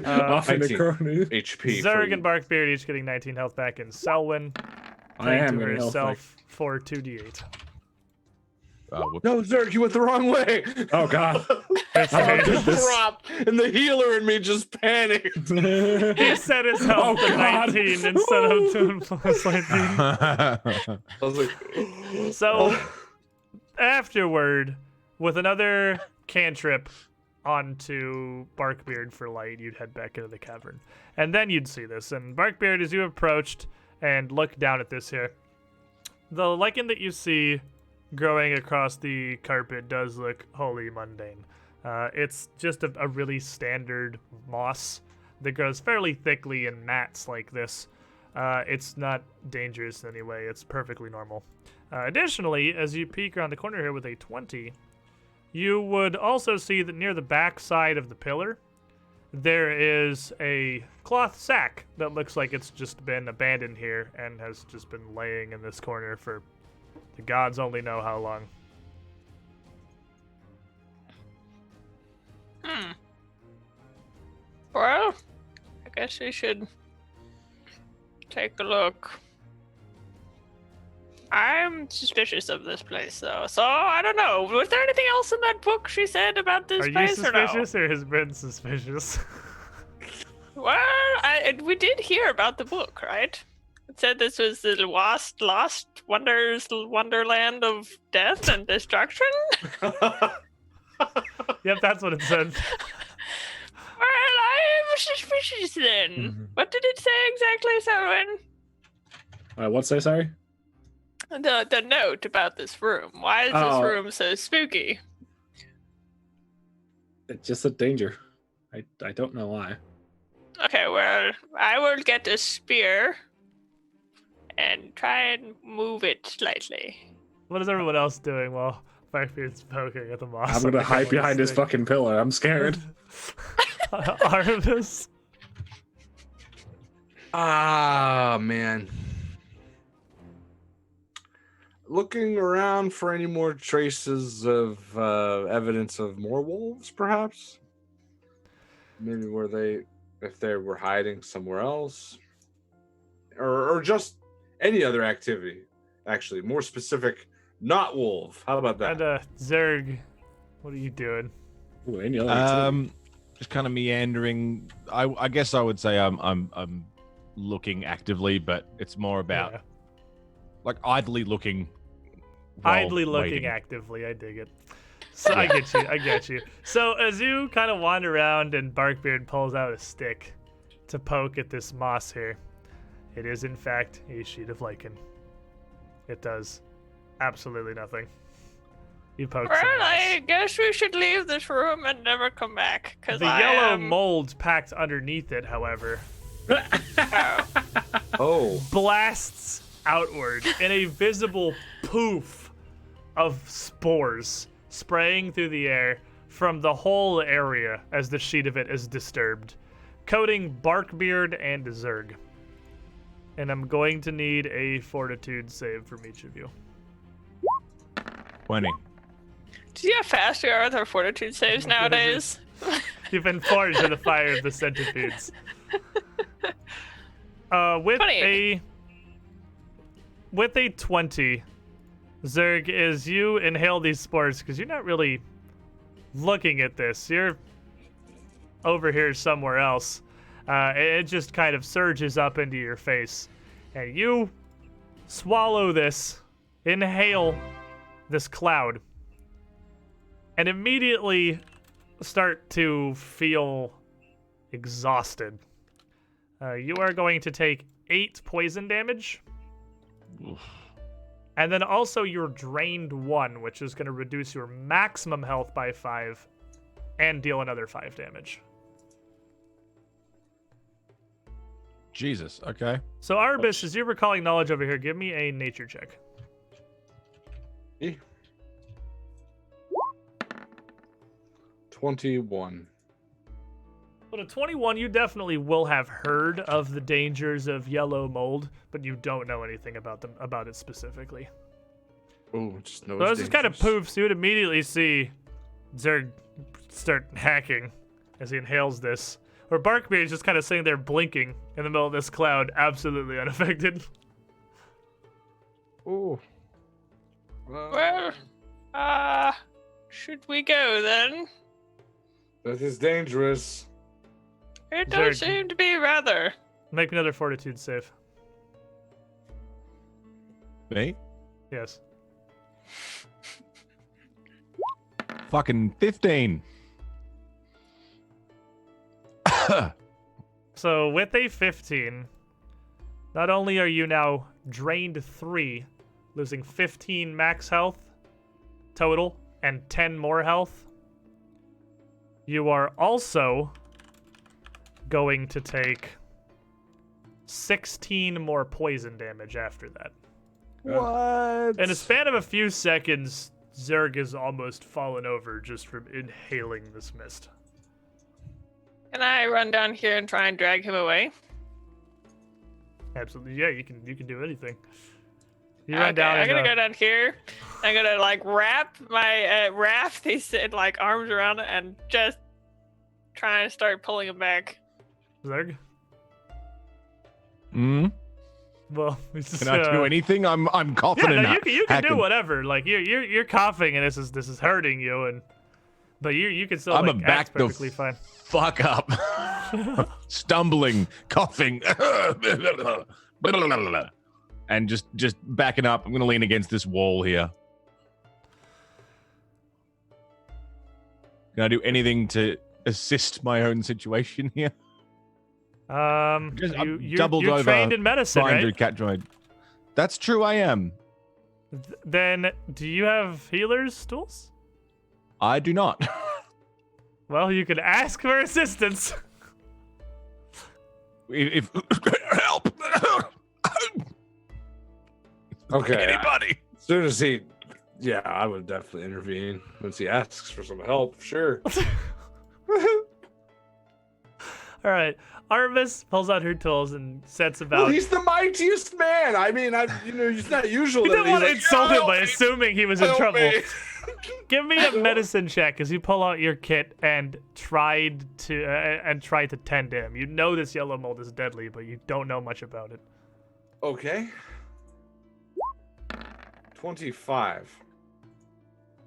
Speaker 2: Off in the
Speaker 3: 19.
Speaker 2: corner.
Speaker 3: HP.
Speaker 1: Zerg and Barkbeard each getting 19 health back, and Selwyn
Speaker 2: I am
Speaker 1: to
Speaker 2: going to help.
Speaker 1: herself for 2d8.
Speaker 3: No, Zerg, you went the wrong way.
Speaker 2: Oh god.
Speaker 3: Drop, and the healer in me just panicked.
Speaker 1: He set his health
Speaker 2: Oh,
Speaker 1: to
Speaker 2: God.
Speaker 1: 19 instead of 2 plus 19.
Speaker 3: I was like,
Speaker 1: So, afterward, with another cantrip onto Barkbeard for light, you'd head back into the cavern. And then you'd see this. And Barkbeard, as you approached and look down at this here, the lichen that you see growing across the carpet does look wholly mundane. It's just a really standard moss that grows fairly thickly in mats like this. It's not dangerous in any way. It's perfectly normal. Additionally, as you peek around the corner here with a 20, you would also see that near the back side of the pillar, there is a cloth sack that looks like it's just been abandoned here and has just been laying in this corner for the gods only know how long.
Speaker 4: Well, I guess we should take a look. I'm suspicious of this place, though. So I don't know. Was there anything else in that book she said about this
Speaker 1: Are you
Speaker 4: place or no?
Speaker 1: suspicious or has been suspicious?
Speaker 4: Well, we did hear about the book, right? It said this was the lost wonderland of death and destruction.
Speaker 1: Yep, that's what it said.
Speaker 4: Well, I'm suspicious then.
Speaker 2: Mhm.
Speaker 4: What did it say exactly, Selwyn?
Speaker 2: What's that, sorry?
Speaker 4: The note about this room. Why is
Speaker 2: Oh.
Speaker 4: this room so spooky?
Speaker 2: It's just a danger. I don't know why.
Speaker 4: Okay, well, I will get a spear and try and move it slightly.
Speaker 1: What is everyone else doing while Barkbeard's poking at the moss?
Speaker 2: I'm
Speaker 1: on
Speaker 2: gonna
Speaker 1: the
Speaker 2: hide
Speaker 1: ground
Speaker 2: behind this
Speaker 1: thing?
Speaker 2: fucking pillar. I'm scared.
Speaker 1: Artemis.
Speaker 3: Ah, man. Looking around for any more traces of evidence of more wolves, perhaps? Maybe if they were hiding somewhere else? Or just any other activity, actually. More specific, not wolf. How about that?
Speaker 1: And Zerg, what are you doing?
Speaker 2: Ooh, any other activity?
Speaker 5: Just kind of meandering. I guess I would say I'm looking actively, but it's more about
Speaker 1: Yeah.
Speaker 5: like idly looking. while
Speaker 1: Idly looking
Speaker 5: waiting.
Speaker 1: actively. I dig it. So I get you. I get you. So as you kind of wander around and Barkbeard pulls out a stick to poke at this moss here, it is in fact a sheet of lichen. It does absolutely nothing. You poke some
Speaker 4: Well,
Speaker 1: moss.
Speaker 4: I guess we should leave this room and never come back. Cause
Speaker 1: The
Speaker 4: I
Speaker 1: yellow
Speaker 4: am...
Speaker 1: mold packed underneath it, however,
Speaker 4: Oh.
Speaker 3: Oh,
Speaker 1: blasts outward in a visible poof of spores spraying through the air from the whole area as the sheet of it is disturbed, coating Barkbeard and Zerg. And I'm going to need a fortitude save from each of you.
Speaker 5: 20.
Speaker 4: Do you see how fast we are with our fortitude saves nowadays?
Speaker 1: You've been forged in the fire of the centipedes. With a 20, Zerg, as you inhale these spores, because you're not really looking at this, you're over here somewhere else. It just kind of surges up into your face, and you swallow this, inhale this cloud, and immediately start to feel exhausted. You are going to take 8 poison damage. And then also you're drained 1, which is going to reduce your maximum health by 5 and deal another 5 damage.
Speaker 5: Jesus. Okay.
Speaker 1: So Arbus, as you're recalling knowledge over here, give me a nature check.
Speaker 3: 21.
Speaker 1: But a 21, you definitely will have heard of the dangers of yellow mold, but you don't know anything about it specifically.
Speaker 3: Oh, just no.
Speaker 1: So this just kind of poofs. You would immediately see Zerg start hacking as he inhales this. Or Barkbeard is just kind of sitting there blinking in the middle of this cloud, absolutely unaffected.
Speaker 3: Oh.
Speaker 4: Well, should we go then?
Speaker 3: That is dangerous.
Speaker 4: It does
Speaker 1: Zerg.
Speaker 4: seem to be rather.
Speaker 1: Make me another fortitude save.
Speaker 5: Me?
Speaker 1: Yes.
Speaker 5: Fucking 15.
Speaker 1: So with a 15, not only are you now drained 3, losing 15 max health total and 10 more health, you are also going to take 16 more poison damage after that.
Speaker 5: What?
Speaker 1: In a span of a few seconds, Zerg has almost fallen over just from inhaling this mist.
Speaker 4: Can I run down here and try and drag him away?
Speaker 1: Absolutely, yeah. You can do anything. You run down.
Speaker 4: I'm gonna
Speaker 1: and,
Speaker 4: go down here. I'm gonna like wrap my raft these like arms around it and just try and start pulling him back.
Speaker 1: Zerg.
Speaker 5: Hmm?
Speaker 1: Well, it's just,
Speaker 5: Can I do anything? I'm coughing
Speaker 1: Yeah,
Speaker 5: and
Speaker 1: no, you can
Speaker 5: hacking.
Speaker 1: do whatever. Like you're coughing and this is hurting you, and but you can still
Speaker 5: I'm
Speaker 1: like,
Speaker 5: back
Speaker 1: act
Speaker 5: the
Speaker 1: perfectly fine.
Speaker 5: Fuck up. Stumbling, coughing, and just backing up. I'm gonna lean against this wall here. Can I do anything to assist my own situation here?
Speaker 1: You're
Speaker 5: doubled over,
Speaker 1: trained in medicine,
Speaker 5: Flying through
Speaker 1: right?
Speaker 5: cat droid. That's true. I am.
Speaker 1: Then do you have healer's tools?
Speaker 5: I do not.
Speaker 1: Well, you could ask for assistance.
Speaker 5: if help.
Speaker 3: Okay.
Speaker 5: Anybody?
Speaker 3: As soon as I would definitely intervene once he asks for some help. Sure.
Speaker 1: All right. Arvis pulls out her tools and sets about.
Speaker 3: Well, he's the mightiest man. I mean, it's not usual.
Speaker 1: He
Speaker 3: that
Speaker 1: didn't want to
Speaker 3: he's
Speaker 1: insult
Speaker 3: like,
Speaker 1: him by
Speaker 3: "Help me,
Speaker 1: assuming he was in
Speaker 3: help
Speaker 1: trouble.
Speaker 3: me."
Speaker 1: Give me a medicine check as you pull out your kit and try to tend him. You know this yellow mold is deadly, but you don't know much about it.
Speaker 3: Okay. 25.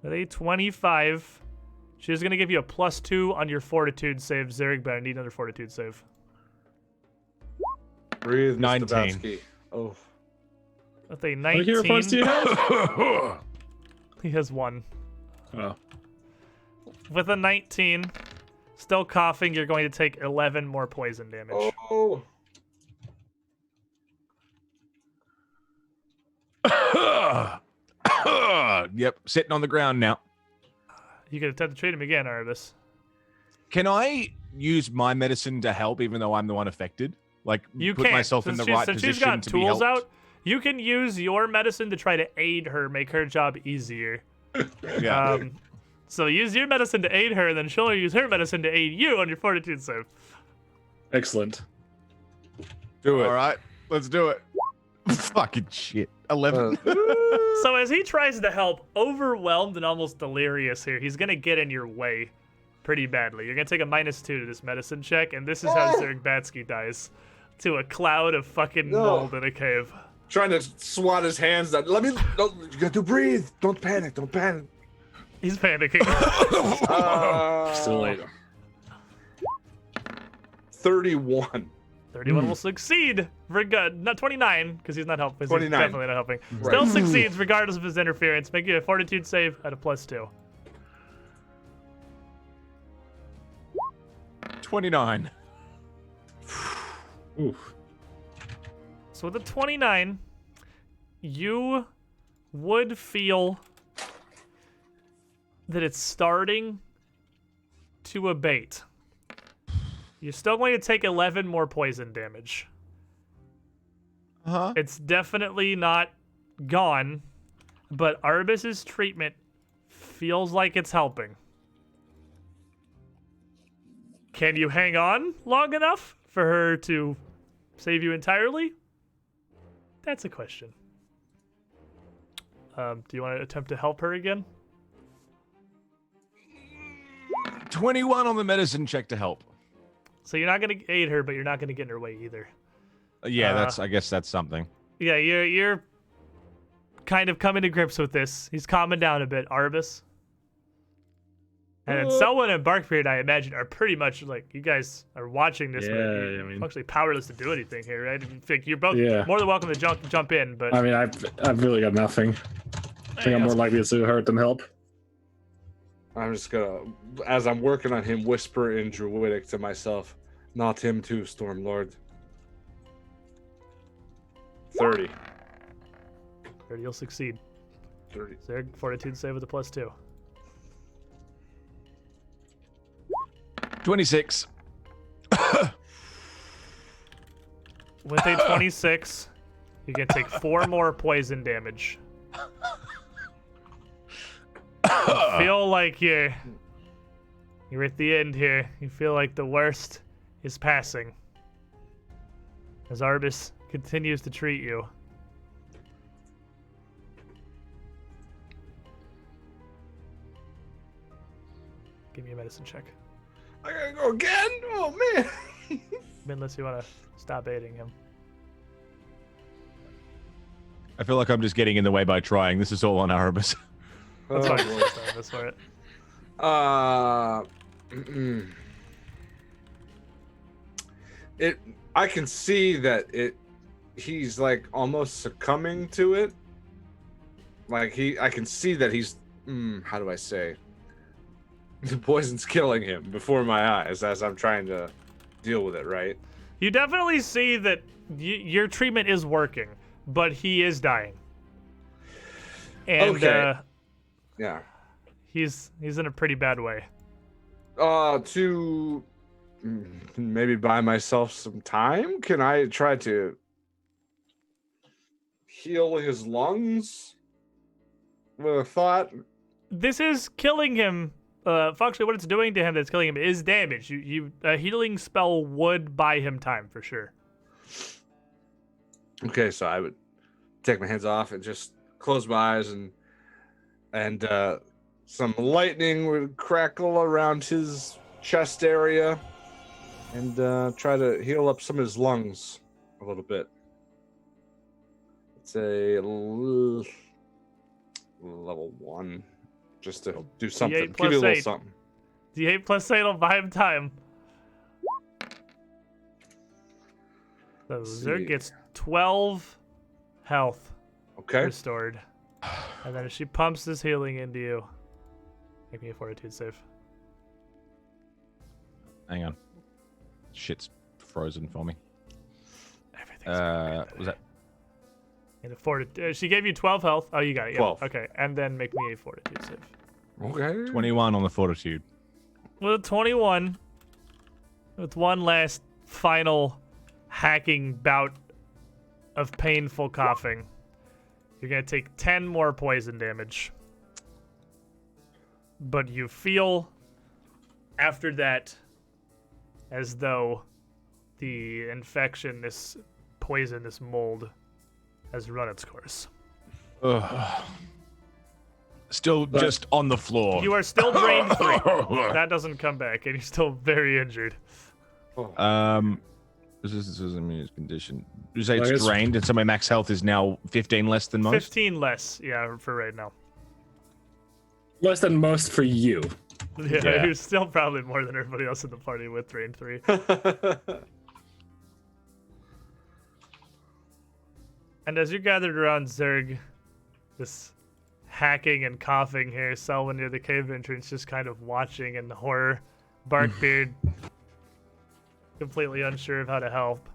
Speaker 1: With a 25, she's gonna give you a +2 on your fortitude save, Zurich, but I need another fortitude save.
Speaker 3: Breathe,
Speaker 5: 19.
Speaker 3: Mr. Batsky. Oh.
Speaker 1: With a
Speaker 2: What hero
Speaker 1: 19,
Speaker 2: points do you have?
Speaker 1: he has 1.
Speaker 2: Oh.
Speaker 1: With a 19, still coughing, you're going to take 11 more poison damage.
Speaker 3: Oh.
Speaker 5: Yep, sitting on the ground now.
Speaker 1: You can attempt to treat him again, Arvis.
Speaker 5: Can I use my medicine to help, even though I'm the one affected? Like,
Speaker 1: You
Speaker 5: put
Speaker 1: can't.
Speaker 5: myself in the
Speaker 1: Since
Speaker 5: right
Speaker 1: since
Speaker 5: position
Speaker 1: she's got
Speaker 5: to be
Speaker 1: tools
Speaker 5: helped?
Speaker 1: out, you can use your medicine to try to aid her, make her job easier.
Speaker 5: Yeah.
Speaker 1: So use your medicine to aid her, and then she'll use her medicine to aid you on your fortitude save.
Speaker 2: Excellent.
Speaker 3: Do it.
Speaker 5: All right, let's do it. Fucking shit. 11.
Speaker 1: So as he tries to help, overwhelmed and almost delirious here, he's gonna get in your way pretty badly. You're gonna take a -2 to this medicine check, and this is how Zurich Batsky dies. To a cloud of fucking mold in a cave.
Speaker 3: Trying to swat his hands down. You got to breathe. Don't panic. Don't panic.
Speaker 1: He's panicking.
Speaker 2: Still late.
Speaker 3: 31.
Speaker 1: 31 will succeed. Not 29, because he's not helping.
Speaker 3: 29.
Speaker 1: He's definitely not helping.
Speaker 3: Right.
Speaker 1: Still succeeds regardless of his interference. Make you a fortitude save at a +2.
Speaker 5: 29.
Speaker 2: Oof.
Speaker 1: So with a 29, you would feel that it's starting to abate. You're still going to take 11 more poison damage.
Speaker 5: Huh?
Speaker 1: It's definitely not gone, but Arbis's treatment feels like it's helping. Can you hang on long enough for her to save you entirely? That's a question. Do you want to attempt to help her again?
Speaker 5: 21 on the medicine check to help.
Speaker 1: So you're not going to aid her, but you're not going to get in her way either.
Speaker 5: Yeah, I guess that's something.
Speaker 1: Yeah, you're kind of coming to grips with this. He's calming down a bit, Arbis. And then Selwyn and Barkbeard, I imagine, are pretty much like, you guys are watching this, but you're
Speaker 2: I mean,
Speaker 1: actually powerless to do anything here, right? I think you're both
Speaker 2: Yeah.
Speaker 1: more than welcome to jump in, but
Speaker 2: I mean, I've really got nothing. I think I'm more likely to hurt than help.
Speaker 3: I'm just gonna, as I'm working on him, whisper in Druidic to myself, not him too, Stormlord. 30.
Speaker 1: 30, you'll succeed.
Speaker 3: 30.
Speaker 1: Is there fortitude save with a +2?
Speaker 5: 26.
Speaker 1: With a 26, you can take 4 more poison damage. You feel like you're at the end here. You feel like the worst is passing. As Arbis continues to treat you. Give me a medicine check.
Speaker 3: I gotta go again? Oh, man.
Speaker 1: Unless you want to stop aiding him.
Speaker 5: I feel like I'm just getting in the way by trying. This is all on Arbis.
Speaker 1: That's
Speaker 3: Oh,
Speaker 1: fine.
Speaker 3: boy.
Speaker 1: That's for it.
Speaker 3: I can see that he's like almost succumbing to it. Like I can see that he's, how do I say? The poison's killing him before my eyes as I'm trying to deal with it, right?
Speaker 1: You definitely see that your treatment is working, but he is dying. And
Speaker 3: Okay. Yeah.
Speaker 1: he's in a pretty bad way.
Speaker 3: To maybe buy myself some time, can I try to heal his lungs with a thought?
Speaker 1: This is killing him functionally, what it's doing to him that's killing him is damage. A healing spell would buy him time for sure.
Speaker 3: Okay, so I would take my hands off and just close my eyes, and some lightning would crackle around his chest area, and try to heal up some of his lungs a little bit. It's a level 1, just to do something.
Speaker 1: D8
Speaker 3: Give you a little
Speaker 1: 8.
Speaker 3: something.
Speaker 1: D8 plus 8 will buy him time. So Zerg gets 12 health
Speaker 3: Okay.
Speaker 1: restored. And then she pumps this healing into you. Make me a fortitude save.
Speaker 5: Hang on. Shit's frozen for me.
Speaker 1: Everything's
Speaker 5: Was that?
Speaker 1: And she gave you 12 health. Oh, you got it. Yeah.
Speaker 3: 12.
Speaker 1: Okay. And then make me a fortitude save.
Speaker 3: Okay.
Speaker 5: 21 on the fortitude.
Speaker 1: With a 21, with one last final hacking bout of painful coughing, you're going to take 10 more poison damage. But you feel after that as though the infection, this poison, this mold, has run its course.
Speaker 5: Ugh. Still just on the floor.
Speaker 1: You are still drained 3. That doesn't come back, and you're still very injured.
Speaker 5: This is a immune condition. You say
Speaker 2: I
Speaker 5: it's
Speaker 2: guess-
Speaker 5: drained, and so my max health is now 15 less than most?
Speaker 1: 15 less, yeah, for right now.
Speaker 2: Less than most for you.
Speaker 1: Yeah, you're still probably more than everybody else in the party with drain 3. And as you're gathered around Zerg, this hacking and coughing here, Selwyn near the cave entrance just kind of watching in horror. Barkbeard, completely unsure of how to help.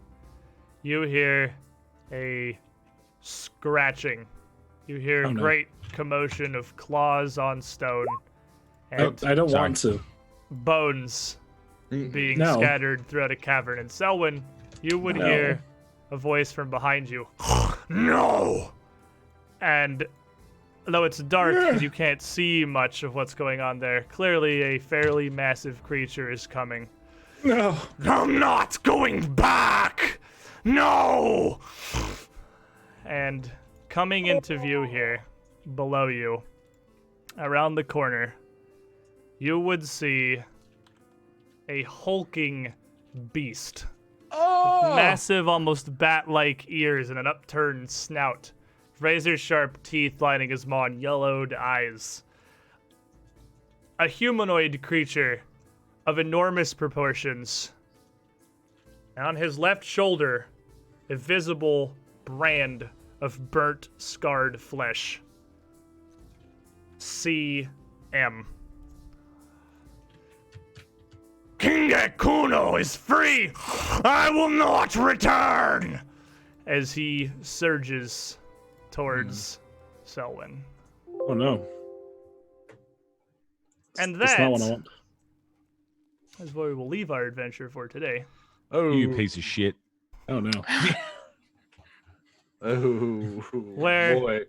Speaker 1: You hear a scratching. You hear
Speaker 2: Oh, no.
Speaker 1: great commotion of claws on stone. And
Speaker 2: I don't
Speaker 5: Sorry.
Speaker 2: want to.
Speaker 1: bones being
Speaker 2: No.
Speaker 1: scattered throughout a cavern. And Selwyn, you would
Speaker 2: No.
Speaker 1: hear a voice from behind you. No! And though it's dark and you can't see much of what's going on there, clearly a fairly massive creature is coming.
Speaker 2: No.
Speaker 1: I'm not going back! No! And coming into view here, below you, around the corner, you would see a hulking beast.
Speaker 3: Oh!
Speaker 1: Massive, almost bat-like ears and an upturned snout. Razor-sharp teeth lining his maw and yellowed eyes. A humanoid creature of enormous proportions. And on his left shoulder, a visible brand of burnt, scarred flesh. CM. King Akuno is free! I will not return! As he surges towards Selwyn.
Speaker 2: Oh no.
Speaker 1: And
Speaker 2: That's not what I
Speaker 1: that
Speaker 2: want.
Speaker 1: is where we will leave our adventure for today.
Speaker 3: Oh,
Speaker 5: You piece of shit.
Speaker 2: Oh no.
Speaker 3: Oh,
Speaker 1: Where-
Speaker 3: boy.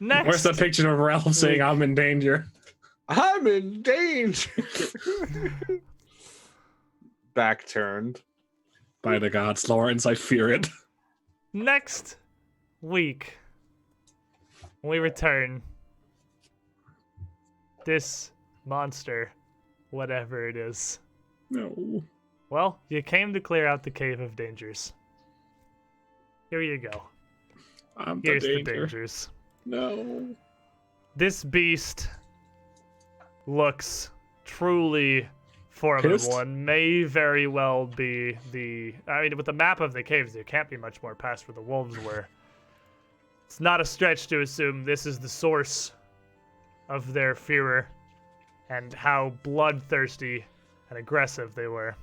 Speaker 1: Next,
Speaker 2: Where's the picture of Ralph saying I'm in danger?
Speaker 3: I'm in danger. Back turned.
Speaker 2: By the gods, Lawrence, I fear it.
Speaker 1: next week, when we return, this monster, whatever it is,
Speaker 2: No.
Speaker 1: well, you came to clear out the Cave of Dangers. Here you go.
Speaker 2: I'm the
Speaker 1: Here's the
Speaker 2: danger.
Speaker 1: dangers.
Speaker 2: No.
Speaker 1: This beast looks truly formidable
Speaker 2: Pissed?
Speaker 1: and may very well be with the map of the caves, there can't be much more past where the wolves were. It's not a stretch to assume this is the source of their fear and how bloodthirsty and aggressive they were.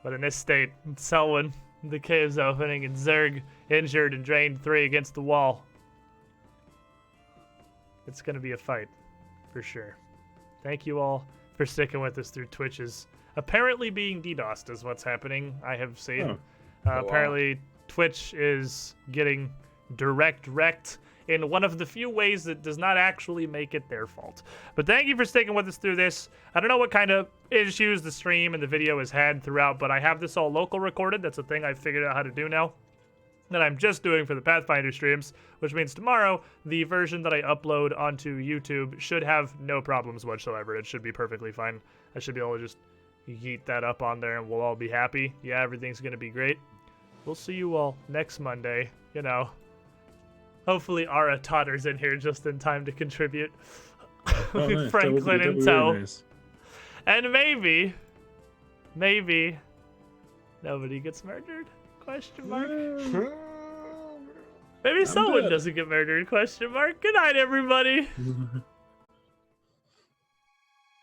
Speaker 1: But in this state, Selwyn, the cave's opening, and Zerg, injured and drained 3 against the wall. It's going to be a fight, for sure. Thank you all for sticking with us through Twitch's apparently being DDoSed is what's happening, I have seen.
Speaker 2: Oh.
Speaker 3: wow.
Speaker 1: Apparently, Twitch is getting direct wrecked in one of the few ways that does not actually make it their fault. But thank you for sticking with us through this. I don't know what kind of issues the stream and the video has had throughout, but I have this all local recorded. That's a thing I've figured out how to do now, that I'm just doing for the Pathfinder streams, which means tomorrow, the version that I upload onto YouTube should have no problems whatsoever. It should be perfectly fine. I should be able to just yeet that up on there and we'll all be happy. Yeah, everything's going to be great. We'll see you all next Monday. You know, hopefully Ara totters in here just in time to contribute.
Speaker 2: Oh, nice.
Speaker 1: Franklin
Speaker 2: That would
Speaker 1: and
Speaker 2: be
Speaker 1: Toe.
Speaker 2: really nice.
Speaker 1: And maybe, nobody gets murdered? Question mark. Maybe someone
Speaker 2: dead.
Speaker 1: doesn't get murdered? Question mark. Good night, everybody.